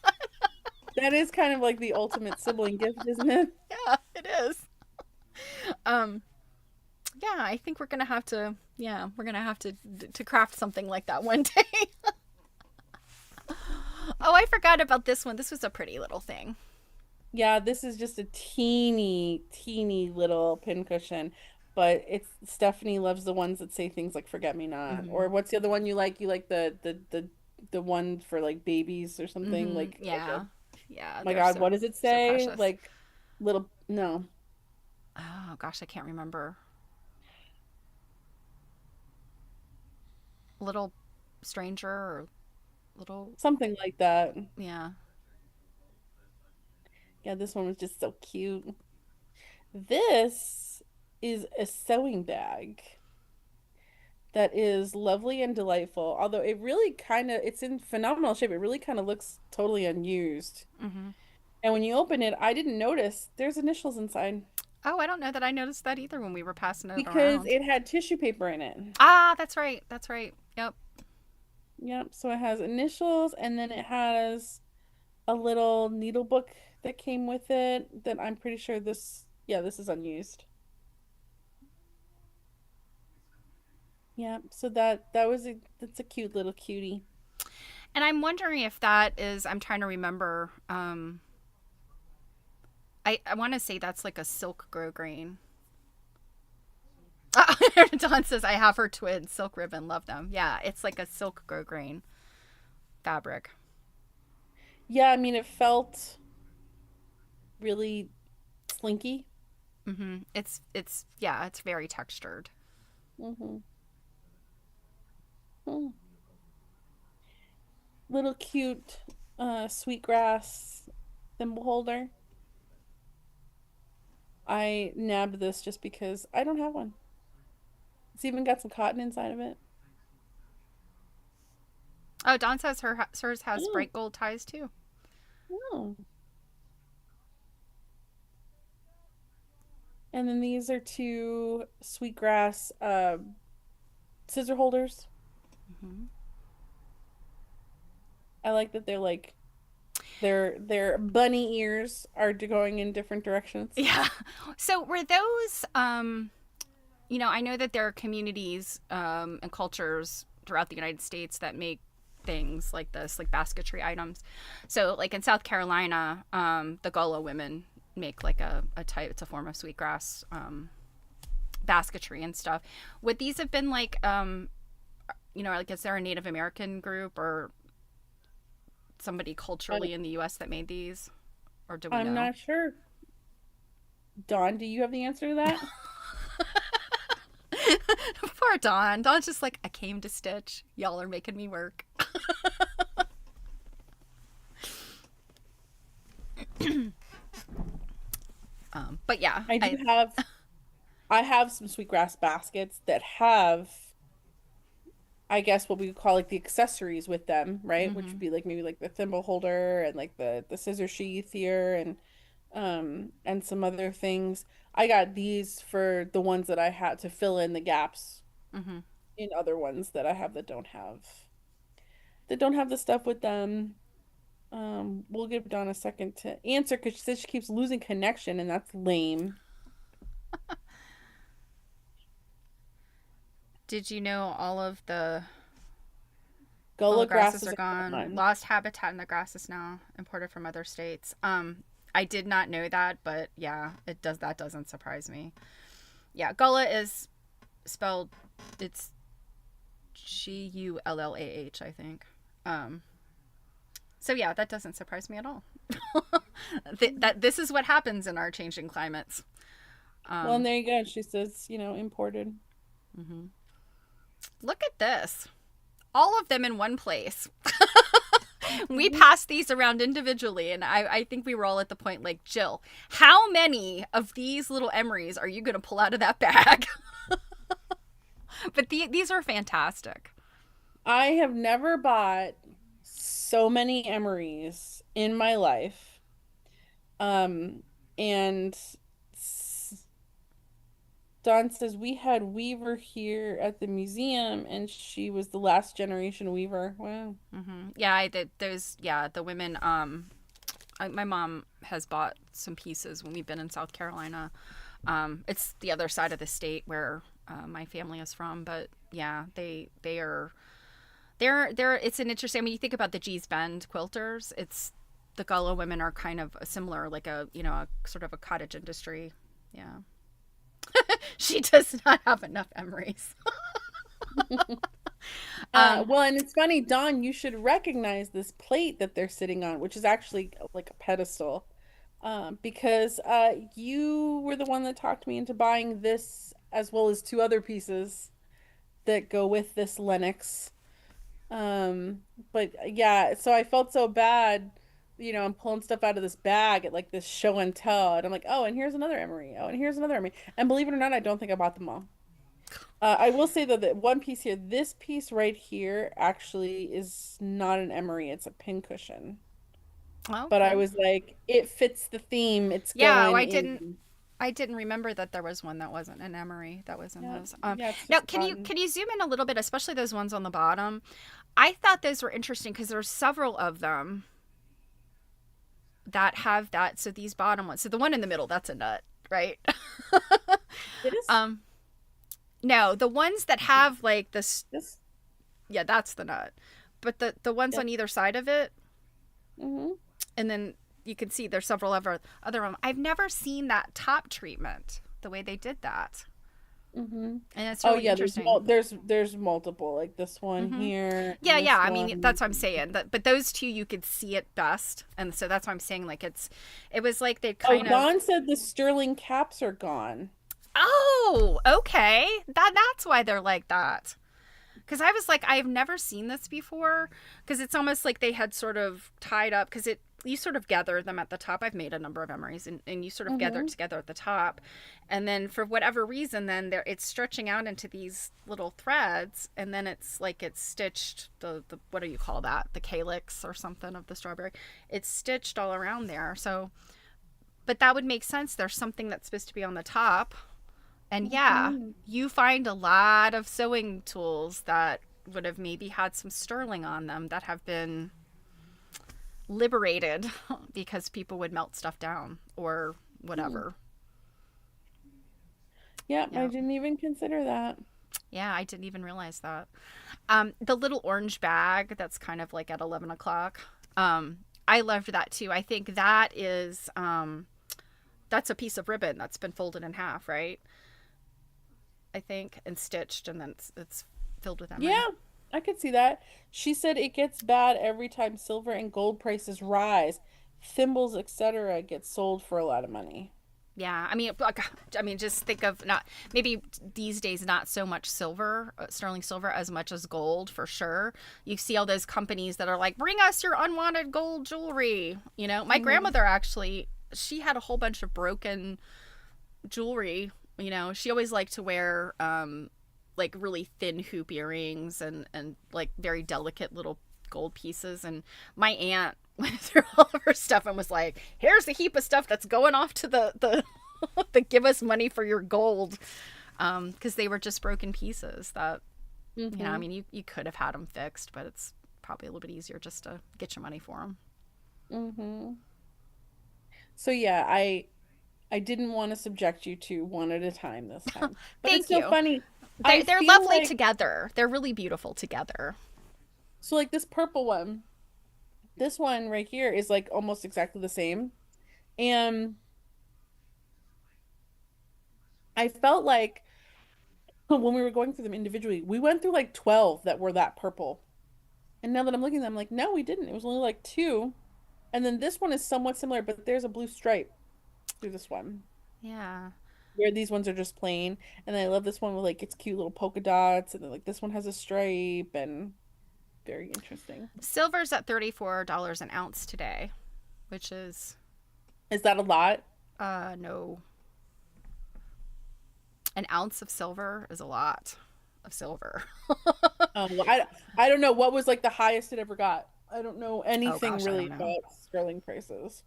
That is kind of like the ultimate sibling gift, isn't it? Yeah, it is. Yeah, I think we're gonna have to craft something like that one day. Oh, I forgot about this one. This was a pretty little thing. Yeah, this is just a teeny, teeny little pincushion, but it's Stephanie loves the ones that say things like "forget me not," Mm-hmm. or what's the other one you like? You like the one for like babies or something like Yeah, like yeah. my They're God, what does it so say? precious. Like little no, Oh gosh, I can't remember. Little stranger or little, something like that. yeah. Yeah, this one was just so cute. This is a sewing bag that is lovely and delightful. Although it really kind of it's in phenomenal shape. It really kind of looks totally unused. Mm-hmm. And when you open it, I didn't notice there's initials inside Oh, I don't know that I noticed that either when we were passing it because around. it had tissue paper in it. Ah, that's right. That's right. Yep. Yep, so it has initials and then it has a little needle book that came with it that I'm pretty sure this is unused. Yeah, so that's a cute little cutie. And I'm wondering if that is, I'm trying to remember. I want to say that's like a silk grosgrain. Dawn says, I have her twins, silk ribbon, love them. Yeah, it's like a silk grosgrain fabric. Yeah, I mean it felt really slinky. Yeah, it's very textured. Hmm. Hmm. Little cute sweetgrass thimble holder. I nabbed this just because I don't have one. It's even got some cotton inside of it. Oh, Dawn says hers has Oh, bright gold ties too. oh. And then these are two sweetgrass scissor holders. Hmm. I like that they're like their bunny ears are going in different directions. Yeah. So were those, I know that there are communities and cultures throughout the United States that make things like this, like basketry items. So, like in South Carolina, the Gullah women make like a type, it's a form of sweetgrass basketry and stuff. Would these have been like, like is there a Native American group or somebody culturally in the U.S. that made these, or do we I'm know? not sure. Dawn, do you have the answer to that? Poor Dawn. Dawn's just like, I came to stitch. Y'all are making me work. But yeah, I have some sweetgrass baskets that have, I guess, what we would call like the accessories with them, right? Which would hmm be like maybe like the thimble holder and like the scissor sheath here and some other things. I got these for the ones that I had to fill in the gaps hmm in other ones that I have that don't have the stuff with them. We'll give Dawn a second to answer because she says she keeps losing connection and that's lame. Did you know all of the Gullah grasses grasses are are gone? gone. Lost habitat in the grass is now imported from other states. I did not know that, but yeah, that doesn't surprise me. Yeah, Gullah is spelled, it's Gullah, I think. So yeah, that doesn't surprise me at all. That this is what happens in our changing climates. Well, and Um, there you go. She says, imported. Look at this. All of them in one place. We passed these around individually, and I think we were all at the point like, Jill, how many of these little emeries are you going to pull out of that bag? But these are fantastic. I have never bought so many emeries in my life. And Don says we had Weaver here at the museum, and she was the last generation Weaver. Wow. Yeah, I did those. Yeah, the women. My mom has bought some pieces when we've been in South Carolina. It's the other side of the state where my family is from, but yeah, they are. They're. It's an interesting. I mean, you think about the Gee's Bend quilters. It's the Gullah women are kind of a similar, like a sort of a cottage industry. Yeah. She does not have enough emeries. Well, and it's funny, Dawn, you should recognize this plate that they're sitting on, which is actually like a pedestal. Because you were the one that talked me into buying this as well as two other pieces that go with this Lennox. But yeah, so I felt so bad, I'm pulling stuff out of this bag at like this show and tell, and I'm like, oh, and here's another emery. Oh, and here's another emery. And believe it or not, I don't think I bought them all. I will say though that one piece here, this piece right here, actually is not an emery; it's a pincushion. But I Okay. was like, it fits the theme. It's Yeah, going in. I didn't remember that there was one that wasn't an emery that was in Yeah, those. yeah, it's Now just can you fun. zoom in a little bit, especially those ones on the bottom? I thought those were interesting because there's several of them that have that. So these bottom ones. So the one in the middle, that's a nut, right? It is um, no, the ones that have like this, this. yeah, that's the nut. But the ones Yep. on either side of it, Mm-hmm. and then you can see there's several other them. I've never seen that top treatment the way they did that, Mm-hmm. and it's Oh really yeah, interesting. there's multiple, like this one Hmm. here Yeah, and yeah. this I mean, one. that's what I'm saying. But those two, you could see it best, and so that's why I'm saying like it was like they Oh, kind of. Don said the sterling caps are gone. Oh, okay. That's why they're like that. Because I was like, I've never seen this before. Because it's almost like they had sort of tied up. Because you sort of gather them at the top. I've made a number of emeries, and you sort of gather it Mm-hmm. together at the top, and then for whatever reason, then it's stretching out into these little threads, and then it's like it's stitched. The what do you call that? The calyx or something of the strawberry. It's stitched all around there. So, but that would make sense. There's something that's supposed to be on the top, and yeah, Mm-hmm. you find a lot of sewing tools that would have maybe had some sterling on them that have been liberated because people would melt stuff down or whatever. Yep, I Yeah. didn't even consider that. Yeah, I didn't even realize that. The little orange bag that's kind of like at 11 o'clock. I loved that too. I think that's a piece of ribbon that's been folded in half, right? I think, and stitched, and then it's filled with emery. Yeah, I could see that. She said it gets bad every time silver and gold prices rise. Thimbles, etc., get sold for a lot of money. Yeah, I mean, just think of not maybe these days not so much silver, sterling silver, as much as gold for sure. You see all those companies that are like, "Bring us your unwanted gold jewelry." My Hmm. grandmother actually, she had a whole bunch of broken jewelry. She always liked to wear like really thin hoop earrings and like very delicate little gold pieces. And my aunt went through all of her stuff and was like, "Here's the heap of stuff that's going off to the the give us money for your gold," because they were just broken pieces that I Hmm. mean, you could have had them fixed, but it's probably a little bit easier just to get your money for them. Hmm. So yeah, I didn't want to subject you to one at a time this time. But it's Thank so you. funny. I They're feel lovely like together. They're really beautiful together. so like this purple one, this one right here is like almost exactly the same. And I felt like when we were going through them individually, we went through like 12 that were that purple. And now that I'm looking at them, I'm like, no, we didn't. It was only like two. And then this one is somewhat similar, but there's a blue stripe through this one. Yeah. Where these ones are just plain. And then I love this one with like its cute little polka dots. And then like this one has a stripe and very interesting. Silver's at $34 an ounce today, which is Is that a lot? no. An ounce of silver is a lot of silver. Well, I don't know what was like the highest it ever got. I don't know Oh anything gosh, I really don't know. about sterling prices.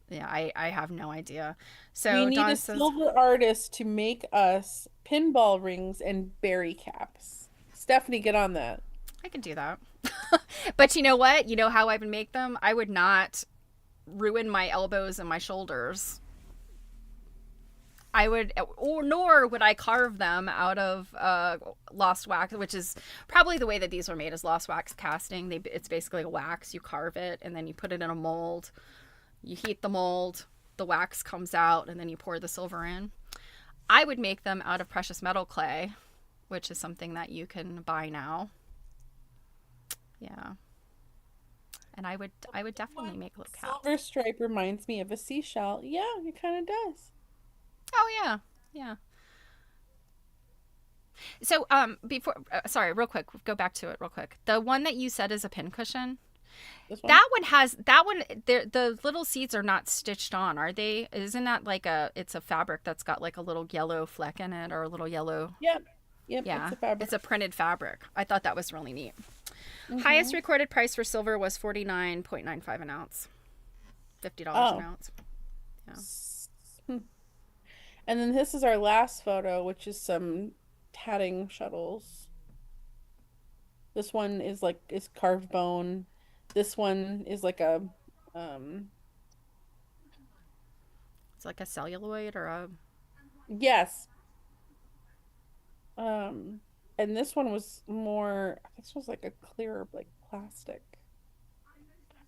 Yeah, I have no idea. We So need Dawn a says, silver artist to make us pinball rings and berry caps. Stephanie, get on that. I can do that. But you know what? You know how I would make them? I would not ruin my elbows and my shoulders. I would, or nor would I carve them out of lost wax, which is probably the way that these are made is lost wax casting. It's basically a wax. You carve it and then you put it in a mold. You heat the mold, the wax comes out, and then you pour the silver in. I would make them out of precious metal clay, which is something that you can buy now. Yeah. And I would definitely make little caps. Silver stripe reminds me of a seashell. Yeah, it kind of does. Oh yeah. Yeah. So before sorry, real quick, go back to it real quick. The one that you said is a pincushion. This one? That one the little seats are not stitched on, are they? Isn't that like it's a fabric that's got like a little yellow fleck in it or a little yellow. Yep. Yep, Yeah. it's a fabric. It's a printed fabric. I thought that was really neat. Mm-hmm. Highest recorded price for silver was 49.95 an ounce. $50 an ounce. Yeah. And then this is our last photo, which is some tatting shuttles. This one is carved bone. This one is like a It's like a celluloid or a yes. And this was like a clear like plastic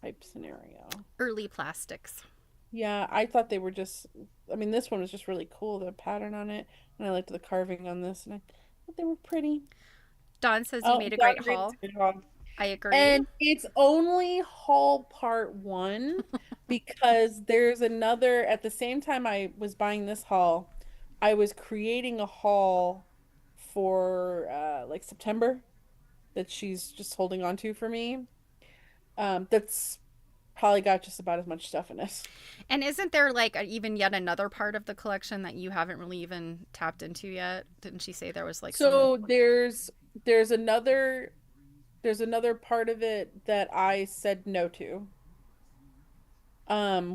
type scenario. early plastics. Yeah, I thought they were just, I mean, this one was just really cool, the pattern on it. And I liked the carving on this, and I thought they were pretty. Dawn says you Oh, made a Don great agreed haul. to it all. I agree. And it's only haul part one because there's another, at the same time I was buying this haul, I was creating a haul for like September that she's just holding on to for me. That's probably got just about as much stuff in it. And isn't there like even yet another part of the collection that you haven't really even tapped into yet? Didn't she say there was like some? So there's another part of it that I said no to,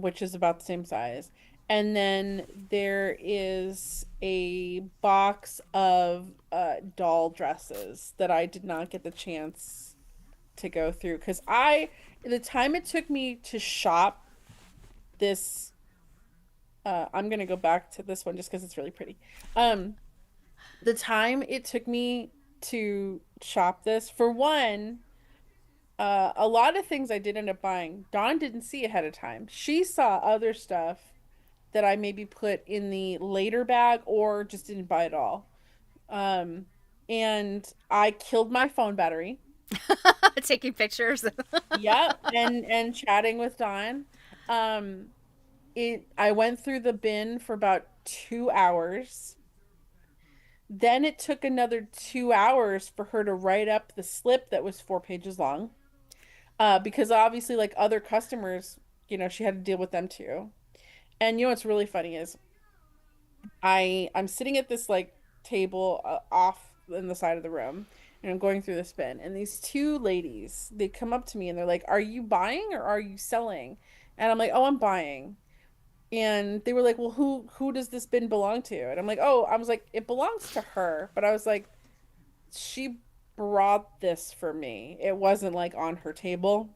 which is about the same size. And then there is a box of doll dresses that I did not get the chance to go through because the time it took me to shop this, I'm gonna go back to this one just because it's really pretty. The time it took me to shop this, for one, a lot of things I did end up buying, Dawn didn't see ahead of time. She saw other stuff that I maybe put in the later bag or just didn't buy at all. Um, and I killed my phone battery. Taking pictures. Yep, and chatting with Dawn. Um, I went through the bin for about 2 hours. Then it took another 2 hours for her to write up the slip that was 4 pages long. Because obviously, like other customers, she had to deal with them too. And what's really funny is I'm sitting at this like table off in the side of the room, and I'm going through this bin, and these two ladies, they come up to me and they're like, "Are you buying or are you selling?" And I'm like, "Oh, I'm buying." And they were like, "Well, who does this bin belong to?" And I'm like, "Oh," I was like, "It belongs to her." But I was like, "She brought this for me. It wasn't like on her table."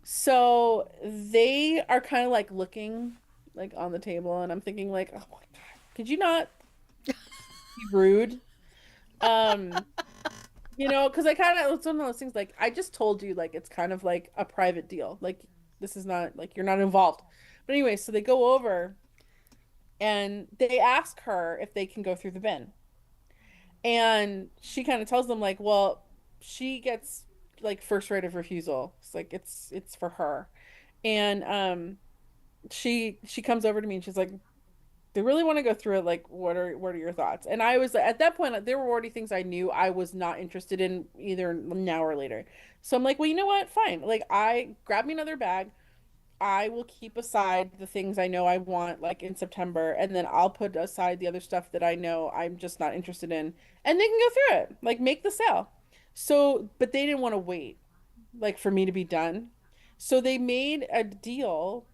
So they are kind of like looking like on the table, and I'm thinking like, "Oh my God, could you not be rude?" Um, because I kind of, it's one of those things like I just told you like it's kind of like a private deal. Like this is not like you're not involved. But anyway, so they go over and they ask her if they can go through the bin. And she kind of tells them like, well, she gets like first right of refusal. It's like it's for her. And she comes over to me and she's like, they really want to go through it. Like, what are your thoughts? And I was at that point, like, there were already things I knew I was not interested in either now or later. So I'm like, well, you know what? Fine. Like, I grab me another bag. I will keep aside the things I know I want, like in September, and then I'll put aside the other stuff that I know I'm just not interested in, and they can go through it, like make the sale. So, but they didn't want to wait, like for me to be done. So they made a deal,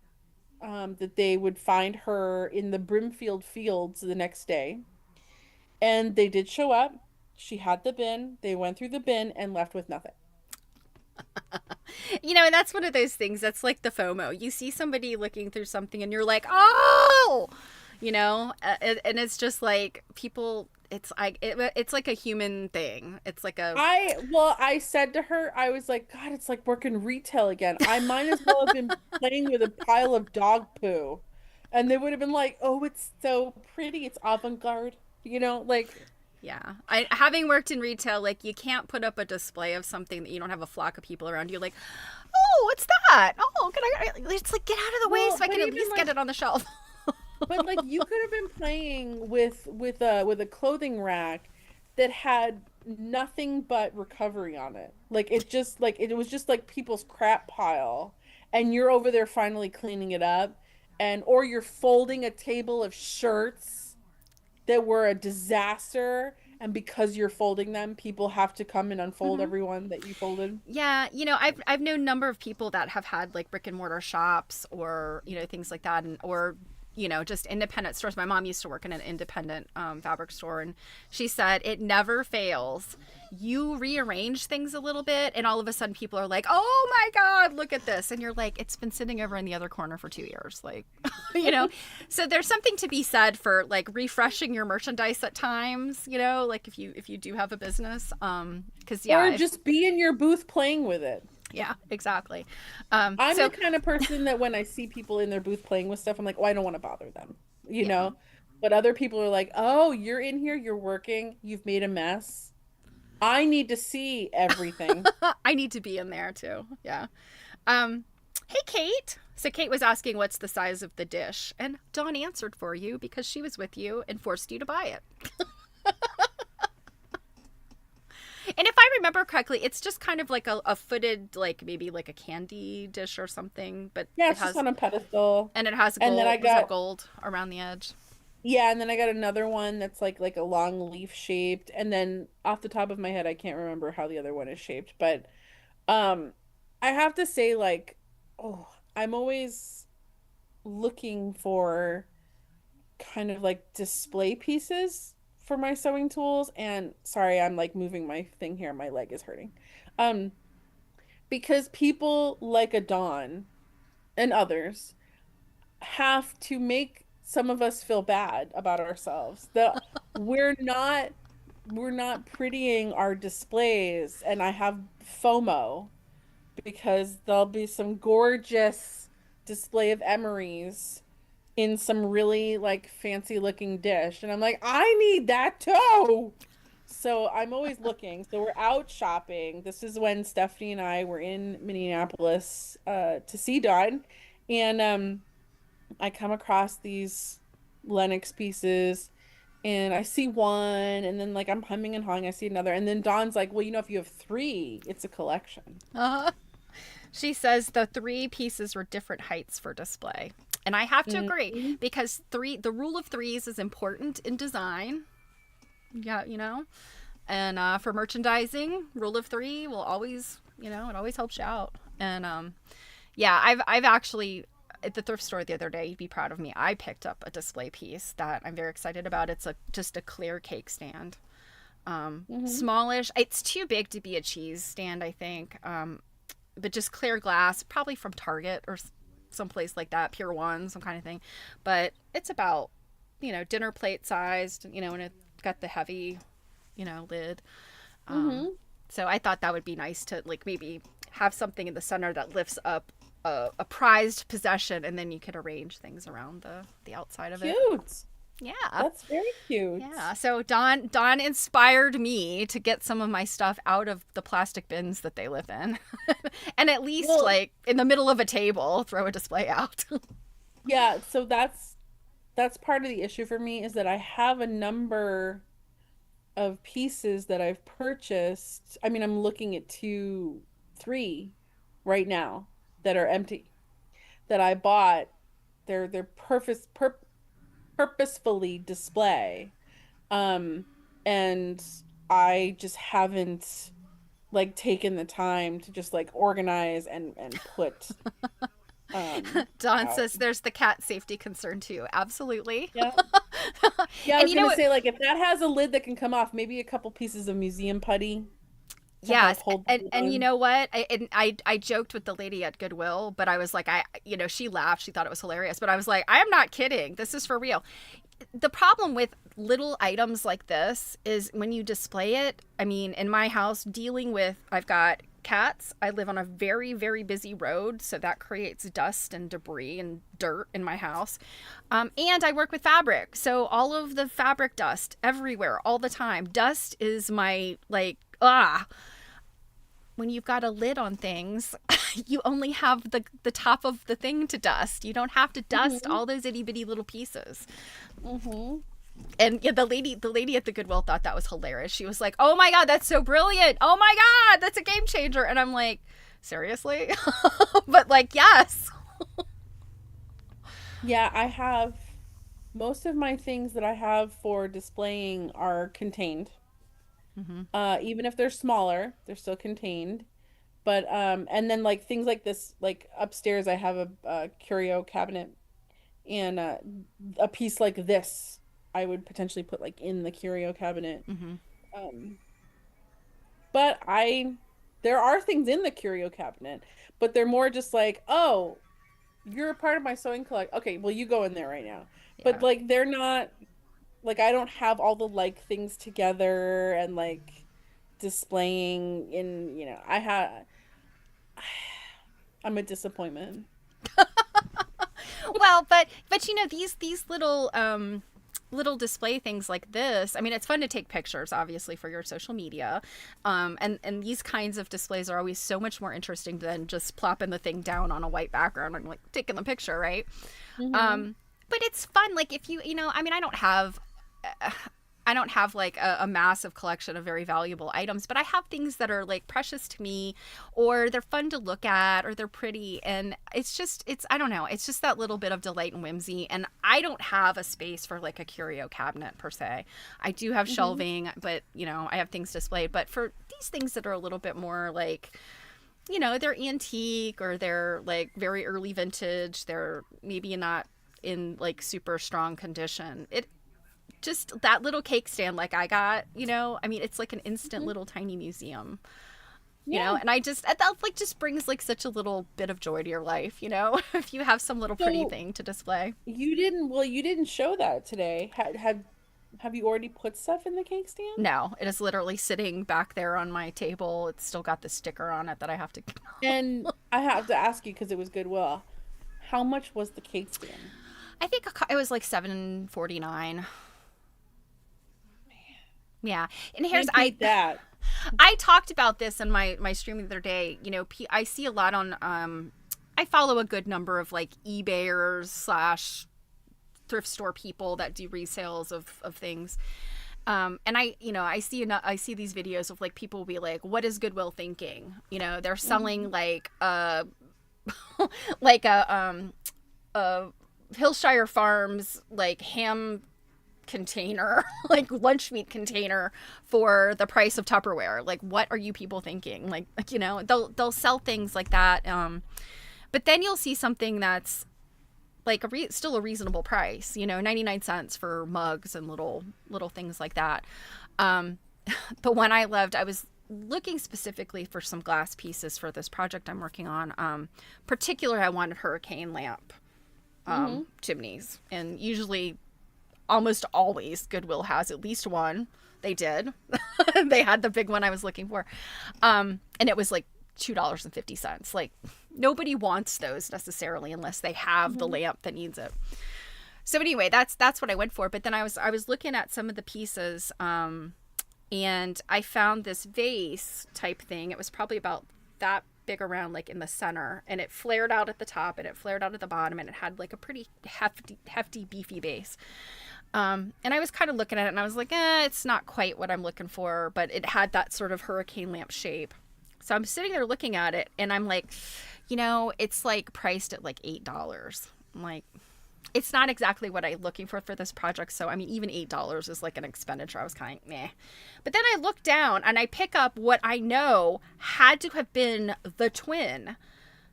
that they would find her in the Brimfield Fields the next day, and they did show up. She had the bin. They went through the bin and left with nothing. And that's one of those things that's like the FOMO. You see somebody looking through something and you're like, oh, and it's just like people, it's like a human thing. It's like a, I said to her, I was like, God, it's like working retail again. I might as well have been playing with a pile of dog poo. And they would have been like, oh, it's so pretty. It's avant-garde, like, yeah. Having worked in retail, like you can't put up a display of something that you don't have a flock of people around you. Like, oh, what's that? Oh, it's like get out of the way so I can at least get it on the shelf. But like you could have been playing with a clothing rack that had nothing but recovery on it. Like it was just like people's crap pile, and you're over there finally cleaning it up, or you're folding a table of shirts that were a disaster, and because you're folding them, people have to come and unfold Mm-hmm. everyone that you folded. Yeah, I've known a number of people that have had like brick and mortar shops or things like that, and or just independent stores. My mom used to work in an independent fabric store, and she said it never fails. You rearrange things a little bit, and all of a sudden people are like, "Oh my God, look at this!" And you're like, "It's been sitting over in the other corner for 2 years." Like, So there's something to be said for like refreshing your merchandise at times. Like if you do have a business, because Or just be in your booth playing with it. yeah, exactly. I'm the kind of person that when I see people in their booth playing with stuff, I'm like, oh, I don't want to bother them, you Yeah. know? But other people are like, oh, you're in here, you're working, you've made a mess. I need to see everything. I need to be in there too. Yeah. Hey, Kate. So Kate was asking what's the size of the dish, and Dawn answered for you because she was with you and forced you to buy it. And if I remember correctly, it's just kind of like a footed, like maybe like a candy dish or something. But Yeah, it it's has, just on a pedestal. and it has And gold. then I Was that got, gold around the edge? yeah, and then I got another one that's like a long leaf shaped. And then off the top of my head, I can't remember how the other one is shaped. But um, I have to say, like, oh, I'm always looking for kind of like display pieces for my sewing tools. And sorry, I'm like moving my thing here. My leg is hurting. Um, because people like a Dawn and others have to make some of us feel bad about ourselves. That we're not prettying our displays, and I have FOMO because there'll be some gorgeous display of emeries in some really like fancy looking dish, and I'm like, I need that too. So I'm always looking. So we're out shopping. This is when Stephanie and I were in Minneapolis to see Dawn, and I come across these Lennox pieces, and I see one, and then like I'm humming and hawing, I see another, and then Dawn's like, well, if you have three, it's a collection. Uh-huh. She says the three pieces were different heights for display. And I have to agree Mhm. because the rule of threes is important in design. Yeah, and for merchandising, rule of three will always, it always helps you out. And yeah, I've actually at the thrift store the other day, you'd be proud of me. I picked up a display piece that I'm very excited about. It's just a clear cake stand, Mhm. smallish. It's too big to be a cheese stand, I think. But just clear glass, probably from Target or someplace like that, Pier 1, some kind of thing. But it's about, dinner plate sized, and it's got the heavy, lid. Um, Mhm. so I thought that would be nice to like maybe have something in the center that lifts up a prized possession, and then you could arrange things around the outside of it. Cute. Yeah. That's very cute. Yeah, so Dawn inspired me to get some of my stuff out of the plastic bins that they live in, and at least Well, like in the middle of a table, throw a display out. yeah, so that's that's part of the issue for me, is that I have a number of pieces that I've purchased. I mean, I'm looking at two, three right now that are empty that I bought. They're purposefully display. Um, and I just haven't like taken the time to just like organize and put Dawn out. says there's the cat safety concern too. Absolutely. Yeah. Yeah, I And was you know gonna what? say like if that has a lid that can come off, maybe a couple pieces of museum putty to help Yes, hold the and you lid. know what? I joked with the lady at Goodwill, but I was like, she laughed. She thought it was hilarious, but I was like, I am not kidding. This is for real. The problem with little items like this is when you display it. I mean, in my house, I've got cats. I live on a very, very busy road, so that creates dust and debris and dirt in my house. And I work with fabric, so all of the fabric dust everywhere, all the time. Dust is my, like, when you've got a lid on things, you only have the top of the thing to dust. You don't have to dust Hmm. all those itty bitty little pieces. Hmm. And yeah, the lady at the Goodwill thought that was hilarious. She was like, "Oh my god, that's so brilliant! Oh my god, that's a game changer!" And I'm like, seriously? But like, yes. Yeah, I have most of my things that I have for displaying are contained. Hmm. Even if they're smaller, they're still contained. But and then like things like this, like upstairs, I have a curio cabinet, and a piece like this, I would potentially put like in the curio cabinet. Hmm. Um, but there are things in the curio cabinet, but they're more just like, oh, you're a part of my sewing collect. Okay, well, you go in there right now. But Yeah. like, they're not like I don't have all the like things together and like displaying in, I have. I'm a disappointment. Well, but these little display things like this. I mean, it's fun to take pictures, obviously, for your social media. And these kinds of displays are always so much more interesting than just plopping the thing down on a white background and like taking the picture, right? Hmm. But it's fun. Like if I mean, I don't have like a massive collection of very valuable items, but I have things that are like precious to me, or they're fun to look at, or they're pretty. And I don't know, it's just that little bit of delight and whimsy. And I don't have a space for like a curio cabinet per se. I do have Hmm. shelving, but I have things displayed. But for these things that are a little bit more like, they're antique or they're like very early vintage, they're maybe not in like super strong condition. It just that little cake stand like I got, I mean, it's like an instant Hmm. little tiny museum, Yeah. and that like just brings like such a little bit of joy to your life, if you have some little pretty So thing to display. you didn't show that today. Have you already put stuff in the cake stand? No, it is literally sitting back there on my table. It's still got the sticker on it that I have to. And I have to ask you because it was Goodwill. How much was the cake stand? I think it was like 7.49. Yeah, and here's Can't I beat that. I talked about this in my stream the other day. I see a lot on I follow a good number of like eBayers slash thrift store people that do resales of things. And I see these videos of like people will be like, what is Goodwill thinking? They're selling Hmm. like like a Hillshire Farms like ham container, like lunch meat container for the price of Tupperware. Like, what are you people thinking? Like, they'll sell things like that. But then you'll see something that's like still a reasonable price. 99 cents for mugs and little things like that. Um, the one I loved, I was looking specifically for some glass pieces for this project I'm working on. Particularly, I wanted hurricane lamp Hmm. chimneys, and usually almost always Goodwill has at least one. They did. They had the big one I was looking for. And it was like $2.50. Like nobody wants those necessarily unless they have the Hmm. lamp that needs it. So anyway, that's what I went for. But then I was looking at some of the pieces, and I found this vase type thing. It was probably about that big around like in the center, and it flared out at the top and it flared out at the bottom, and it had like a pretty hefty beefy base. And I was kind of looking at it and I was like, it's not quite what I'm looking for, but it had that sort of hurricane lamp shape. So I'm sitting there looking at it and I'm like, it's like priced at like $8. I'm like, it's not exactly what I'm looking for this project. So, I mean, even $8 is like an expenditure. I was kind of meh. But then I look down and I pick up what I know had to have been the twin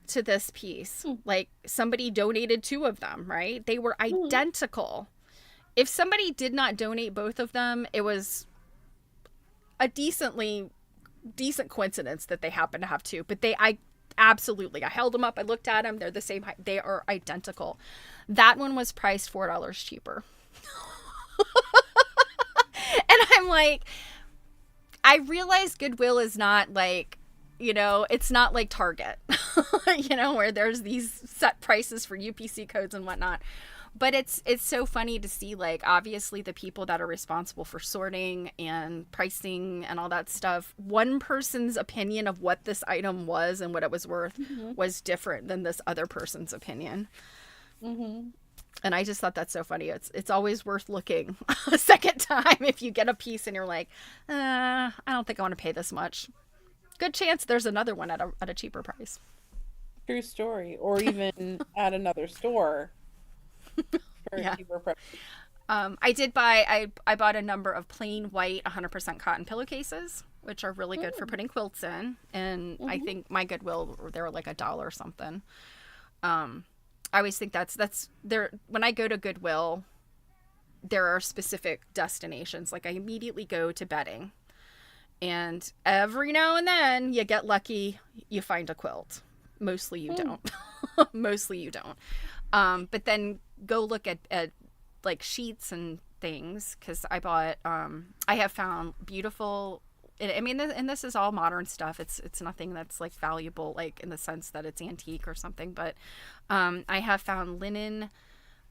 to this piece. Like somebody donated 2 of them, right? They were identical. If somebody did not donate both of them, it was a decent coincidence that they happened to have 2. But I held them up. I looked at them. They're the same height. They are identical. That one was priced $4 cheaper. And I'm like, I realize Goodwill is not like, it's not like Target, where there's these set prices for UPC codes and whatnot. But it's so funny to see, like, obviously the people that are responsible for sorting and pricing and all that stuff, one person's opinion of what this item was and what it was worth was different than this other person's opinion. And I just thought that's so funny. It's always worth looking a second time if you get a piece and you're like, I don't think I want to pay this much. Good chance there's another one at a cheaper price. True story. Or even at another store. For a cheaper price. I bought a number of plain white 100% cotton pillowcases, which are really good for putting quilts in. And I think my Goodwill, they were like $1 or something. I always think that's there. When I go to Goodwill, there are specific destinations. Like I immediately go to bedding, and every now and then you get lucky, you find a quilt. Mostly you don't. Mostly you don't. But then go look at like sheets and things, because I bought I have found beautiful, I mean, and this is all modern stuff. It's nothing that's like valuable, like in the sense that it's antique or something, but I have found linen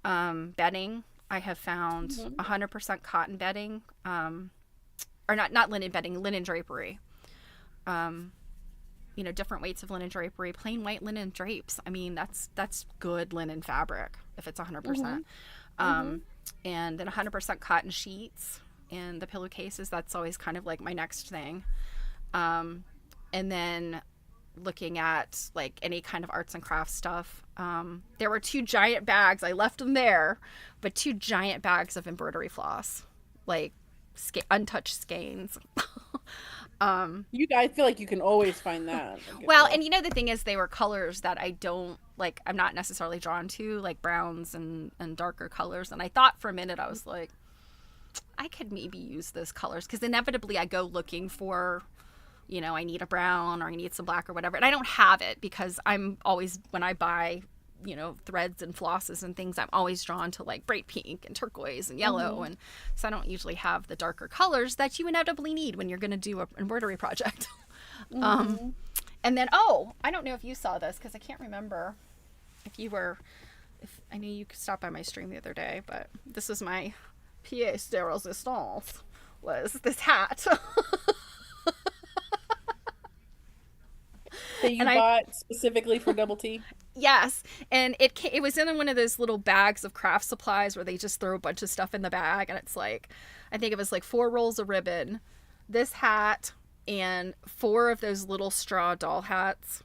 bedding. I have found 100% cotton bedding, or not linen bedding, linen drapery. Different weights of linen drapery, plain white linen drapes. I mean, that's good linen fabric if it's 100%. And then 100% cotton sheets and the pillowcases. That's always kind of like my next thing. And then looking at like any kind of arts and crafts stuff. There were 2 giant bags. I left them there, but 2 giant bags of embroidery floss, like untouched skeins. I feel like you can always find that. Well, and the thing is, they were colors that I don't like. I'm not necessarily drawn to, like browns and darker colors. And I thought for a minute, I was like, I could maybe use those colors, because inevitably I go looking for, I need a brown or I need some black or whatever, and I don't have it, because I'm always, when I buy threads and flosses and things, I'm always drawn to like bright pink and turquoise and yellow, and so I don't usually have the darker colors that you inevitably need when you're going to do an embroidery project. And then I don't know if you saw this, because I can't remember if I knew you stopped by my stream the other day, but this was my pièce de résistance, was this hat. That you bought specifically for Double T? Yes, and it was in one of those little bags of craft supplies where they just throw a bunch of stuff in the bag, and it's like, I think it was like 4 rolls of ribbon, this hat, and 4 of those little straw doll hats.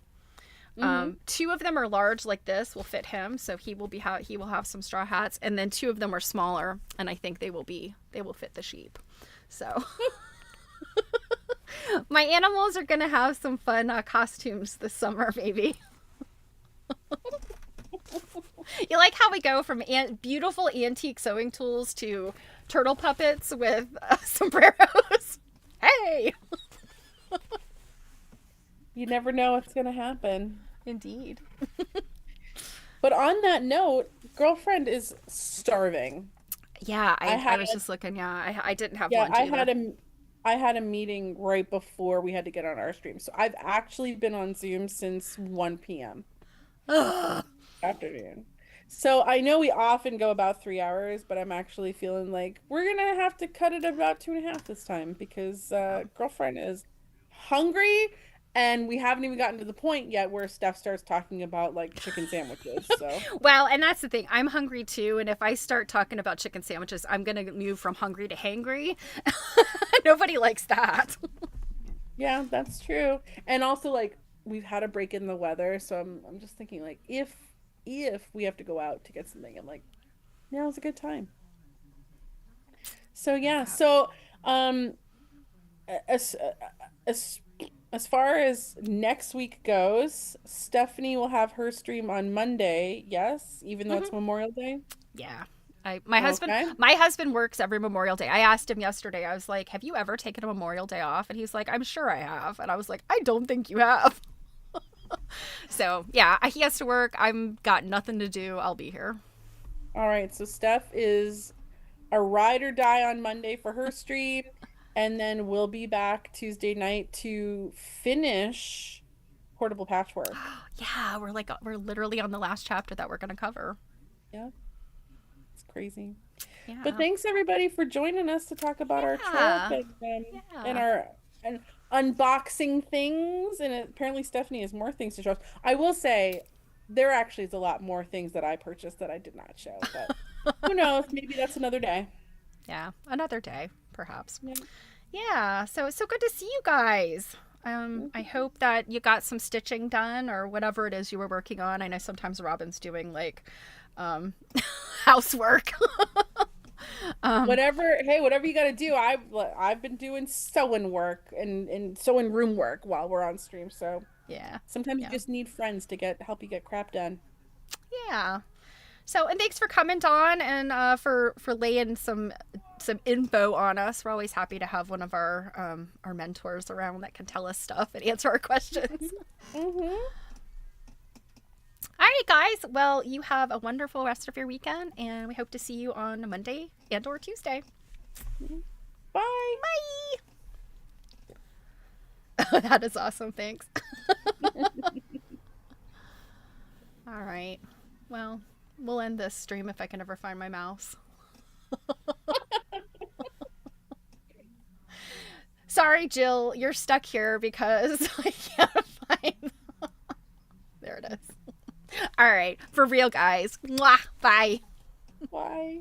2 of them are large, like this will fit him, so he will have some straw hats, and then 2 of them are smaller, and I think they will fit the sheep. So my animals are gonna have some fun costumes this summer, maybe. You like how we go from beautiful antique sewing tools to turtle puppets with sombreros? Hey! You never know what's going to happen. Indeed. But on that note, girlfriend is starving. Yeah, I was just looking. Yeah, I didn't have lunch either. I had a meeting right before we had to get on our stream. So I've actually been on Zoom since 1 p.m. afternoon. So I know we often go about 3 hours, but I'm actually feeling like we're going to have to cut it about 2.5 this time, because girlfriend is hungry And we haven't even gotten to the point yet where Steph starts talking about like chicken sandwiches. So Well, and that's the thing. I'm hungry too, and if I start talking about chicken sandwiches, I'm gonna move from hungry to hangry. Nobody likes that. yeah, that's true. And also like we've had a break in the weather, so I'm just thinking like if we have to go out to get something, I'm like, now's a good time. So yeah, so um as as as far as next week goes, Stephanie will have her stream on Monday, yes, even though it's Hmm. Memorial Day. Yeah. My husband Okay. works every Memorial Day. I asked him yesterday. I was like, "Have you ever taken a Memorial Day off?" And he's like, "I'm sure I have." And I was like, "I don't think you have." So, yeah, he has to work. I'm got nothing to do. I'll be here. All right, so Steph is a ride or die on Monday for her stream, and then we'll be back Tuesday night to finish Portable Patchwork. Yeah, we're literally on the last chapter that we're going to cover. Yeah, it's crazy. But Yeah. thanks everybody for joining us to talk about our trip Yeah. and Yeah. our and unboxing things. And apparently Stephanie has more things to show us. I will say there actually is a lot more things that I purchased that I did not show, but who knows? Maybe that's another day. Yeah, another day, perhaps. Yeah. Yeah, so it's so good to see you guys. I Mhm. hope that you got some stitching done or whatever it is you were working on. I know sometimes Robin's doing like um, housework. um, Whatever, hey, whatever you got to do. I've been doing sewing work and sewing room work while we're on stream. So yeah, sometimes you yeah, just need friends to get help you get crap done. yeah. So, and thanks for coming, Dawn, and for laying some info on us. We're always happy to have one of our mentors around that can tell us stuff and answer our questions. Mm-hmm. All right, guys. Well, you have a wonderful rest of your weekend, and we hope to see you on Monday and or Tuesday. Bye. Bye. That is awesome. Thanks. All right. Well, we'll end this stream if I can ever find my mouse. Sorry, Jill. You're stuck here because I can't find. There it is. All right. For real, guys. Mwah. Bye. Bye.